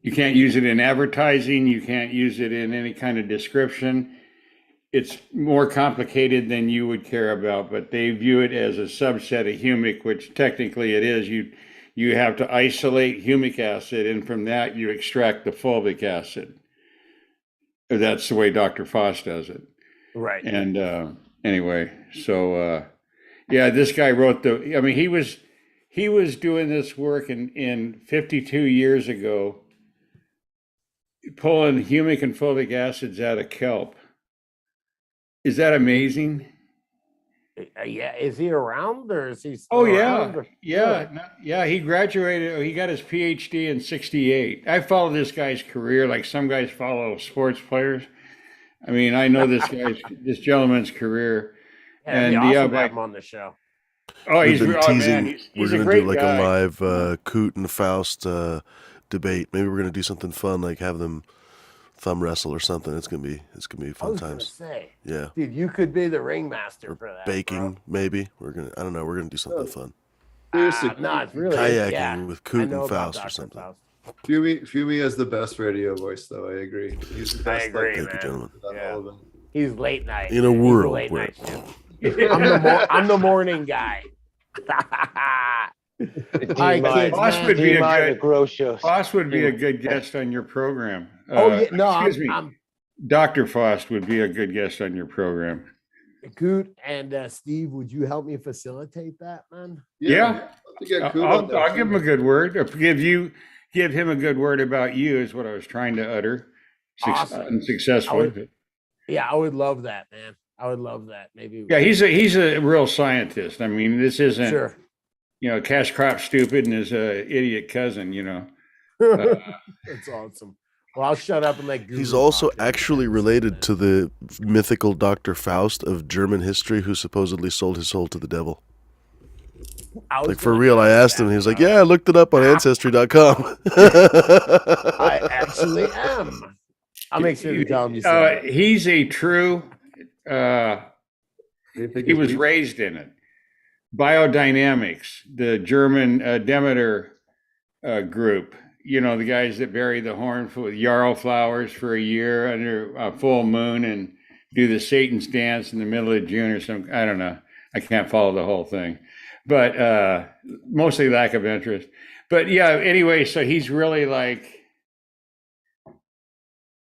You can't use it in advertising. You can't use it in any kind of description. It's more complicated than you would care about, but they view it as a subset of humic, which technically it is. You have to isolate humic acid, and from that you extract the fulvic acid. That's the way Dr. Foss does it. Right. And anyway, so yeah, this guy wrote he was doing this work in 52 years ago, pulling humic and fulvic acids out of kelp. Is that amazing? Yeah, is he around or is he still Oh around, yeah, or- yeah. He graduated. He got his PhD in '68. I follow this guy's career like some guys follow sports players. I mean, I know this gentleman's career. Yeah, it'd be And awesome yeah, to but- have him on the show. Oh, We've he's been oh, teasing. man, We're he's a gonna great do like guy. a live Coot and Faust debate. Maybe we're gonna do something fun, like have them thumb wrestle or something. It's gonna be I fun was gonna times. say, Yeah, dude, you could be the ringmaster for that. baking maybe. I don't know. We're gonna do something fun. Seriously, No, it's really Kayaking yeah. with I Coot know and about Faust or Dr. something. Faust. Fumi has the best radio voice, though. I agree. He's the best. agree, Thank you, man. gentlemen. Yeah. He's late night. In a man. He's the world late where- night shift. I'm the morning guy. Hi, kids, Boss man. would be a D-Mart, the good grow shows. Foss would be a good guest on your program. Oh yeah, no, excuse me. I'm Dr. Foss would be a good guest on your program. Coot and Steve. Would you help me facilitate that, man? Yeah. To get Coot on there, I'll give him a too. good word. Or give him a good word about you is what I was trying to utter. Awesome. Unsuccessfully. Yeah, I would love that, man. I would love that. Maybe. Yeah, he's a real scientist. I mean, this isn't Sure. cash crop stupid and his idiot cousin. That's awesome. Well, I'll shut up and let Guru He's also talk then. actually related to the mythical Dr. Faust of German history, who supposedly sold his soul to the devil. I was Like, for gonna real, I ask asked him. that, He was like, bro. "Yeah, I looked it up on Ancestry.com." I actually am. I'll make sure to tell him you said that. He's a true. Do you think He it's was deep? raised in it. biodynamics, the German Demeter group. You know, the guys that bury the horn with yarrow flowers for a year under a full moon and do the Satan's dance in the middle of June or something. I don't know. I can't follow the whole thing, but mostly lack of interest. But yeah, anyway, so he's really like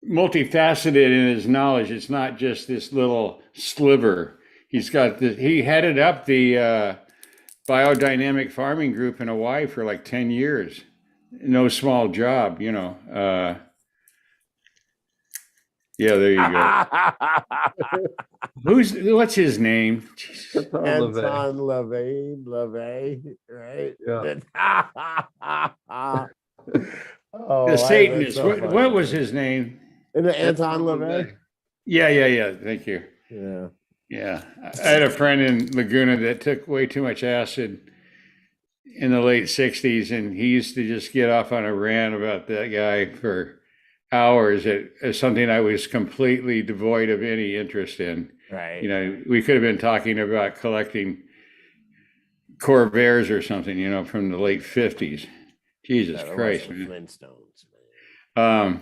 multifaceted in his knowledge. It's not just this little sliver. He's got this, he headed up the biodynamic farming group in Hawaii for like 10 years. No small job, you know. Yeah, there you go. What's his name? Anton LaVey, right? Yeah. Oh, The Satanist. so What funny. was his name? Anton LaVey? Yeah. Thank you. Yeah. Yeah. I had a friend in Laguna that took way too much acid in the late 60s, and he used to just get off on a rant about that guy for hours as something I was completely devoid of any interest in. Right. You know, we could have been talking about collecting coirs or something, you know, from the late 50s. Jesus Christ, man. Flintstones, man.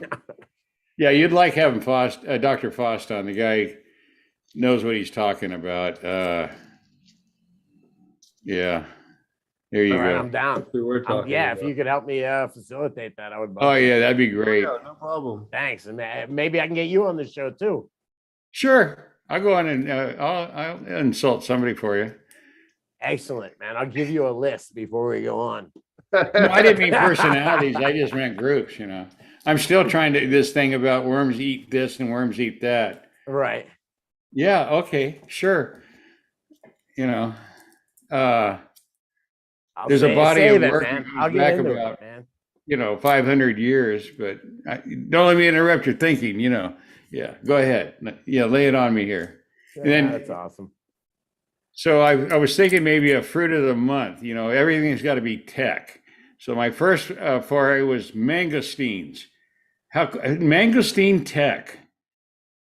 Yeah, you'd like having Dr. Faust on. The guy knows what he's talking about. Yeah. There you go. I'm down. Yeah, if you could help me facilitate that, I would. Oh yeah, that'd be great. Yeah, no problem. Thanks, and maybe I can get you on the show too. Sure, I'll go on and I'll insult somebody for you. Excellent, man. I'll give you a list before we go on. No, I didn't mean personalities. I just meant groups. You know, I'm still trying to do this thing about worms eat this and worms eat that. Right. Yeah. Okay. Sure. You know. There's a body of work back about, 500 years, but don't let me interrupt your thinking, you know. Yeah, go ahead. Yeah, lay it on me here. Yeah, and then, that's awesome. So I was thinking maybe a fruit of the month, you know, everything's got to be tech. So my first foray was mangosteens. Mangosteen tech.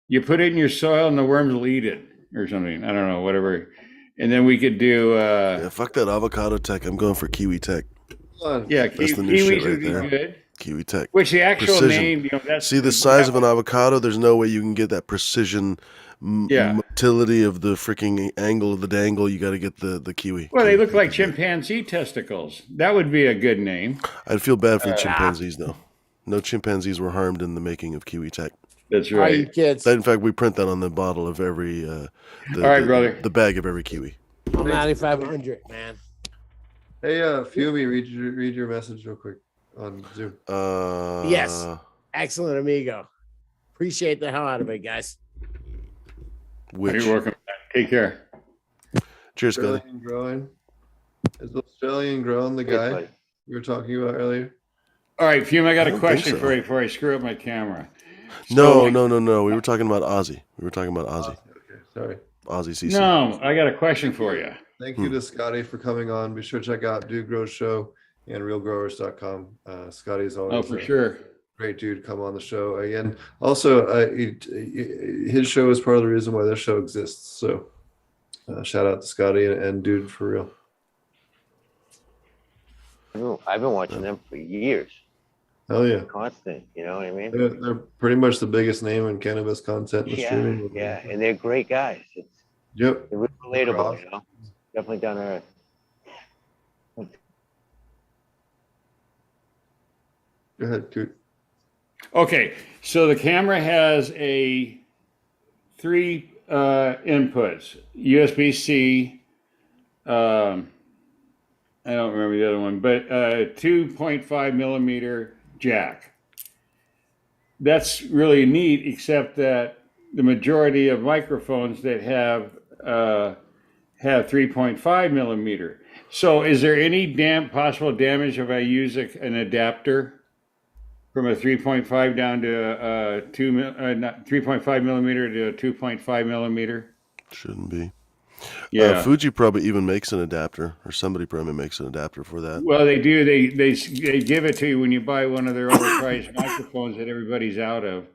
You put it in your soil and the worms will eat it or something. I don't know, whatever. And then we could do fuck that avocado tech. I'm going for kiwi tech. Yeah, that's the new shit kiwis would be good. Kiwi tech. Which the actual precision. name, you know, that's see the size of an avocado. There's no way you can get that precision motility of the freaking angle of the dangle. You got to get the kiwi. Well, they look like chimpanzee testicles. That would be a good name. I'd feel bad for the chimpanzees though. No chimpanzees were harmed in the making of kiwi tech. That's right. You kids. In fact, we print that on the bottle of every. All right, brother. The bag of every kiwi. I'm 9,500, man. Hey, Fumi, read your message real quick on Zoom. Yes. Excellent, amigo. Appreciate the hell out of it, guys. You're welcome. Take care. Cheers, Scotty. Australian growing. Is Australian growing the guy you were talking about earlier? All right, Fume, I got a question for you before I screw up my camera. No. We were talking about Ozzy. Okay, sorry. Ozzy CC. No, I got a question for you. Thank you to Scotty for coming on. Be sure to check out Dude Grows Show and realgrowers.com. Scotty is always for sure. Great dude. Come on the show again. Also, his show is part of the reason why this show exists. So shout out to Scotty and Dude for real. I've been watching them for years. Hell yeah. Constant, you know what I mean? They're pretty much the biggest name in cannabis content in streaming. Yeah, and they're great guys. Yep. They're really relatable, you know? Definitely down to earth. Go ahead, Coot. Okay, so the camera has three inputs: USB-C. I don't remember the other one, but 2.5 millimeter jack. That's really neat, except that the majority of microphones that have 3.5 millimeter. So is there any possible damage if I use an adapter from a 3.5 down to 3.5 millimeter to a 2.5 millimeter? Shouldn't be. Yeah. Fuji probably even makes an adapter, or somebody probably makes an adapter for that. Well, they do. They give it to you when you buy one of their overpriced microphones that everybody's out of.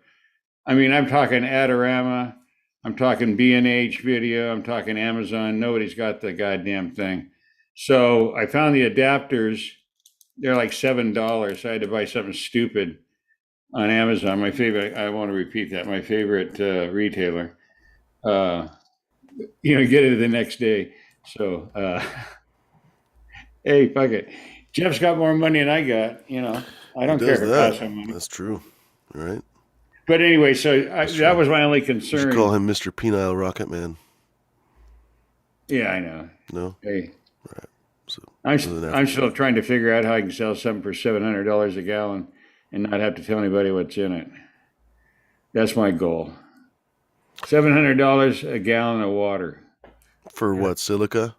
I mean, I'm talking Adorama, I'm talking B&H Video, I'm talking Amazon. Nobody's got the goddamn thing. So I found the adapters. They're like $7. So I had to buy something stupid on Amazon. My favorite, I want to repeat that, my favorite retailer. Get it the next day. So, hey, fuck it. Jeff's got more money than I got, I don't care if it costs him money. That's true. All right. But anyway, so that was my only concern. You should call him Mr. Penile Rocket Man. Yeah, I know. No? Hey. All right. So, I'm still trying to figure out how I can sell something for $700 a gallon and not have to tell anybody what's in it. That's my goal. $700 a gallon of water. For what, silica?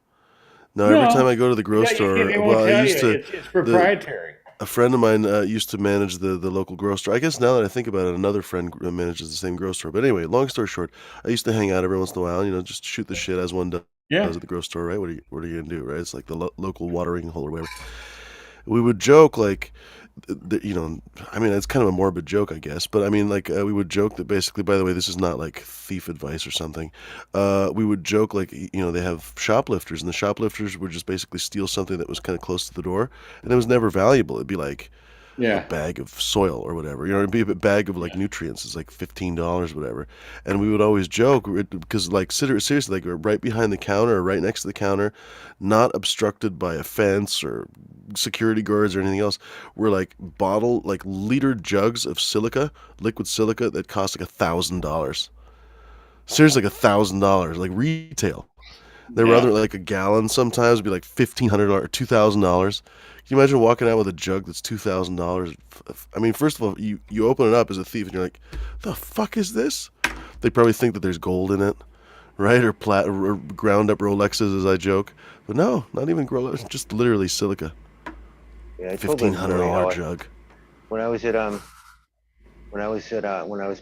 No, every time I go to the grocery store, I used to. It's proprietary. A friend of mine used to manage the local grocery store. I guess now that I think about it, another friend manages the same grocery store. But anyway, long story short, I used to hang out every once in a while, just shoot the shit as one does at the grocery store, right? What are you gonna do, right? It's like the local watering hole or whatever. We would joke like, it's kind of a morbid joke, I guess, but we would joke that basically, by the way, this is not like thief advice or something. We would joke like, they have shoplifters, and the shoplifters would just basically steal something that was kind of close to the door, and it was never valuable. It'd be like a bag of soil or whatever, it'd be a bag of like nutrients. It's like $15, whatever. And we would always joke because like seriously, like we're right behind the counter or right next to the counter, not obstructed by a fence or security guards or anything else. We're like liter jugs of silica, liquid silica that cost like $1,000. Seriously, like $1,000, like retail. They were rather like a gallon sometimes would be like $1,500 or $2,000. Can you imagine walking out with a jug that's $2,000? I mean, first of all, you open it up as a thief and you're like, the fuck is this? They probably think that there's gold in it, right? Or ground up Rolexes, as I joke. But no, not even Rolex, just literally silica. Yeah, $1,500 jug. When I was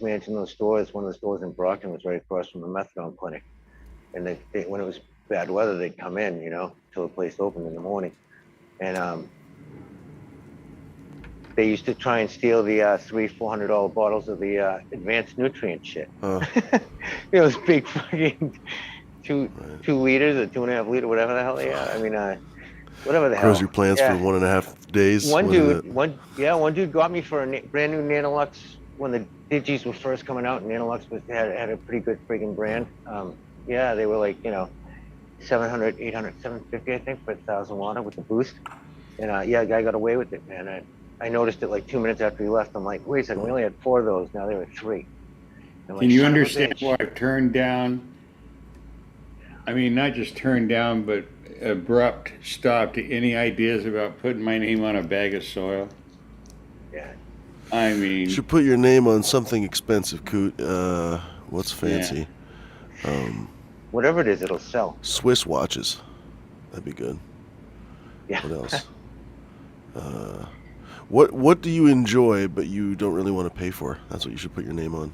managing those stores, one of the stores in Brockton was right across from the methadone clinic. And when it was bad weather, they'd come in, till the place opened in the morning. And they used to try and steal the $300-400 bottles of the advanced nutrient shit. Those big fucking 2 liters or 2.5 liter, whatever the hell they are. I mean, whatever the hell. Grows your plants for 1.5 days. One dude got me for a brand new Nanolux when the Digis were first coming out. And Nanolux had a pretty good friggin' brand. They were like, $700, $800, $750, I think, for 1,000 water with the boost. And the guy got away with it, man. I noticed it like 2 minutes after he left. I'm like, wait a second, we only had 4 of those. Now there were 3. Can you understand why I've turned down? I mean, not just turned down, but abrupt stop to any ideas about putting my name on a bag of soil? Yeah. I mean, you should put your name on something expensive, Coot. What's fancy? Whatever it is, it'll sell. Swiss watches. That'd be good. Yeah. What else? What do you enjoy but you don't really want to pay for? That's what you should put your name on.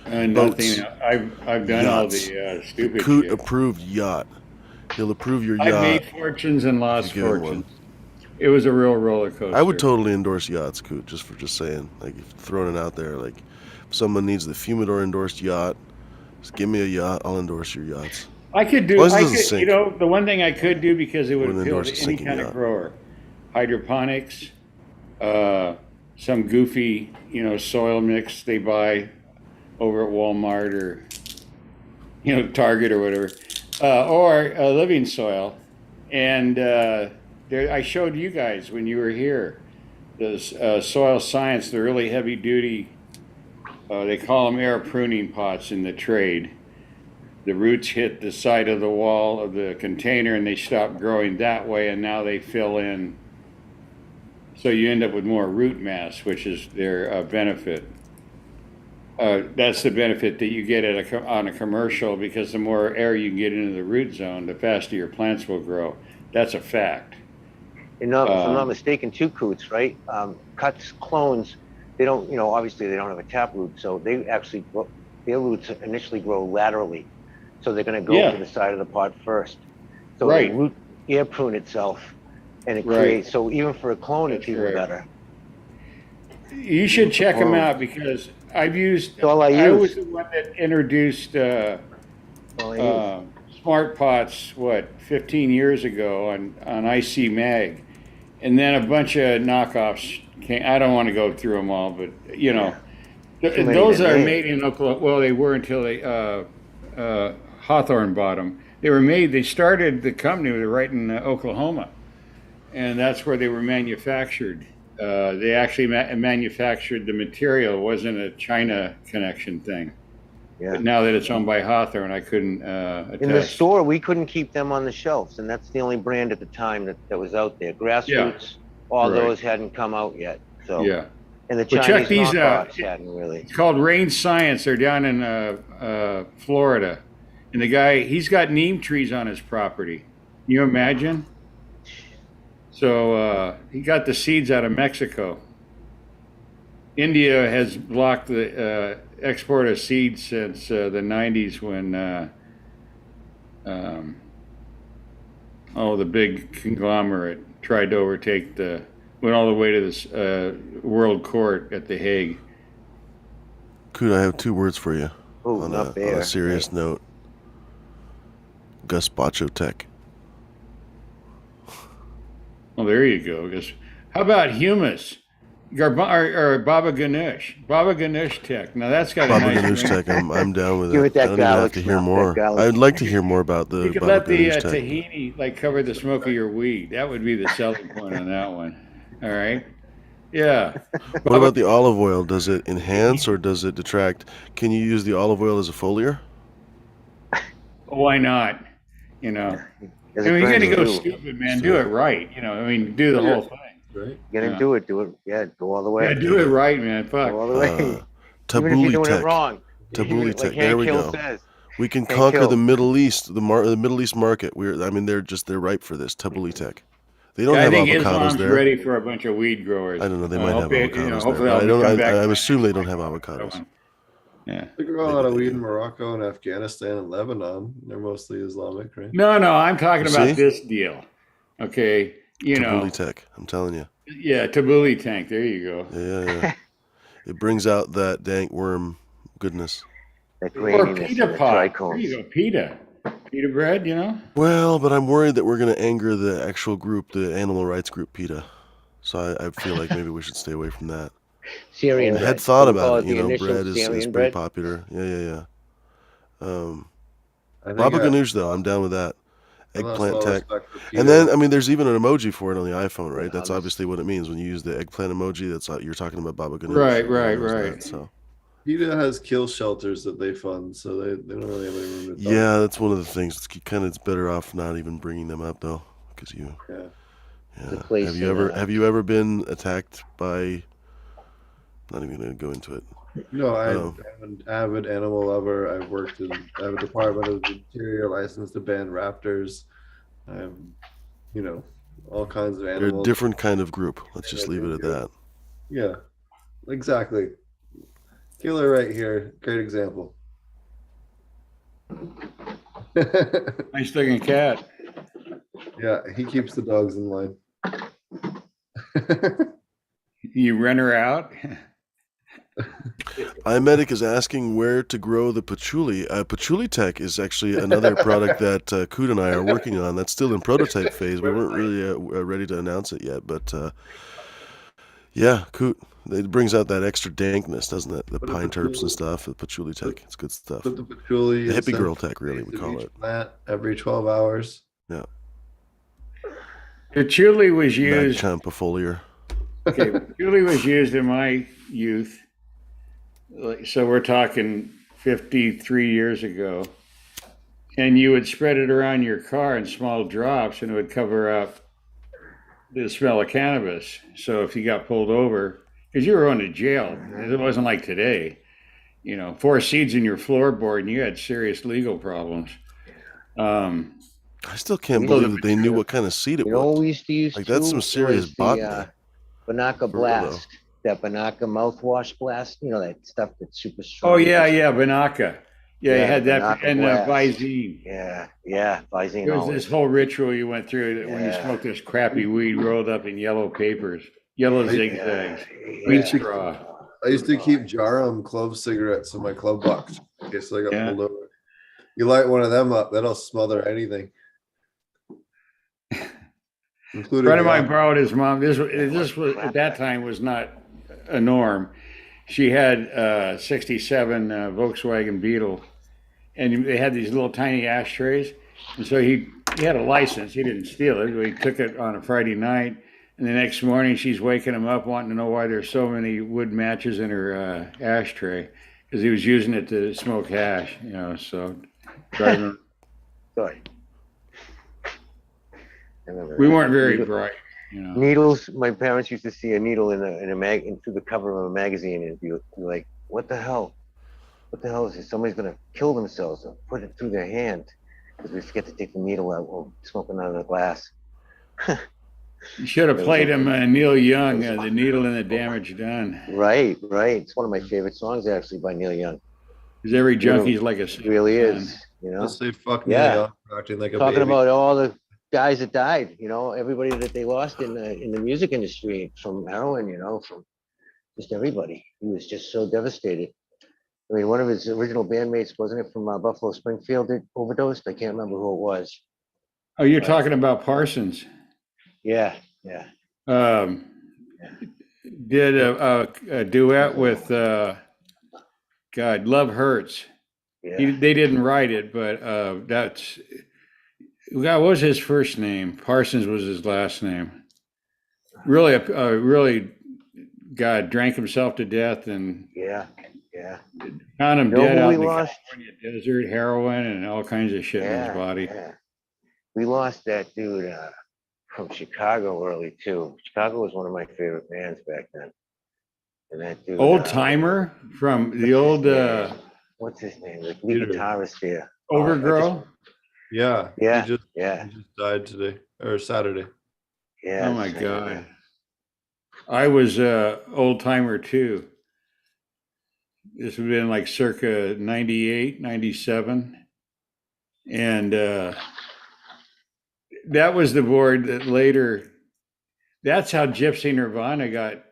Nothing. I've done Yachts. all the stupid Coot shit. approved yacht. He'll approve your yacht. I made fortunes and lost fortunes. It was a real roller coaster. I would totally endorse yachts, Coot, just saying. Like, throwing it out there. Like, if someone needs the Fumidor endorsed yacht, just give me a yacht. I'll endorse your yachts. I could do, the one thing I could do, because it would appeal to any kind of grower. Hydroponics, some goofy, soil mix they buy over at Walmart or, Target or whatever, or living soil. And I showed you guys when you were here, those soil science, the really heavy duty, they call them air pruning pots in the trade. The roots hit the side of the wall of the container and they stop growing that way, and now they fill in. So you end up with more root mass, which is their benefit. That's the benefit that you get on a commercial, because the more air you can get into the root zone, the faster your plants will grow. That's a fact. And if I'm not mistaken, too, Coots, right? Cuts, clones, they don't, obviously they don't have a taproot, so they actually, their roots initially grow laterally. So they're going to go to the side of the pot first. So the root air prune itself, and it creates, so even for a clone, it's even better. You should check them out, because I've used, all I was the one that introduced small smart pots, 15 years ago on IC Mag. And then a bunch of knockoffs came. I don't want to go through them all, but those are made in Oklahoma. Well, they were until Hawthorne bought them. They started the company right in Oklahoma, and that's where they were manufactured. They actually manufactured the material. It wasn't a China connection thing. Yeah. But now that it's owned by Hawthorne, I couldn't attest. In the store, we couldn't keep them on the shelves, and that's the only brand at the time that was out there. Grassroots, all those hadn't come out yet. So yeah. And the Chinese knockoffs hadn't really. It's called Rain Science. They're down in Florida. And the guy, he's got neem trees on his property. Can you imagine? So he got the seeds out of Mexico. India has blocked the export of seeds since the 90s when the big conglomerate tried to overtake went all the way to this world court at The Hague. Coot, I have 2 words for you. Ooh, on a serious note. Gazpacho tech. Well, there you go. How about humus? Or Baba Ganoush. Baba Ganoush tech. Now that's got Baba a nice Ganoush tech. I'm down with it. It that I don't even have to hear more. I'd like to hear more about the You could Baba let the Ganoush tech. tahini cover the smoke of your weed. That would be the selling point on that one. All right. Yeah. What about the olive oil? Does it enhance or does it detract? Can you use the olive oil as a foliar? Why not? You're going to go stupid, man. Do it right. Do the whole thing. Right? You're gonna do it. Yeah, go all the way. Yeah, do it right, man. Fuck. Go all the way. Even if you're Tabbouleh doing tech. it wrong. Tabbouleh tech. Like There we go. says. We can Hank conquer Hill. the Middle East, the Middle East market. They're ripe for this. Tabbouleh tech. They don't have I think avocados Islam's there. ready for a bunch of weed growers. I don't know. They might have avocados hopefully there. I'll come back I to assume they don't have avocados. Yeah. They grow a lot of weed in Morocco and Afghanistan and Lebanon. They're mostly Islamic, right? No, I'm talking You about see? this deal. Okay, Tabbouleh tech. I'm telling you. Yeah, Tabbouleh tank. There you go. Yeah. It brings out that dank worm goodness. That Or graininess pita and the pot. trichomes. There you go, pita. Pita bread, Well, but I'm worried that we're going to anger the actual group, the animal rights group, PETA. So I feel like maybe we should stay away from that. Syrian I bread. had thought We call about it. the initial Bread is Syrian pretty bread. popular. Yeah. I think Baba I- ganoush, though, I'm down with that. I lost Eggplant all tech. respect for PETA. And then, there's even an emoji for it on the iPhone, right? That's Yeah, obviously what it means when you use the eggplant emoji. That's you're talking about Baba ganoush. Right, Everyone knows right. that, so. PETA has kill shelters that they fund, so they don't really have any room to talk. Yeah, that's one of the things. It's better off not even bringing them up, though, because Yeah. The place Have you ever been attacked by? Not even going to go into it. No, Oh. I'm an avid animal lover. I have a Department of the Interior license to ban raptors. I have, all kinds of They're a animals. different kind of group. Let's just leave it at that. Yeah, exactly. Killer right here. Great example. Nice looking cat. Yeah, he keeps the dogs in line. You rent her out? iMedic is asking where to grow the patchouli. Patchouli tech is actually another product that Coot and I are working on. That's still in prototype phase. We weren't really ready to announce it yet, but yeah, Coot. It brings out that extra dankness, doesn't it? The pine terps and stuff. The patchouli tech. It's good stuff. Put the patchouli. The hippie instead girl of tech, really, we of call each it. plant every 12 hours. Yeah. Patchouli was used. Magchampafoliar. Okay, patchouli was used in my youth. So we're talking 53 years ago. And you would spread it around your car in small drops and it would cover up the smell of cannabis. So if you got pulled over, because you were going to jail, it wasn't like today. 4 seeds in your floorboard and you had serious legal problems. I still can't believe that they knew what kind of seed it You know what was. we used to use Like, that's too? some serious Was botany. the Banaka For real, Blast. That Banaka mouthwash blast. That stuff that's super strong. Oh, yeah, Banaka. Yeah, you Yeah, had that. Banaka And Blast. Visine. Yeah. Visine There was always. this whole ritual you went through that when you Yeah. smoked this crappy weed rolled up in yellow papers, yellow zigzags, Yeah. weed straw. I used to keep Jarum clove cigarettes in my club box in case I got Yeah. pulled over. You light one of them up, that'll smother anything. A Including friend of the mine borrowed his mom. This was at that time was not a norm. She had a '67 Volkswagen Beetle, and they had these little tiny ashtrays. And so he had a license. He didn't steal it. He took it on a Friday night, and the next morning she's waking him up wanting to know why there's so many wood matches in her ashtray, because he was using it to smoke hash. You know, so driving. Sorry. I remember We that. weren't very bright. You know. Needles. My parents used to see a needle in through the cover of a magazine, and be like, "What the hell? What the hell is this? Somebody's gonna kill themselves or put it through their hand because we forget to take the needle out while smoking out of the glass." You should have played him Neil Young, "The Needle and the Damage Done." Right. It's one of my favorite songs, actually, by Neil Young. Because every junkie's like a It really is. You know, Let's say fuck Yeah. Neil Young for acting like a talking baby. about all the guys that died. You know, everybody that they lost in the music industry from heroin. You know, from just everybody. He was just so devastated. I mean, one of his original bandmates, wasn't it, from Buffalo Springfield, that overdosed? I can't remember who it was. Oh, you're talking about Parsons. Yeah. Did a duet with God, Love Hurts. Yeah. They didn't write it, but that's God. What was his first name? Parsons was his last name. Really, God drank himself to death and Yeah. found him You know dead who out we in the lost? California desert, heroin and all kinds of shit in his body. Yeah. We lost that dude from Chicago early too. Chicago was one of my favorite bands back then. And that dude, Old timer from the old what's his name? The lead guitarist there. Overgrow. Yeah. Yeah. He just died today or Saturday. Yeah. Oh my God. I was old timer too. This would have been like circa 98, 97. And that was the board that later, that's how Gypsy Nirvana got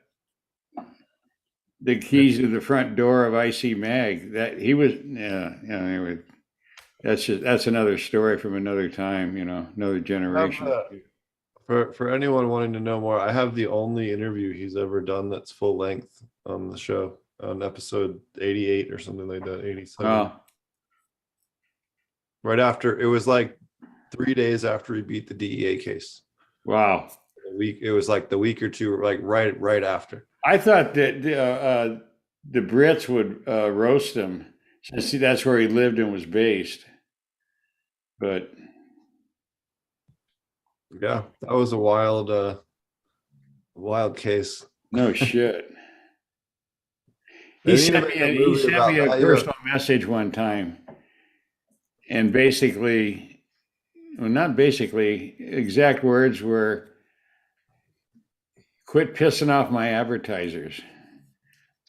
the keys to the front door of IC Mag. That he was, anyway, that's another story from another time, you know, another generation. For anyone wanting to know more, I have the only interview he's ever done that's full length on the show, on episode 88 or something like that, 87. Oh. Right after, it was like 3 days after he beat the DEA case. Wow. It was like the week or two, like right after. I thought that the Brits would roast him. See, that's where he lived and was based. But yeah, that was a wild case. No shit. He sent me a personal message one time, and basically, well, not basically, exact words were, "Quit pissing off my advertisers.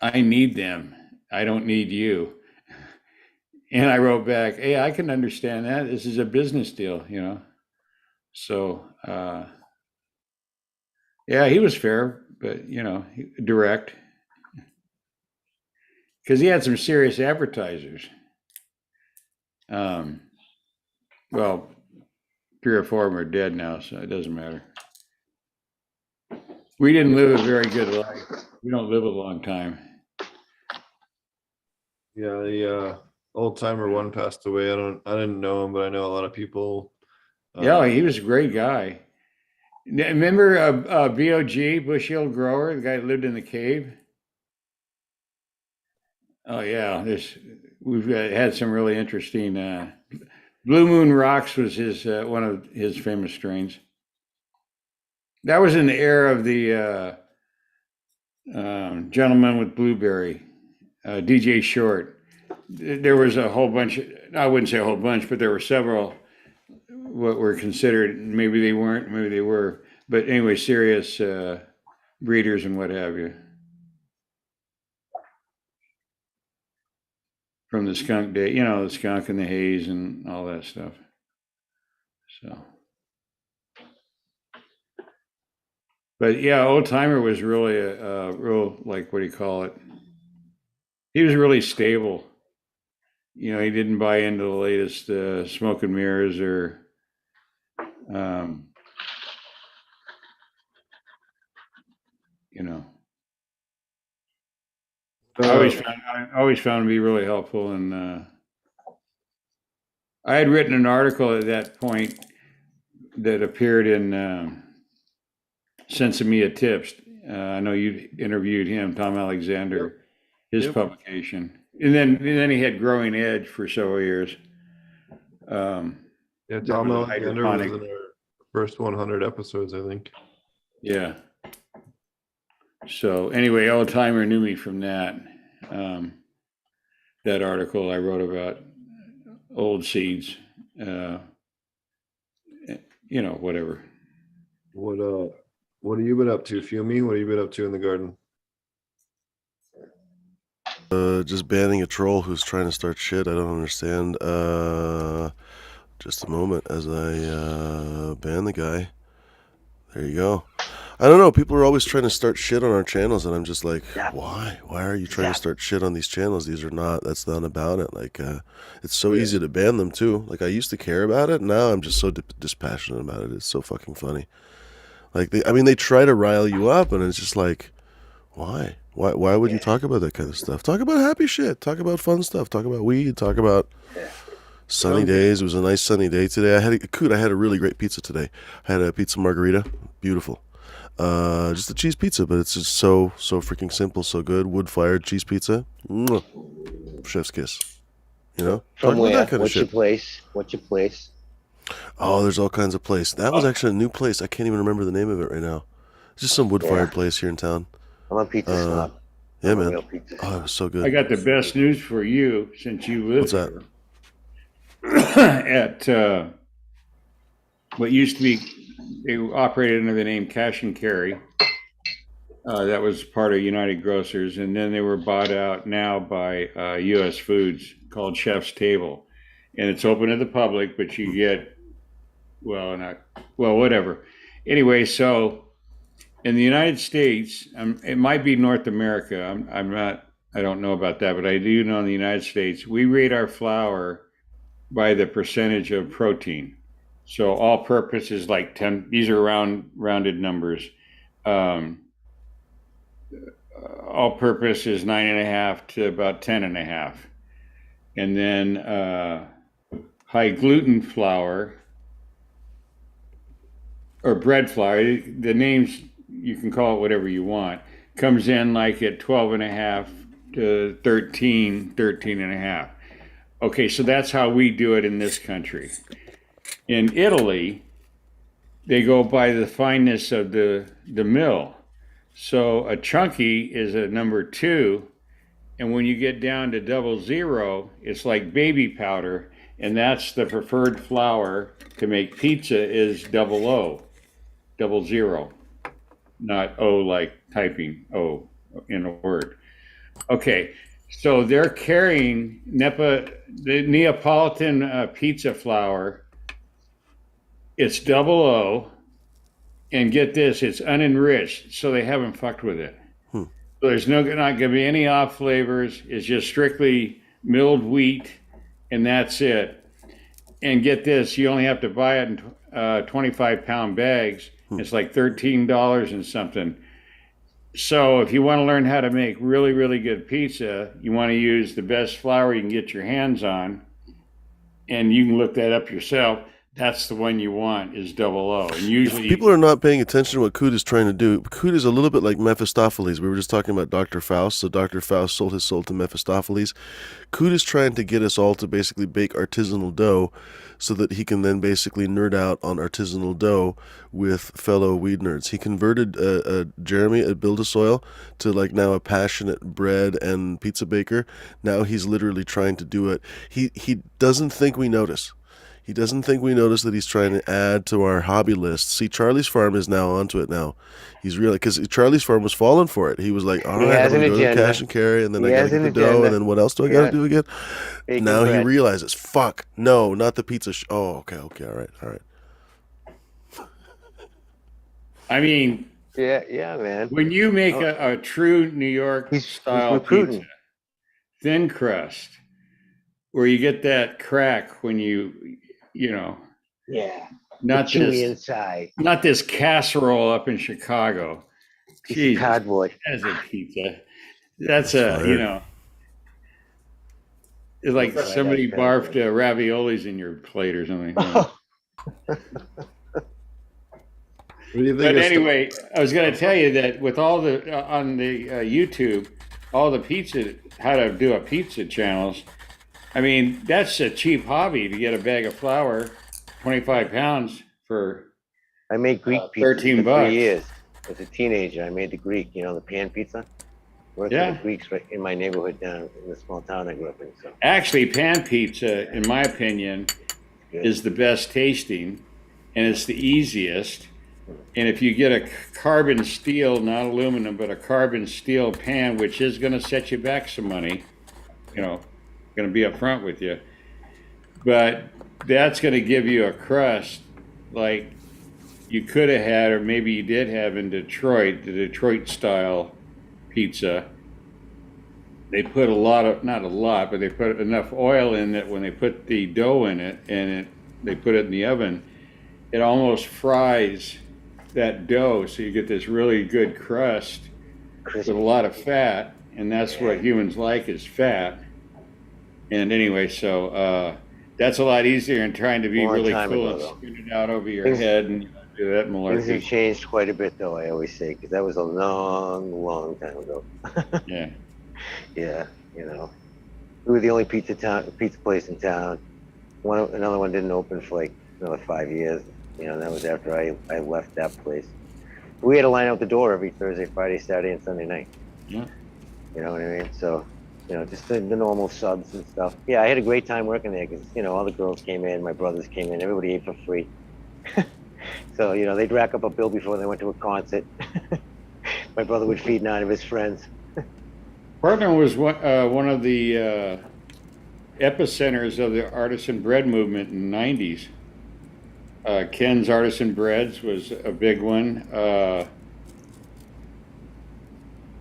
I need them. I don't need you." And I wrote back, "Hey, I can understand that. This is a business deal, you know." So, yeah, he was fair, but, you know, direct. Because he had some serious advertisers. Well, 3 or 4 of them are dead now, so it doesn't matter. We didn't live a very good life. We don't live a long time. Yeah, the old timer one passed away. I didn't know him, but I know a lot of people. Yeah, he was a great guy. Remember BOG, Bush Hill Grower, the guy that lived in the cave? Oh yeah, we've had some really interesting. Blue Moon Rocks was his one of his famous strains. That was in the era of the Gentleman with Blueberry, DJ Short. There was a whole bunch. I wouldn't say a whole bunch, but there were several what were considered. Maybe they weren't. Maybe they were. But anyway, serious breeders and what have you. From the skunk day, you know, the skunk and the haze and all that stuff. So, but yeah, Old Timer was really a real, like, what do you call it? He was really stable. you know, he didn't buy into the latest smoke and mirrors or you know. I always found to be really helpful, and I had written an article at that point that appeared in Sensimilla Tips. I know you interviewed him, Tom Alexander, his publication, and then he had Growing Edge for several years. Tom Alexander was in our first 100 episodes, I think. Yeah. So anyway, Old Timer knew me from that. That article I wrote about old seeds. You know, whatever. What have you been up to, Fumi? What have you been up to in the garden? Just banning a troll who's trying to start shit. I don't understand. Just a moment as I ban the guy. There you go. I don't know. People are always trying to start shit on our channels, and I'm just like, why? Why are you trying to start shit on these channels? That's not about it. Like, it's so easy to ban them too. Like, I used to care about it. Now I'm just so dispassionate about it. It's so fucking funny. Like, they try to rile you up, and it's just like, why? Why would you talk about that kind of stuff? Talk about happy shit. Talk about fun stuff. Talk about weed. Talk about sunny days. It was a nice sunny day today. I had a really great pizza today. I had a pizza margarita. Beautiful. Just a cheese pizza, but it's just so freaking simple, so good. Wood-fired cheese pizza. Mwah. Chef's kiss. You know? From where? That kind What's of your place? What's your place? Oh, there's all kinds of places. That was actually a new place. I can't even remember the name of it right now. It's just some wood-fired place here in town. I'm a pizza snob. Yeah, I'm a man. real pizza Oh, it was so good. I got the best news for you since you live What's that? At what used to be, they operated under the name Cash and Carry. That was part of United Grocers, and then they were bought out now by U.S. Foods, called Chef's Table, and it's open to the public, but you get whatever. Anyway, so in the United States, it might be North America. I don't know about that, but I do know in the United States, we rate our flour by the percentage of protein. So all purpose is like 10. These are rounded numbers. All purpose is 9.5 to about 10.5. And then high gluten flour or bread flour, the names, you can call it whatever you want, comes in like at 12.5 to 13.5. Okay, so that's how we do it in this country. In Italy, they go by the fineness of the mill. So a chunky is a number 2, and when you get down to 00, it's like baby powder, and that's the preferred flour to make pizza is 00, 00, not O like typing O in a word. Okay, so they're carrying the Neapolitan pizza flour. It's 00, and get this, it's unenriched, so they haven't fucked with it. So there's not going to be any off flavors. It's just strictly milled wheat, and that's it. And get this, you only have to buy it in 25-pound bags. It's like $13 and something. So if you want to learn how to make really, really good pizza, you want to use the best flour you can get your hands on, and you can look that up yourself. That's the one you want, is 00. And usually people are not paying attention to what Coot is trying to do. Coot is a little bit like Mephistopheles. We were just talking about Dr. Faust. So Dr. Faust sold his soul to Mephistopheles. Coot is trying to get us all to basically bake artisanal dough so that he can then basically nerd out on artisanal dough with fellow weed nerds. He converted Jeremy at Build a Soil to like now a passionate bread and pizza baker. Now he's literally trying to do it. He doesn't think we notice. He doesn't think we notice that he's trying to add to our hobby list. See, Charlie's Farm is now onto it now. He's really, because Charlie's Farm was falling for it. He was like, all right, I'm going to go to Cash and Carry, and then I got to get the dough, and then what else do I got to do again? Bacon now bread. he realizes, fuck, no, not the pizza. Oh, okay, all right. I mean, Yeah, man. when you make a true New York He's style recruiting. pizza, thin crust, where you get that crack when you know, Yeah. not Chewy this, inside. not this casserole up in Chicago. Piece of cardboard. That's a pizza. That's you know, it's like That's somebody right, barfed raviolis in your plate or something. What do you think? But anyway, I was going to tell you that with all the on the YouTube, all the pizza, how to do a pizza channels. I mean, that's a cheap hobby to get a bag of flour, 25 pounds for. I made Greek pizza 13 for bucks. 3 years. As a teenager, I made the Greek, you know, the pan pizza. Worked for the Greeks right in my neighborhood down in the small town I grew up in. So. Actually, pan pizza, in my opinion, is the best tasting, and it's the easiest. And if you get a carbon steel, not aluminum, but a carbon steel pan, which is going to set you back some money, you know, going to be upfront with you, but that's going to give you a crust like you could have had, or maybe you did have in Detroit, the Detroit style pizza. They put not a lot, but they put enough oil in that when they put the dough in it and they put it in the oven, it almost fries that dough, so you get this really good crust with a lot of fat, and that's what humans like is fat. And anyway, so that's a lot easier than trying to be really cool and spin it out over your head and do that malarkey. Things have changed quite a bit, though, I always say, because that was a long, long time ago. Yeah. Yeah, you know. We were the only pizza place in town. Another one didn't open for like another 5 years. You know, that was after I left that place. We had to line out the door every Thursday, Friday, Saturday, and Sunday night. Yeah. You know what I mean? So, you know, just the normal subs and stuff. Yeah, I had a great time working there because, you know, all the girls came in, my brothers came in, everybody ate for free. So, you know, they'd rack up a bill before they went to a concert. My brother would feed 9 of his friends. Portland was one of the epicenters of the artisan bread movement in the 90s. Ken's Artisan Breads was a big one.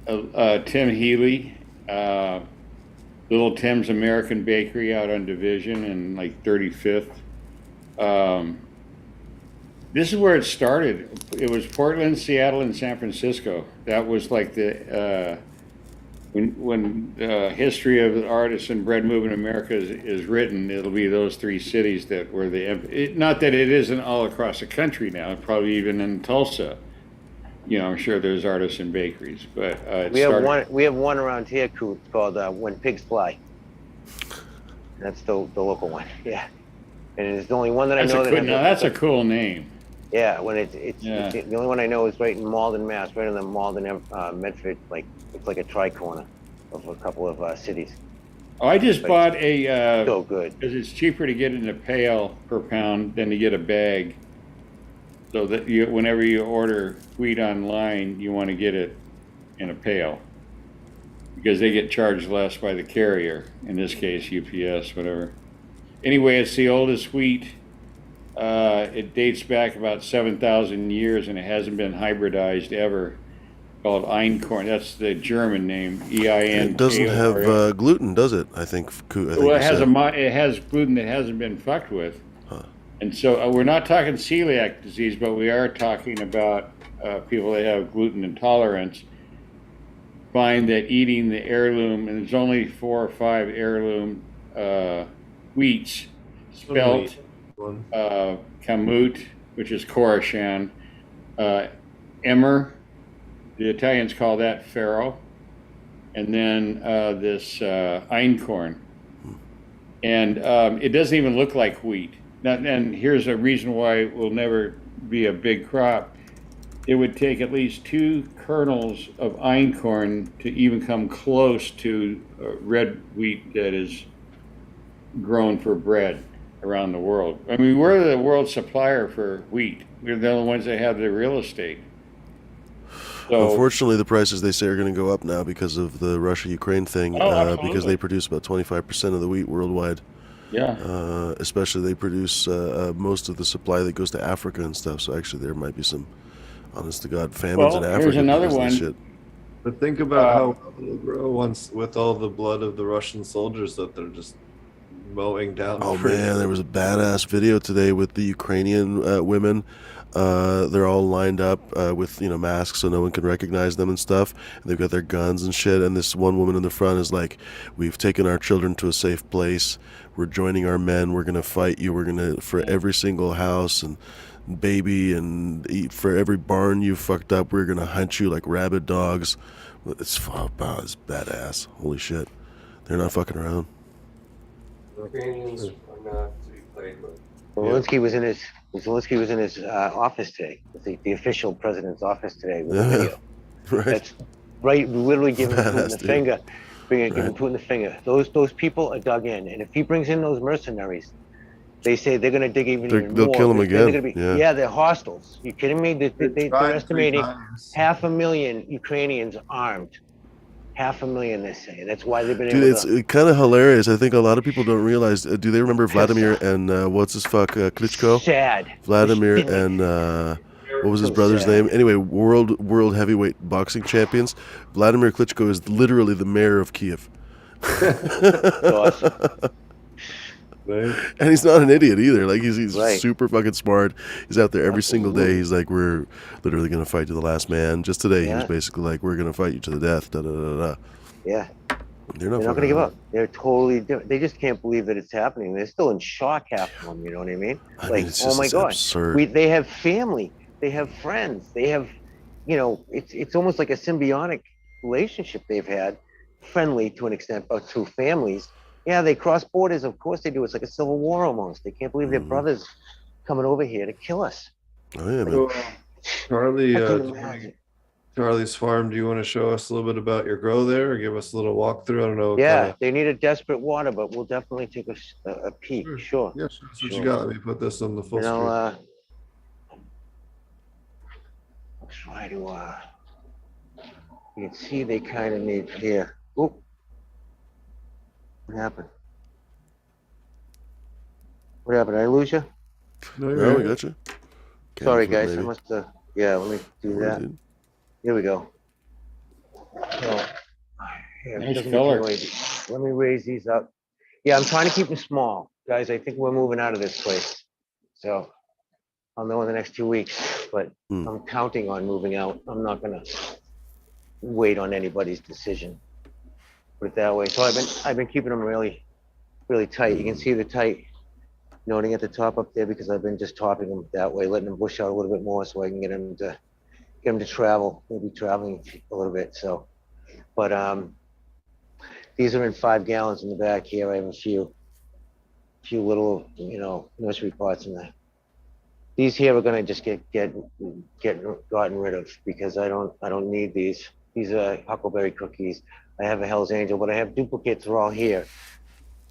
Tim Healy, Little Tim's American Bakery out on Division and like 35th. This is where it started. It was Portland, Seattle, and San Francisco. That was like the when the history of the artisan bread movement in America is written, it'll be those 3 cities that were not that it isn't all across the country now, probably even in Tulsa. You know, I'm sure there's artisan bakeries, but we have one around here, Coot, called When Pigs Fly. That's the local one, yeah. And it's the only one that I know. That's a cool name. Yeah, when it's the only one I know is right in Malden, Mass, right in the Malden, Medford, like it's like a tri-corner of a couple of cities. Oh, I just bought a. So good. Because it's cheaper to get in a pail per pound than to get a bag. So that whenever you order wheat online, you want to get it in a pail because they get charged less by the carrier. In this case, UPS, whatever. Anyway, it's the oldest wheat. It dates back about 7,000 years, and it hasn't been hybridized ever. Called Einkorn. That's the German name. EIN. It doesn't have gluten, does it? I think. Well, it has gluten that hasn't been fucked with. Huh. And so we're not talking celiac disease, but we are talking about people that have gluten intolerance. Find that eating the heirloom, and there's only 4 or 5 heirloom wheats, spelt Kamut, which is Coruscant, Emmer, the Italians call that farro, and then this einkorn. And it doesn't even look like wheat. Now, and here's a reason why it will never be a big crop. It would take at least 2 kernels of einkorn to even come close to red wheat that is grown for bread around the world. I mean, we're the world supplier for wheat. We're the only ones that have the real estate. So, unfortunately, the prices they say are going to go up now because of the Russia-Ukraine thing, because they produce about 25% of the wheat worldwide. Yeah. Especially they produce most of the supply that goes to Africa and stuff. So actually, there might be some, honest to God, famines in Africa. Here's another one. Shit. But think about how it'll grow once with all the blood of the Russian soldiers that they're just mowing down. Oh trees. man, there was a badass video today with the Ukrainian women. They're all lined up with masks so no one can recognize them and stuff. And they've got their guns and shit. And this one woman in the front is like, "We've taken our children to a safe place. We're joining our men. We're gonna fight you. We're gonna for every single house and baby and eat for every barn you fucked up. We're gonna hunt you like rabid dogs." It's badass. Holy shit, they're not fucking around. Ukrainians are not to be played with. Zelensky was in his office today, the official president's office today with a video. Right. That's right, literally giving Putin the dude. finger, giving Putin the finger. Those people are dug in, and if he brings in those mercenaries, they say they're going to dig even They'll more. kill him They're again. gonna be, they're hostiles. You kidding me? They're estimating 500,000 Ukrainians armed. 500,000, they say. That's why they've been Dude, able it's to. kind of hilarious. I think a lot of people don't realize. Do they remember Vladimir and Klitschko? Sad. Vladimir and what was his brother's name? Anyway, world heavyweight boxing champions. Vladimir Klitschko is literally the mayor of Kiev. That's awesome. And he's not an idiot either. Like he's Right. super fucking smart. He's out there every single day. He's like, "We're literally gonna fight to the last man." Just today, he was basically like, "We're gonna fight you to the death." Da da da da. Yeah. They're not going to give up. They're totally different. They just can't believe that it's happening. They're still in shock, half of them. You know what I mean? I mean, it's just, oh my it's God, absurd. they have family, they have friends, they have, it's almost like a symbiotic relationship they've had, friendly to an extent, but to families. Yeah, they cross borders. Of course they do. It's like a civil war almost. They can't believe their brothers coming over here to kill us. Oh yeah, man. Charlie, I couldn't imagine. Charlie's farm. Do you want to show us a little bit about your grow there, or give us a little walkthrough? I don't know. Yeah, they need a desperate water, but we'll definitely take a peek. Sure. Yes, that's what you got. Let me put this on the full And screen. I'll try to. You can see they kind of need here. Oop. What happened? What happened? Did I lose you? No, No, you're we right. got you. Sorry, Camera guys. I maybe. must have. Yeah, let me do that. Dude. Here we go. So, here, Nice doesn't color. make me- Let me raise these up. Yeah, I'm trying to keep them small, guys. I think we're moving out of this place. So I'll know in the next 2 weeks, but I'm counting on moving out. I'm not gonna wait on anybody's decision. Put it that way. So I've been keeping them really tight. You can see the tight noting at the top up there because I've been just topping them that way, letting them bush out a little bit more so I can get them to travel, maybe traveling a little bit. So, but these are in 5 gallons in the back here. I have a few little, nursery pots in there. These here are gonna just get gotten rid of because I don't need these. These are huckleberry cookies. I have a Hell's Angel, but I have duplicates. They're all here.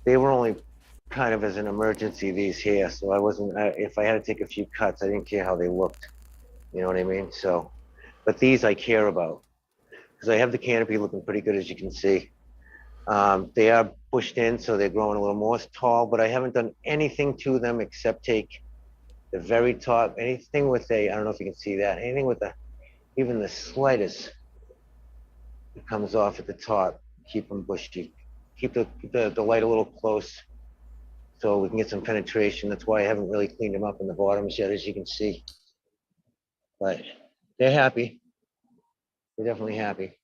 They were only kind of as an emergency, these here. So I wasn't, if I had to take a few cuts, I didn't care how they looked. You know what I mean? So, but these I care about because I have the canopy looking pretty good, as you can see. They are bushed in, so they're growing a little more tall, but I haven't done anything to them except take the very top, anything with I don't know if you can see that, anything with even the slightest that comes off at the top, keep them bushy. Keep the light a little close so we can get some penetration. That's why I haven't really cleaned them up in the bottoms yet, as you can see. But they're happy. They're definitely happy.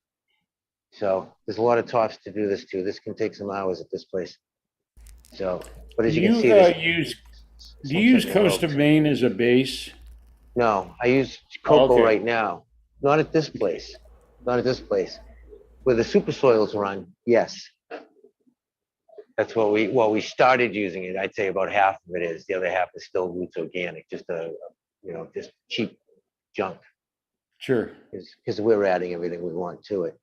So there's a lot of tops to do this too. This can take some hours at this place. So, but as you can see, do you use Coast of Maine as a base? No, I use Coco Okay. right now. Not at this place. Not at this place. Where the super soils run, yes. That's what we started using it. I'd say about half of it is. The other half is still Roots Organic, just just cheap junk. Sure. Because we're adding everything we want to it.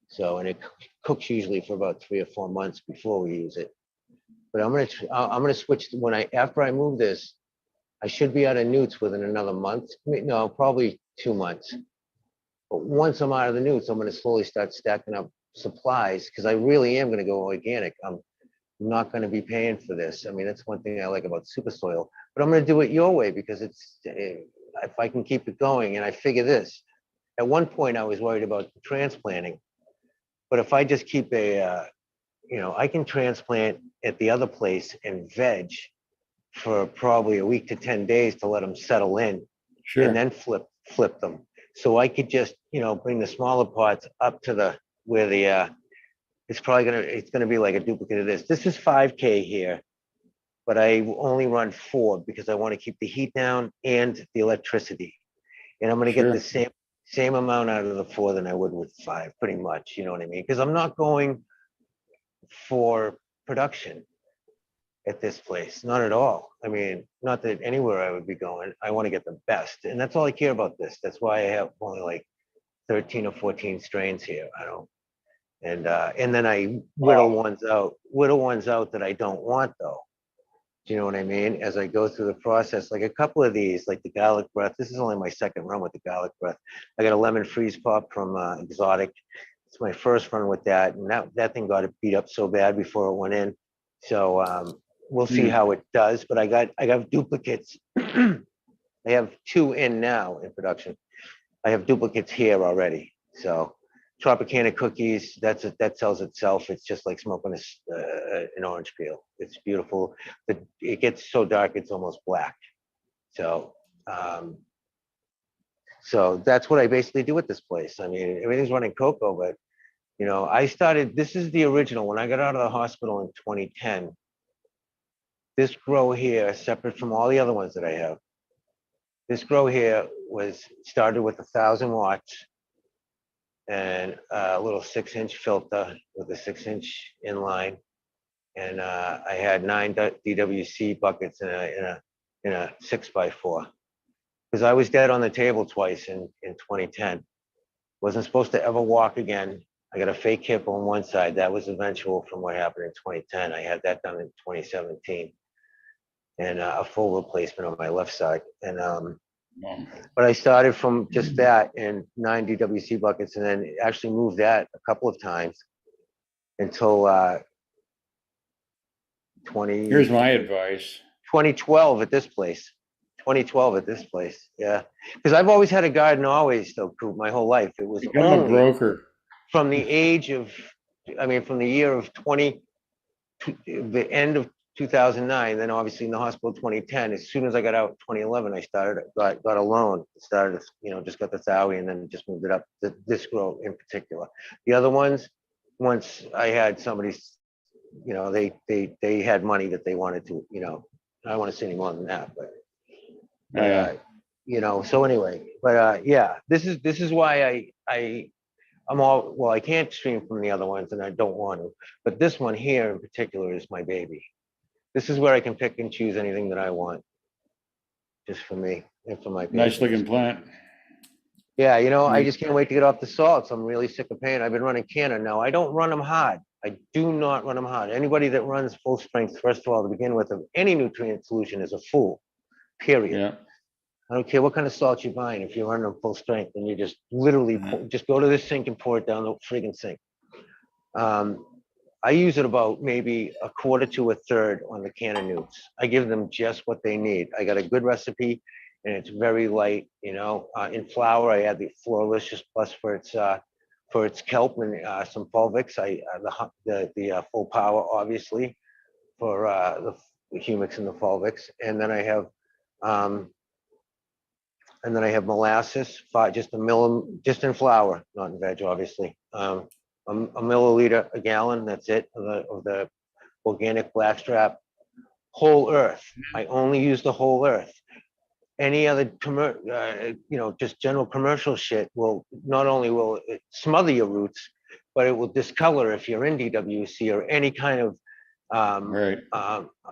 So, and it cooks usually for about 3 or 4 months before we use it. But I'm gonna switch after I move this. I should be out of newts within another month. No, probably 2 months. But once I'm out of the newts, I'm gonna slowly start stacking up supplies because I really am gonna go organic. I'm not gonna be paying for this. I mean, that's one thing I like about super soil. But I'm gonna do it your way because it's if I can keep it going. And I figure this. At one point, I was worried about transplanting. But if I just keep a I can transplant at the other place and veg for probably a week to 10 days to let them settle in, Sure. and then flip them. So I could just, bring the smaller pots up to where the, it's gonna be like a duplicate of this. This is 5K here, but I only run 4 because I want to keep the heat down and the electricity. And I'm gonna get the same amount out of the 4 than I would with 5, pretty much, you know what I mean? Because I'm not going for production at this place, not at all. I mean, not that anywhere I would be going, I want to get the best, and that's all I care about this. That's why I have only like 13 or 14 strains here. I don't, and then I whittle ones out that I don't want, though. Do you know what I mean? As I go through the process, like a couple of these, like the garlic breath, this is only my second run with the garlic breath. I got a lemon freeze pop from Exotic. It's my first run with that, and that thing got beat up so bad before it went in. So we'll see how it does. But I got duplicates. I have 2 in now in production. I have duplicates here already. So Tropicana cookies, that sells itself. It's just like smoking an orange peel. It's beautiful. It gets so dark it's almost black. So so that's what I basically do at this place. I mean, everything's running Coco, but I started, this is the original. When I got out of the hospital in 2010, this grow here, separate from all the other ones that I have, this grow here started with 1,000 watts and a little 6-inch filter with a 6-inch inline. And I had 9 DWC buckets in a 6x4. Because I was dead on the table twice in 2010. Wasn't supposed to ever walk again. I got a fake hip on one side. That was eventual from what happened in 2010. I had that done in 2017. And a full replacement on my left side. And but I started from just that and 9 DWC buckets, and then actually moved that a couple of times until 20. Here's my advice. 2012 at this place. 2012 at this place. Yeah, because I've always had a garden, always though, Coot, my whole life. It was Become a broker. From the age of, from the year of the end of 2009, then obviously in the hospital 2010. As soon as I got out 2011, I got a loan, started, just got the Zowie, and then just moved it up, this grow in particular. The other ones, once I had somebody, they had money that they wanted to, I don't want to say any more than that, but so anyway, but yeah, this is why I can't stream from the other ones, and I don't want to, but this one here in particular is my baby. This is where I can pick and choose anything that I want, just for me and for my baby. Nice looking plant. Yeah, I just can't wait to get off the salts. I'm really sick of pain. I've been running Canna now. I don't run them hard. I do not run them hard. Anybody that runs full strength, first of all, to begin with, of any nutrient solution is a fool, period. Yeah. I don't care what kind of salt you're buying. If you're running them full strength, and you just literally just go to the sink and pour it down the friggin' sink. I use it about maybe a quarter to a third on the Canna newts. I give them just what they need. I got a good recipe, and it's very light. In flour, I add the Floralicious Plus for its kelp and some fulvics. The full power, obviously, for the humics and the fulvics, and then I have molasses, just in flour, not in veg, obviously. A milliliter a gallon, that's it, of the organic blackstrap. Whole earth. I only use the whole earth. Any other just general commercial shit will not only will it smother your roots, but it will discolor if you're in DWC or any kind of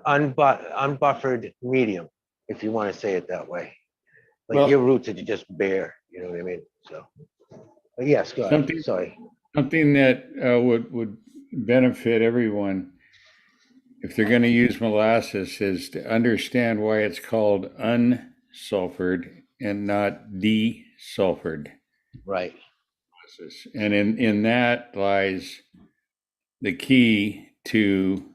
unbuffered medium, if you want to say it that way. Like your roots are just bare, you know what I mean? So, but yeah, Scott, sorry. Something that would benefit everyone if they're going to use molasses is to understand why it's called unsulfured and not desulfured. Right. And in that lies the key to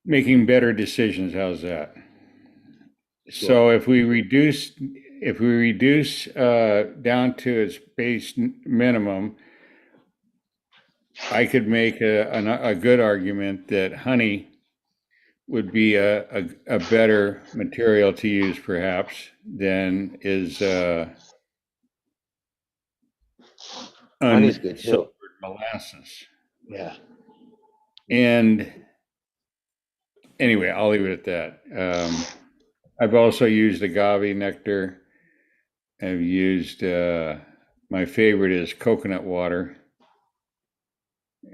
making better decisions. How's that? Sure. So if we reduce down to its base minimum, I could make a good argument that honey would be a better material to use perhaps than is Honey's good too. unsilvered molasses. Yeah. And anyway, I'll leave it at that. I've also used agave nectar. I've used, my favorite is coconut water.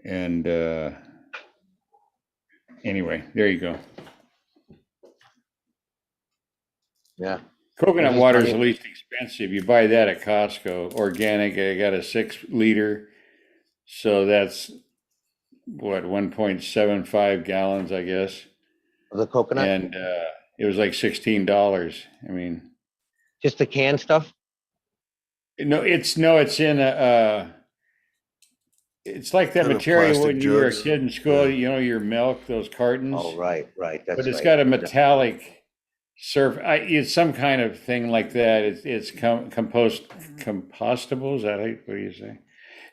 And anyway, there you go. Yeah. Coconut water is the least expensive. You buy that at Costco, organic. I got a 6-liter. So that's what, 1.75 gallons, I guess. The coconut? And it was like $16. I mean, just the canned stuff? No, it's in it's like that Kind of material plastic when you were a jugs. kid in school, Yeah. you know, your milk, those cartons. Oh, right. That's But it's right. got a metallic it's some kind of thing like that. It's compostable. Is that what do you say?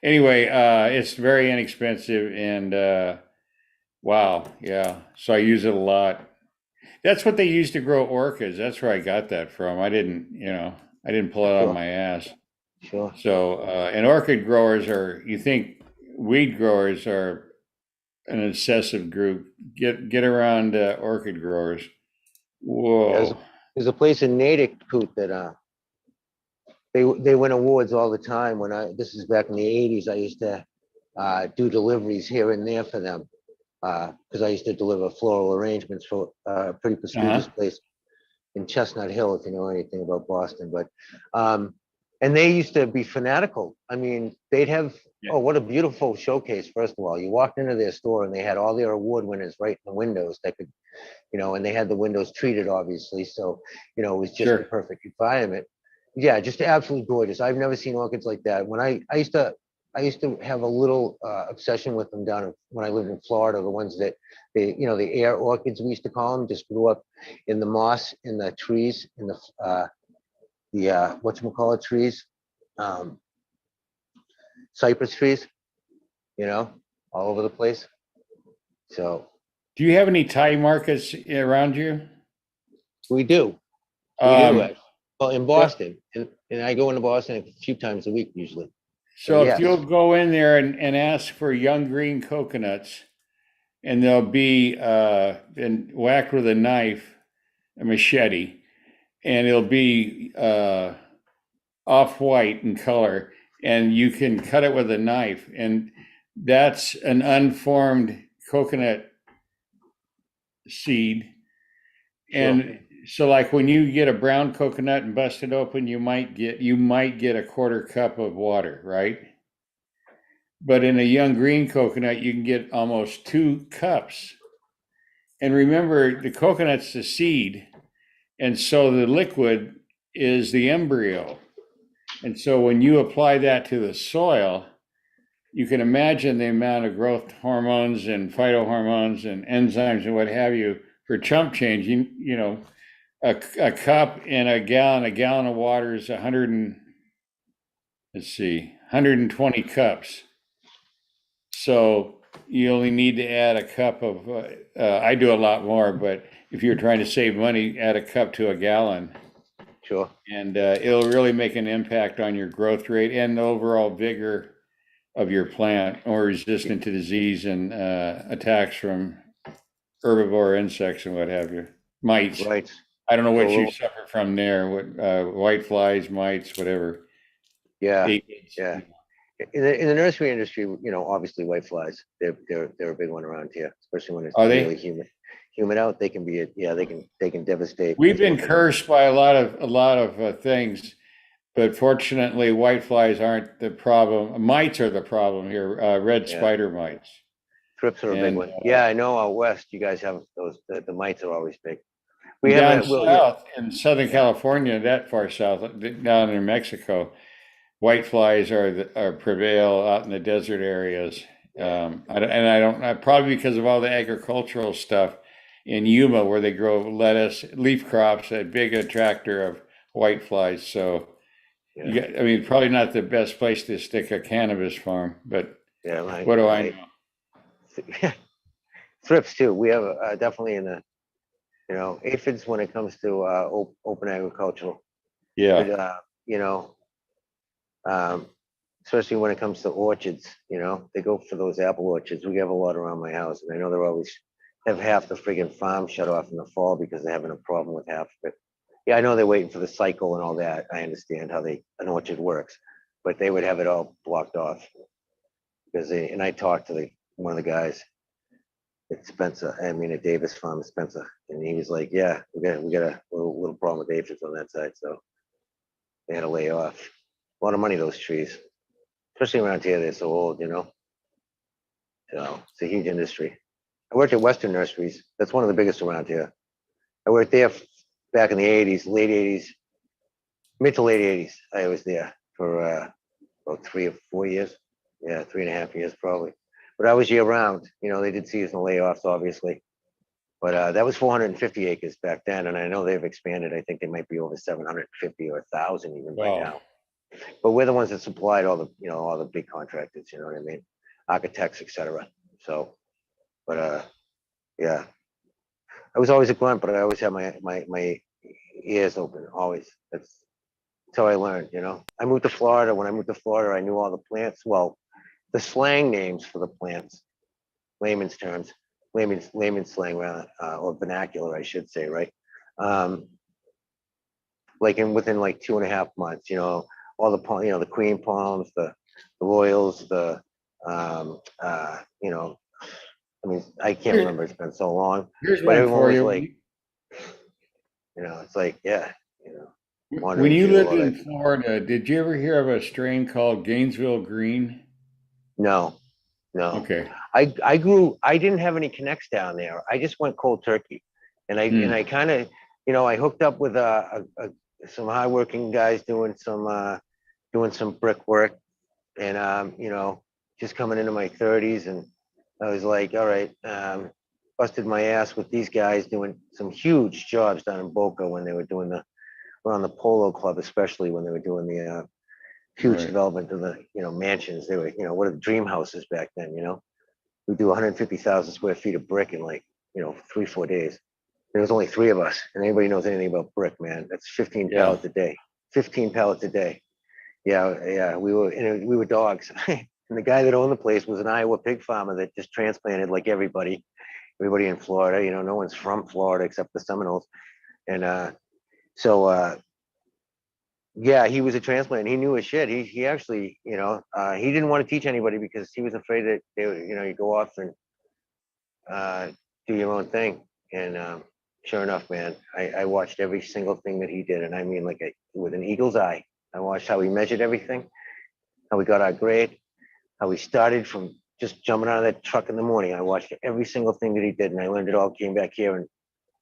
Anyway, it's very inexpensive and wow, yeah. So I use it a lot. That's what they used to grow orchids. That's where I got that from. I didn't pull it out of my ass. Sure. So, and orchid growers you think weed growers are an obsessive group. Get around orchid growers. Whoa. There's a place in Natick, Coot, that they win awards all the time. This is back in the 80s, I used to do deliveries here and there for them because I used to deliver floral arrangements for a pretty prestigious place in Chestnut Hill, if you know anything about Boston. But and they used to be fanatical. I mean, they'd have what a beautiful showcase. First of all, you walked into their store and they had all their award winners right in the windows that could, and they had the windows treated, obviously. So, it was just the perfect environment. Yeah, just absolutely gorgeous. I've never seen orchids like that. When I used to have a little obsession with them down when I lived in Florida. The ones that the air orchids, we used to call them, just grew up in the moss, in the trees, in the whatchamacallit trees, cypress trees, all over the place. So, do you have any Thai markets around you? We do. Well, in Boston, and I go into Boston a few times a week usually. So if you'll go in there and ask for young green coconuts, and they'll be whacked with a knife, a machete, and it'll be off-white in color, and you can cut it with a knife, and that's an unformed coconut seed. And so like when you get a brown coconut and bust it open, you might get a quarter cup of water, right? But in a young green coconut, you can get almost 2 cups. And remember, the coconut's the seed, and so the liquid is the embryo. And so when you apply that to the soil, you can imagine the amount of growth hormones and phytohormones and enzymes and what have you for chump change. A cup in a gallon of water is 120 cups. So you only need to add a cup of, I do a lot more, but if you're trying to save money, add a cup to a gallon. Sure. And it'll really make an impact on your growth rate and the overall vigor of your plant, or resistant to disease and attacks from herbivore insects and what have you. Mites. Right. I don't know what you suffer from there, white flies, mites, whatever. Yeah. Yeah. In the nursery industry, obviously white flies, they're a big one around here, especially when it's really humid out. They can be, they can devastate. We've been cursed by a lot of things, but fortunately white flies aren't the problem. Mites are the problem here. Red spider mites. Thrips are a big one. Yeah, I know out west you guys have those. The mites are always big. We have south in Southern California, that far south, down in New Mexico. White flies prevail out in the desert areas. Probably because of all the agricultural stuff in Yuma where they grow lettuce, leaf crops, a big attractor of white flies. So, probably not the best place to stick a cannabis farm, but Yeah, right. What do I right. know? Thrips too. We have definitely in the, aphids when it comes to open agricultural. Yeah. But, um, especially when it comes to orchards, they go for those apple orchards. We have a lot around my house, and I know they're always have half the friggin' farm shut off in the fall because they're having a problem with half of it. Yeah, I know they're waiting for the cycle and all that. I understand how an orchard works, but they would have it all blocked off because and I talked to one of the guys at Spencer, at Davis Farm, Spencer, and he was like, "Yeah, we got a little problem with aphids on that side, so they had to lay off. A lot of money those trees, especially around here. They're so old, So it's a huge industry. I worked at Western Nurseries. That's one of the biggest around here. I worked there back in the '80s, late '80s, mid to late '80s. I was there for about 3 or 4 years. Yeah, 3.5 years probably. But I was year round. They did seasonal layoffs, obviously. But that was 450 acres back then, and I know they've expanded. I think they might be over 750 or 1,000 even by now. But we're the ones that supplied all the big contractors. You know what I mean? Architects, etc. So, but yeah, I was always a grunt, but I always had my ears open. Always. That's how I learned. I moved to Florida. When I moved to Florida, I knew all the plants. Well, the slang names for the plants, layman's terms, layman's slang rather, or vernacular, I should say, right? Within like 2.5 months, all the queen palms, the royals, I can't remember. It's been so long. Here's But one everyone for was you. like, it's like, yeah, When you lived in Florida, did you ever hear of a strain called Gainesville Green? No. Okay. I didn't have any connects down there. I just went cold turkey, and I kind of, I hooked up with some hardworking guys doing some brickwork, and just coming into my 30s, and I was like, all right, busted my ass with these guys doing some huge jobs down in Boca when they were doing around the Polo Club, especially when they were doing the huge development of the mansions. They were what are the dream houses back then? We do 150,000 square feet of brick in 3-4 days. There was only 3 of us, and anybody knows anything about brick, man, that's 15 pallets a day. 15 pallets a day. Yeah. We were dogs. And the guy that owned the place was an Iowa pig farmer that just transplanted like everybody in Florida. No one's from Florida except the Seminoles. And yeah, he was a transplant. He knew his shit. He actually, he didn't want to teach anybody because he was afraid that you go off and do your own thing. And sure enough, man, I watched every single thing that he did, and I mean with an eagle's eye. I watched how he measured everything, how we got our grade, how we started from just jumping out of that truck in the morning. I watched every single thing that he did, and I learned it all. Came back here and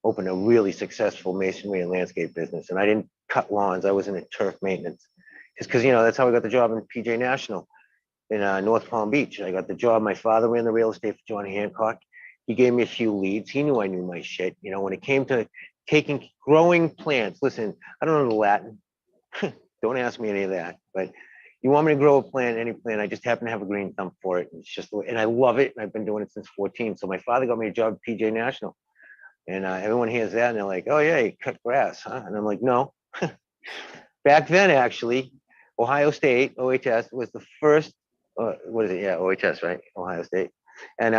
opened a really successful masonry and landscape business. And I didn't cut lawns. I was in turf maintenance, just because that's how I got the job in PJ National in North Palm Beach. I got the job. My father ran the real estate for John Hancock. He gave me a few leads. He knew I knew my shit. When it came to growing plants. Listen, I don't know the Latin. Don't ask me any of that. But you want me to grow a plant, any plant, I just happen to have a green thumb for it. It's just, and I love it. And I've been doing it since 14. So my father got me a job at PJ National. And everyone hears that and they're like, oh, yeah, you cut grass, huh? And I'm like, no. Back then, actually, Ohio State, OHS, was the first, what is it? Yeah, OHS, right? Ohio State. And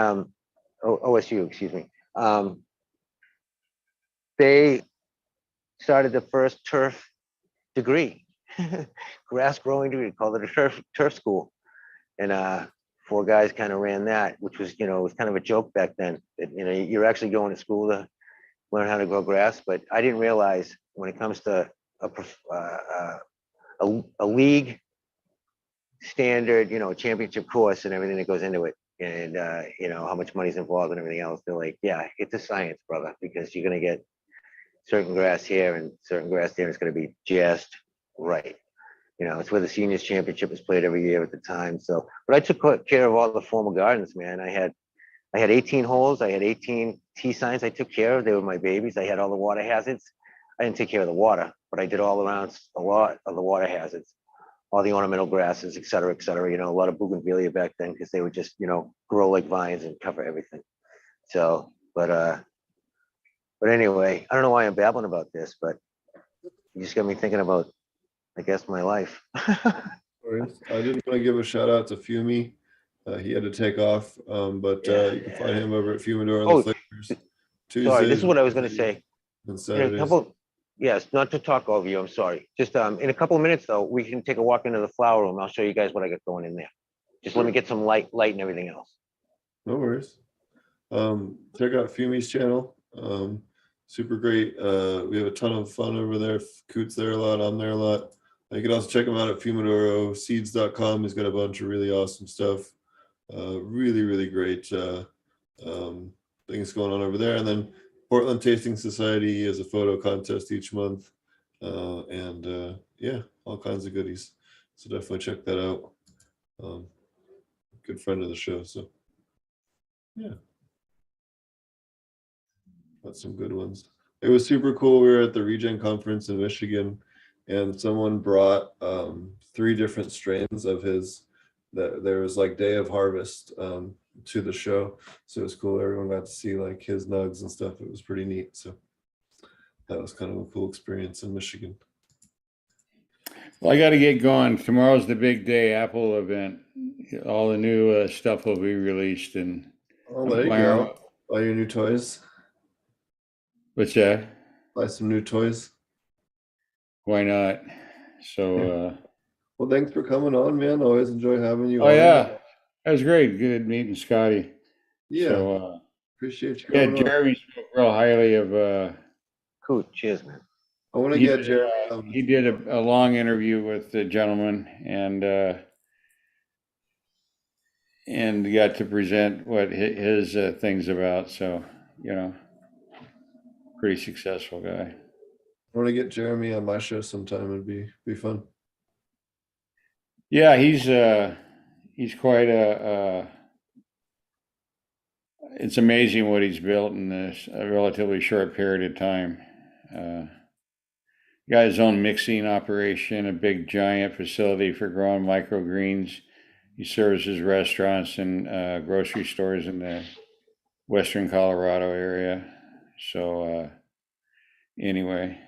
OSU, excuse me. They started the first turf degree, grass growing degree, called it a turf school. And 4 guys kind of ran that, which was, it was kind of a joke back then. That, you're actually going to school to learn how to grow grass. But I didn't realize when it comes to a league standard, championship course and everything that goes into it, and how much money's involved and everything else. They're like, yeah, it's a science, brother, because you're going to get certain grass here and certain grass there. It's going to be just right. It's where the seniors championship is played every year at the time. So, but I took care of all the formal gardens, man. I had 18 holes. I had 18 T signs I took care of. They were my babies. I had all the water hazards. I didn't take care of the water, but I did all around a lot of the water hazards. all the ornamental grasses, et cetera, you know, a lot of bougainvillea back then, because they would just, you know, grow like vines and cover everything. So, but anyway, I don't know why I'm babbling about this, but you just got me thinking about, I guess, my life. I did want to give a shout out to Fumi. He had to take off, but you can find him over at Fumidor on Oh, the Flavors. Sorry, this is what I was Tuesdays, going to say. and In a Saturdays. couple, yes, not to talk over you, I'm sorry. Just in a couple of minutes though, we can take a walk into the flower room. I'll show you guys what I got going in there. Just let me get some light and everything else. No worries. Check out Fumi's channel. Super great. We have a ton of fun over there. Coot's there a lot. I'm there a lot. You can also check him out at fumidoroseeds.com. He's got a bunch of really awesome stuff. Really great things going on over there. And then Portland Tasting Society is a photo contest each month. Yeah, all kinds of goodies. So definitely check that out. Good friend of the show. So yeah. Got some good ones. It was super cool. We were at the Regen conference in Michigan, and someone brought 3 different strains of his. That there was like day of harvest to the show, so it was cool. Everyone got to see like his nugs and stuff. It was pretty neat. So that was kind of a cool experience in Michigan. Well, I got to get going. Tomorrow's the big day, Apple event. All the new stuff will be released, and Oh, there you go. Buy your new toys. What's that? Buy some new toys. Why not? So, well, thanks for coming on, man. Always enjoy having you. Oh, yeah. That was great. Good meeting Scotty. Yeah. So, appreciate you coming on. Jeremy spoke real highly of Coot. Cheers, man. I want to get Jeremy. He did a long interview with the gentleman and got to present what his thing's about. So, you know, pretty successful guy. I want to get Jeremy on my show sometime. It'd be fun. Yeah, he's quite it's amazing what he's built in this a relatively short period of time. Got his own mixing operation, a big giant facility for growing microgreens. He services restaurants and grocery stores in the Western Colorado area. So anyway,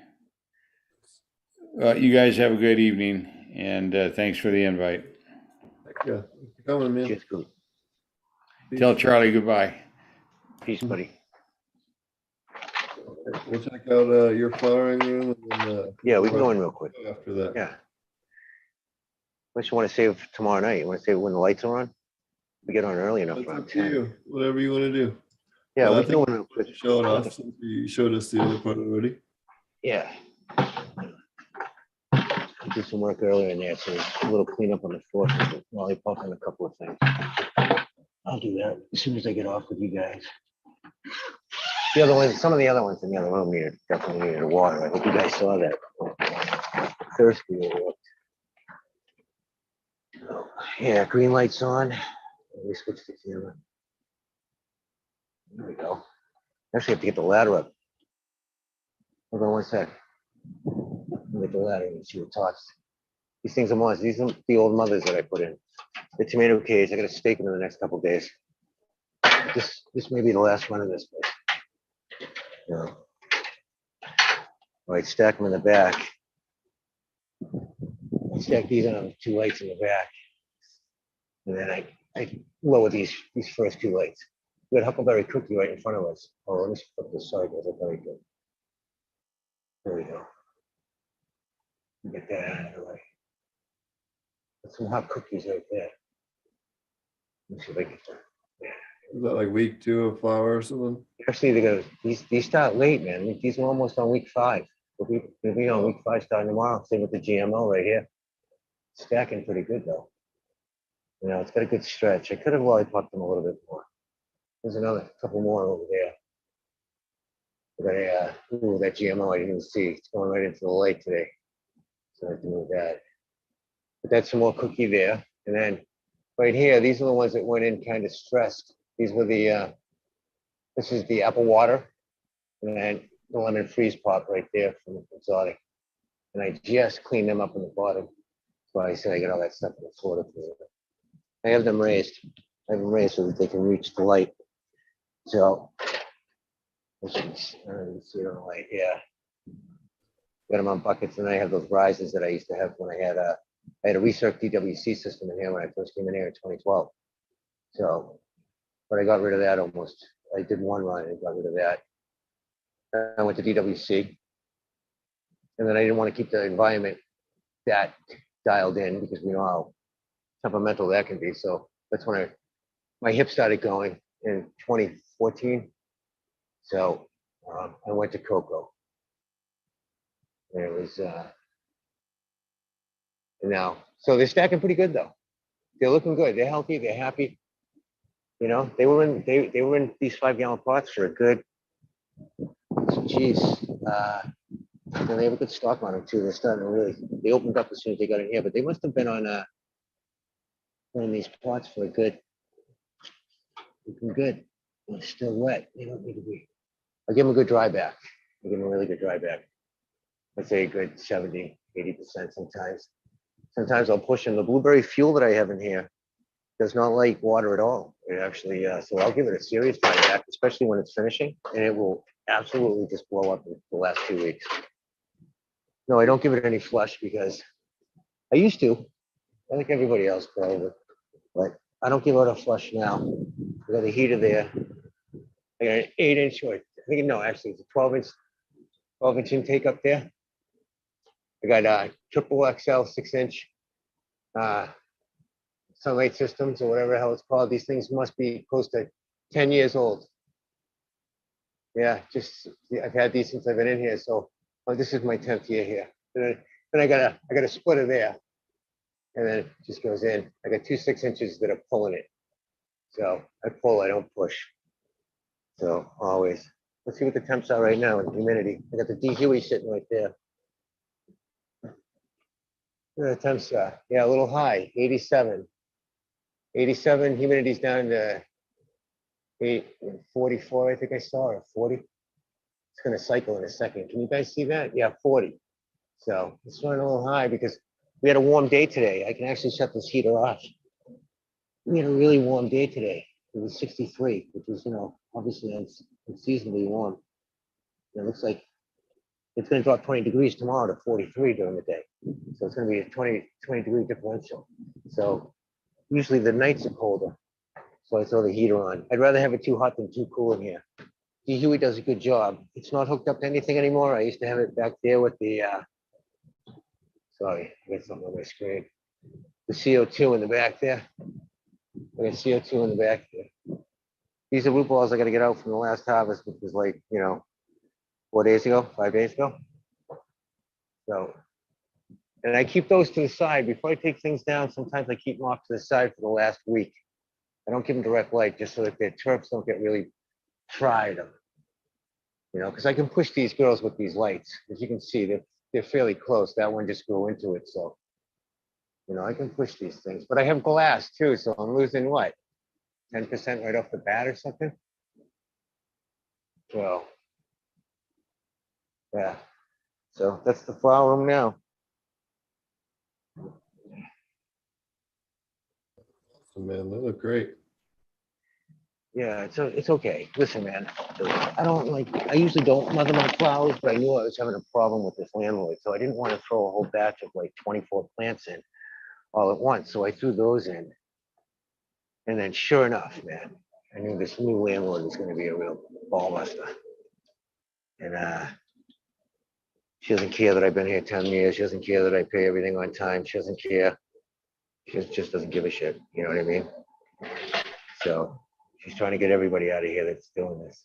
you guys have a good evening, and thanks for the invite. Yeah, thanks for coming, man. Cheers, Coot. Tell Charlie goodbye. Peace, buddy. We'll check out your flowering room. And then, yeah, we can go in real quick. After that. Yeah. Unless you want to save tomorrow night. You want to save when the lights are on? We get on early enough. That's Around up to 10. you. Whatever you want to do. Yeah, we I can go think in real quick. show it off since you showed us the other part already. Yeah. Do some work earlier in there, so a little cleanup on the floor, lollipop and a couple of things. I'll do that as soon as I get off with you guys. The other ones, some of the other ones in the other room definitely needed water. I think you guys saw that. Thirsty. Yeah, green light's on. Let me switch the camera. There we go. Actually, have to get the ladder up. Hold on one sec. Let me get the ladder and see what talks. These things are monsters. These are the old mothers that I put in. The tomato cage. I got to stake them in the next couple of days. This may be the last one of this place. Yeah. All right, stack them in the back. I stack these on 2 lights in the back. And then I lower these first 2 lights. We got huckleberry cookie right in front of us. Oh, let me flip this side. That's very good. There we go. Get that out of the way. Got some hot cookies right there. Let me see if I can get that. Yeah. Is that like week 2 of flower or something? Actually, they're gonna these start late, man. These are almost on week 5. We'll be on week 5 starting tomorrow. Same with the GMO right here. Stacking pretty good though. You know, it's got a good stretch. I could have lollipopped them a little bit more. There's another couple more over there. But that GMO I didn't even see. It's going right into the light today. So I have to move that. But that's some more cookie there. And then right here, these are the ones that went in kind of stressed. These were the, this is the apple water. And then the lemon freeze pop right there from Exotic. And I just cleaned them up in the bottom. So I said I got all that stuff in Florida for you. I have them raised. I have them raised so that they can reach the light. So I don't know if you see it on the light. Yeah. Got them on buckets, and I have those risers that I used to have when I had a recirc DWC system in here when I first came in here in 2012. So, but I got rid of that almost. I did one run and got rid of that. I went to DWC, and then I didn't want to keep the environment that dialed in because we know how temperamental that can be. So that's when my hip started going in 2014. So I went to Coco. And it was now, so they're stacking pretty good though. They're looking good. They're healthy. They're happy. You know, they were in these 5-gallon pots for a good, geez. And they have a good stock on them too. They're starting to really. They opened up as soon as they got in here, but they must have been on these pots for a good. Looking good. They're still wet. They don't need to be. I'll give them a good dry back. I'll give them a really good dry back. I'd say a good 70, 80% sometimes. Sometimes I'll push in. The blueberry fuel that I have in here does not like water at all. It actually, so I'll give it a serious dry back, especially when it's finishing, and it will absolutely just blow up in the last 2 weeks. No, I don't give it any flush because I used to. I think everybody else probably, but I don't give it a flush now. I got a heater there. I got an 8-inch, or I think no, actually it's a 12-inch intake up there. I got a triple XL 6-inch sunlight systems or whatever the hell it's called. These things must be close to 10 years old. Yeah, I've had these since I've been in here. So this is my 10th year here. Then I got a splitter there, and then it just goes in. I got 2 6-inches that are pulling it. So I pull, I don't push. So always. Let's see what the temps are right now and humidity. I got the D Huey sitting right there. The temps are, yeah, a little high, 87. 87, humidity's down to 44, I think I saw, or 40. It's gonna cycle in a second. Can you guys see that? Yeah, 40. So it's running a little high because we had a warm day today. I can actually shut this heater off. We had a really warm day today. It was 63, which was, obviously unseasonably warm. And it looks like it's going to drop 20 degrees tomorrow to 43 during the day. So it's going to be a 20 degree differential. So usually the nights are colder. So I throw the heater on. I'd rather have it too hot than too cool in here. D. Huey does a good job. It's not hooked up to anything anymore. I used to have it back there with the, sorry, I got something on my screen. The CO2 in the back there. I got CO2 in the back there. These are root balls I got to get out from the last harvest, which was like, 5 days ago. So, and I keep those to the side. Before I take things down, sometimes I keep them off to the side for the last week. I don't give them direct light just so that their terps don't get really fried. Because I can push these girls with these lights. As you can see, they're fairly close. That one just grew into it. So, I can push these things. But I have glass too, so I'm losing what? 10% right off the bat or something? So, yeah. So that's the flower room now. Man, they look great. Yeah, it's okay. Listen, man, I usually don't mother my flowers, but I knew I was having a problem with this landlord. So I didn't want to throw a whole batch of like 24 plants in all at once. So I threw those in. And then sure enough, man, I knew this new landlord was going to be a real ball buster. And she doesn't care that I've been here 10 years. She doesn't care that I pay everything on time. She doesn't care. She just doesn't give a shit. You know what I mean? So she's trying to get everybody out of here that's doing this,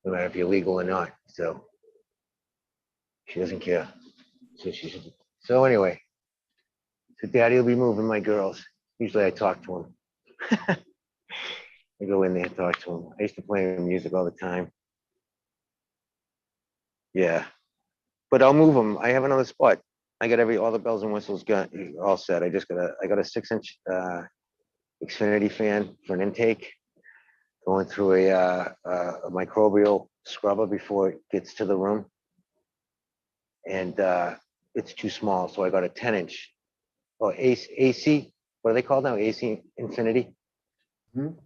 no matter if you're legal or not. So she doesn't care. So anyway, so Daddy will be moving my girls. Usually I talk to him. I go in there and talk to him. I used to play music all the time. Yeah, but I'll move them. I have another spot. I got all the bells and whistles all set. I got a 6-inch Xfinity fan for an intake, going through a microbial scrubber before it gets to the room, and it's too small. So I got a 10-inch or AC, what are they called now? AC Infinity. Mhm.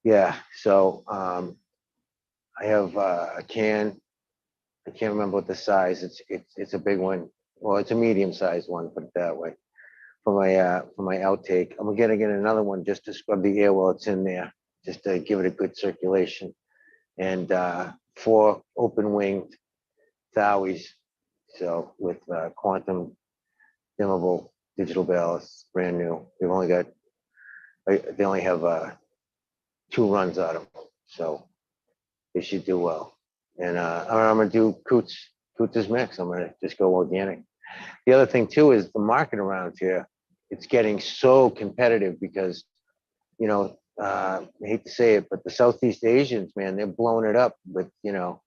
Yeah. So I have a can. I can't remember what the size. It's a big one. Well, it's a medium sized one, put it that way. For my outtake, I'm gonna get another one just to scrub the air while it's in there, just to give it a good circulation. And 4 open winged Thowies. So with quantum dimmable digital ballasts, brand new. They've only got, they only have 2 runs out of them, so they should do well. And I'm gonna do Coot's mix. I'm gonna just go organic. The other thing too is the market around here. It's getting so competitive because, you know, I hate to say it, but the Southeast Asians, man, they're blowing it up with, you know,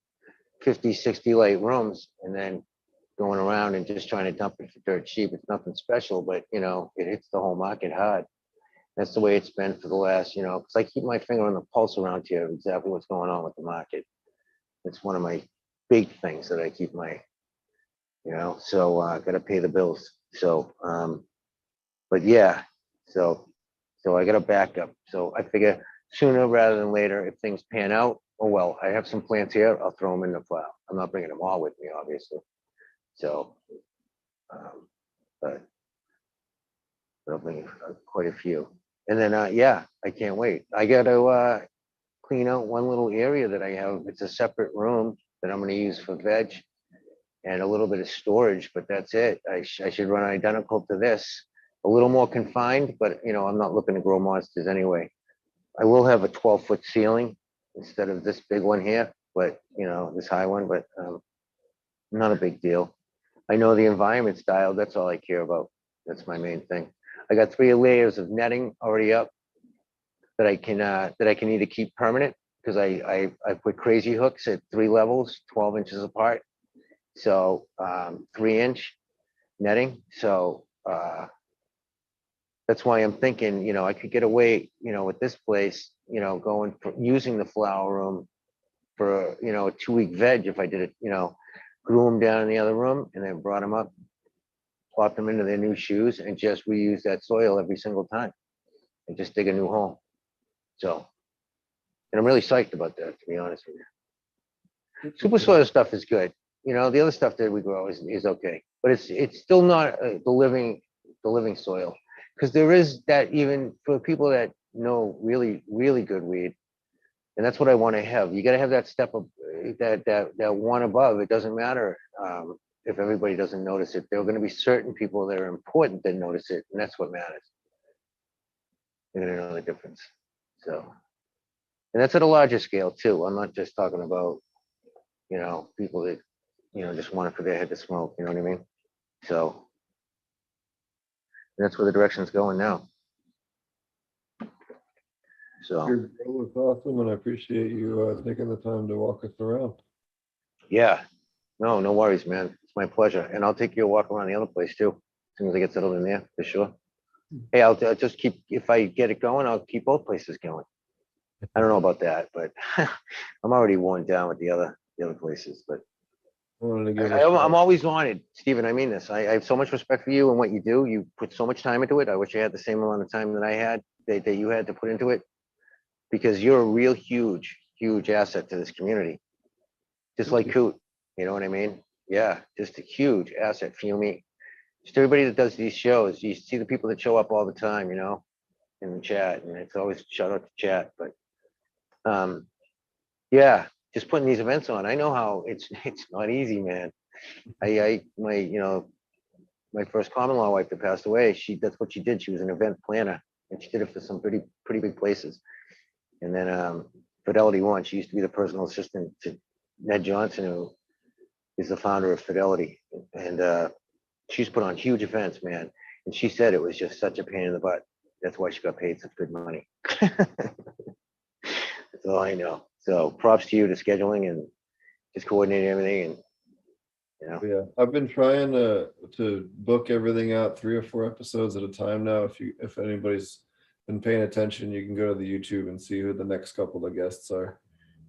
50, 60 light rooms, and then going around and just trying to dump it for dirt cheap. It's nothing special, but you know, it hits the whole market hard. That's the way it's been for the last, you know, because I keep my finger on the pulse around here of exactly what's going on with the market. It's one of my big things that I keep my, you know, so I got to pay the bills. So, but yeah, so I got a backup. So I figure sooner rather than later, if things pan out, oh well, I have some plants here. I'll throw them in the plow. I'm not bringing them all with me, obviously. So, but I'll bring quite a few. And then, yeah, I can't wait. I got to clean out one little area that I have. It's a separate room that I'm going to use for veg and a little bit of storage, but that's it. I should run identical to this, a little more confined, but you know, I'm not looking to grow monsters anyway. I will have a 12-foot ceiling instead of this big one here, but you know, this high one, but not a big deal. I know the environment's dialed. That's all I care about. That's my main thing. I got 3 layers of netting already up that I can either keep permanent because I put crazy hooks at 3 levels, 12 inches apart. So 3-inch netting. So that's why I'm thinking, you know, I could get away, you know, with this place, you know, going for using the flower room for, you know, a 2-week veg if I did it, you know, grew them down in the other room and then brought them up, plopped them into their new shoes and just reuse that soil every single time and just dig a new hole. So, and I'm really psyched about that, to be honest with you. Super soil stuff is good. You know, the other stuff that we grow is okay, but it's still not the living soil, because there is that, even for people that know really good weed, and that's what I want to have. You got to have that step of that one above. It doesn't matter if everybody doesn't notice it. There are going to be certain people that are important that notice it, and that's what matters. They're going to know the difference. So, and that's at a larger scale too. I'm not just talking about, you know, people that, you know, just want it for their head to smoke. You know what I mean? So that's where the direction's going now. So Your grow is awesome, and I appreciate you taking the time to walk us around. yeah, no worries, man. It's my pleasure, and I'll take you a walk around the other place too, as soon as I get settled in there, for sure. Hey, I'll just keep, if I get it going, I'll keep both places going. I don't know about that, but I'm already worn down with the other places. But I'm always wanted, Stephen. I mean this. I have so much respect for you and what you do. You put so much time into it. I wish I had the same amount of time that I had, that you had to put into it, because you're a real huge asset to this community. Just like Coot, you know what I mean? Yeah, just a huge asset for me. Just everybody that does these shows, you see the people that show up all the time, you know, in the chat, and it's always shout out to chat. But yeah, just putting these events on. I know how it's not easy, man. My you know, my first common law wife that passed away, that's what she did. She was an event planner, and she did it for some pretty big places. And then Fidelity One, she used to be the personal assistant to Ned Johnson, who is the founder of Fidelity, and she's put on huge events, man. And she said it was just such a pain in the butt. That's why she got paid such good money. That's all I know. So props to you to scheduling and just coordinating everything. And you know, yeah, I've been trying to book everything out 3 or 4 episodes at a time now. If anybody's been paying attention, you can go to the YouTube and see who the next couple of guests are.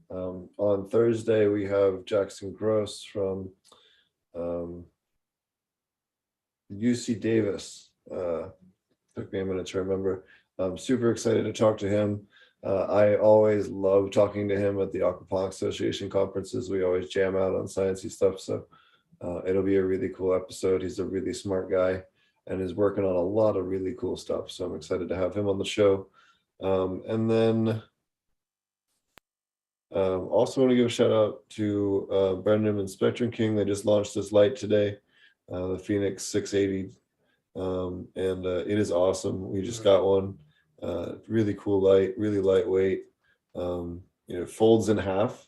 On Thursday we have Jackson Gross from UC Davis, Took me a minute to remember. I'm super excited to talk to him. I always love talking to him at the Aquaponics Association conferences. We always jam out on sciencey stuff. So it'll be a really cool episode. He's a really smart guy and is working on a lot of really cool stuff. So I'm excited to have him on the show. And then also want to give a shout out to Brendan and Spectrum King. They just launched this light today, the Phoenix 680. And it is awesome. We just got one. Really cool light, really lightweight. Folds in half,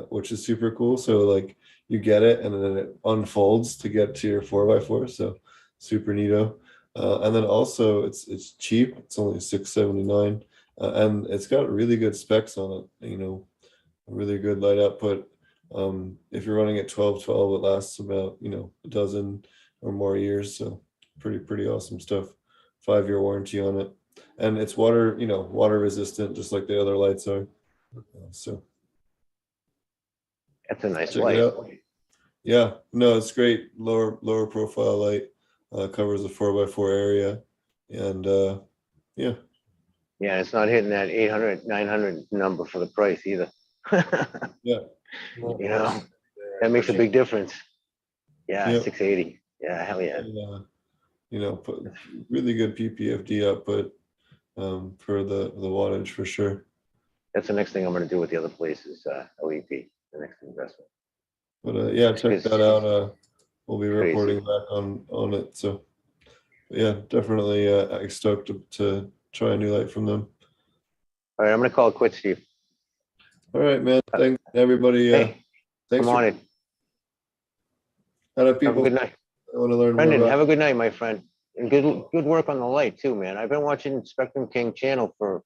which is super cool. So like you get it and then it unfolds to get to your 4x4. So super neato. And then also it's cheap. It's only $679, and it's got really good specs on it. Really good light output. If you're running at 12/12, it lasts about a dozen or more years. So pretty awesome stuff. 5-year warranty on it, and it's water resistant, just like the other lights are. So That's a nice check light. it out. Yeah, no, it's great. Lower profile light, covers the 4x4 area, and yeah. Yeah, it's not hitting that 800, 900 number for the price either. Yeah. That makes a big difference. Yeah, Yep. 680. Yeah, hell yeah. And, put really good PPFD output for the wattage for sure. That's the next thing I'm going to do with the other place is OEP, the next investment. But yeah, check that out. We'll be Crazy. reporting back on it. So yeah, definitely stoked to try a new light from them. All right, I'm going to call it quits, Steve. All right, man. Thanks everybody. Hey, Thanks come on for in. other Have a people. good night. I want to learn Brendan, more have about. a good night, my friend. And good work on the light too, man. I've been watching Spectrum King channel for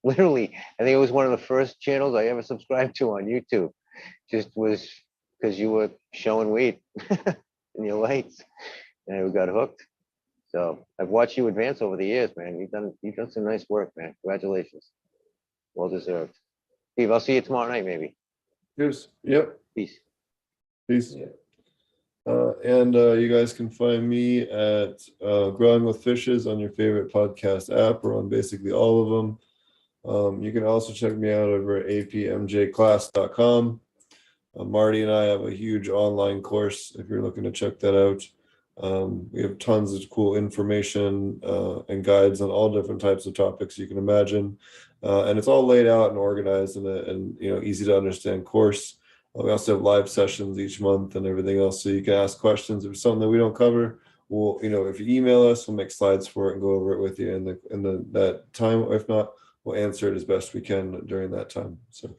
literally, I think it was one of the first channels I ever subscribed to on YouTube. Just was because you were showing weight in your lights, and I got hooked. So I've watched you advance over the years, man. You've done some nice work, man. Congratulations. Well deserved. Steve, I'll see you tomorrow night, maybe. Cheers. Yep. Peace. Peace. And you guys can find me at Growing with Fishes on your favorite podcast app, or on basically all of them. You can also check me out over at apmjclass.com. Marty and I have a huge online course if you're looking to check that out. We have tons of cool information and guides on all different types of topics you can imagine. And it's all laid out and organized in a easy to understand course. We also have live sessions each month and everything else, so you can ask questions if it's something that we don't cover. We'll, if you email us, we'll make slides for it and go over it with you in that time. If not, we'll answer it as best we can during that time. So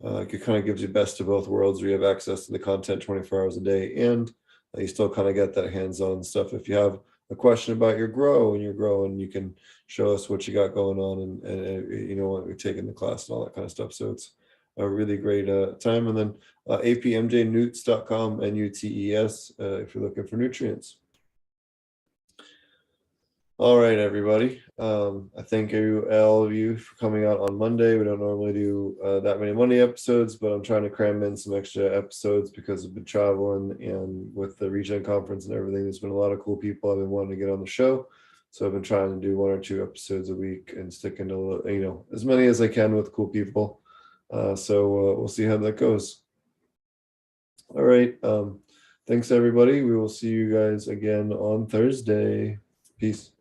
it kind of gives you best of both worlds, where you have access to the content 24 hours a day, and you still kind of get that hands-on stuff. If you have a question about your grow and you're growing, you can show us what you got going on and what we're taking the class and all that kind of stuff. So it's a really great time. And then apmjnewts.com, NUTES, if you're looking for nutrients. All right, everybody. I thank all of you for coming out on Monday. We don't normally do that many Monday episodes, but I'm trying to cram in some extra episodes because I've been traveling, and with the Regen conference and everything, there's been a lot of cool people I've been wanting to get on the show. So I've been trying to do 1 or 2 episodes a week and sticking to as many as I can with cool people. So we'll see how that goes. All right. Thanks, everybody. We will see you guys again on Thursday. Peace.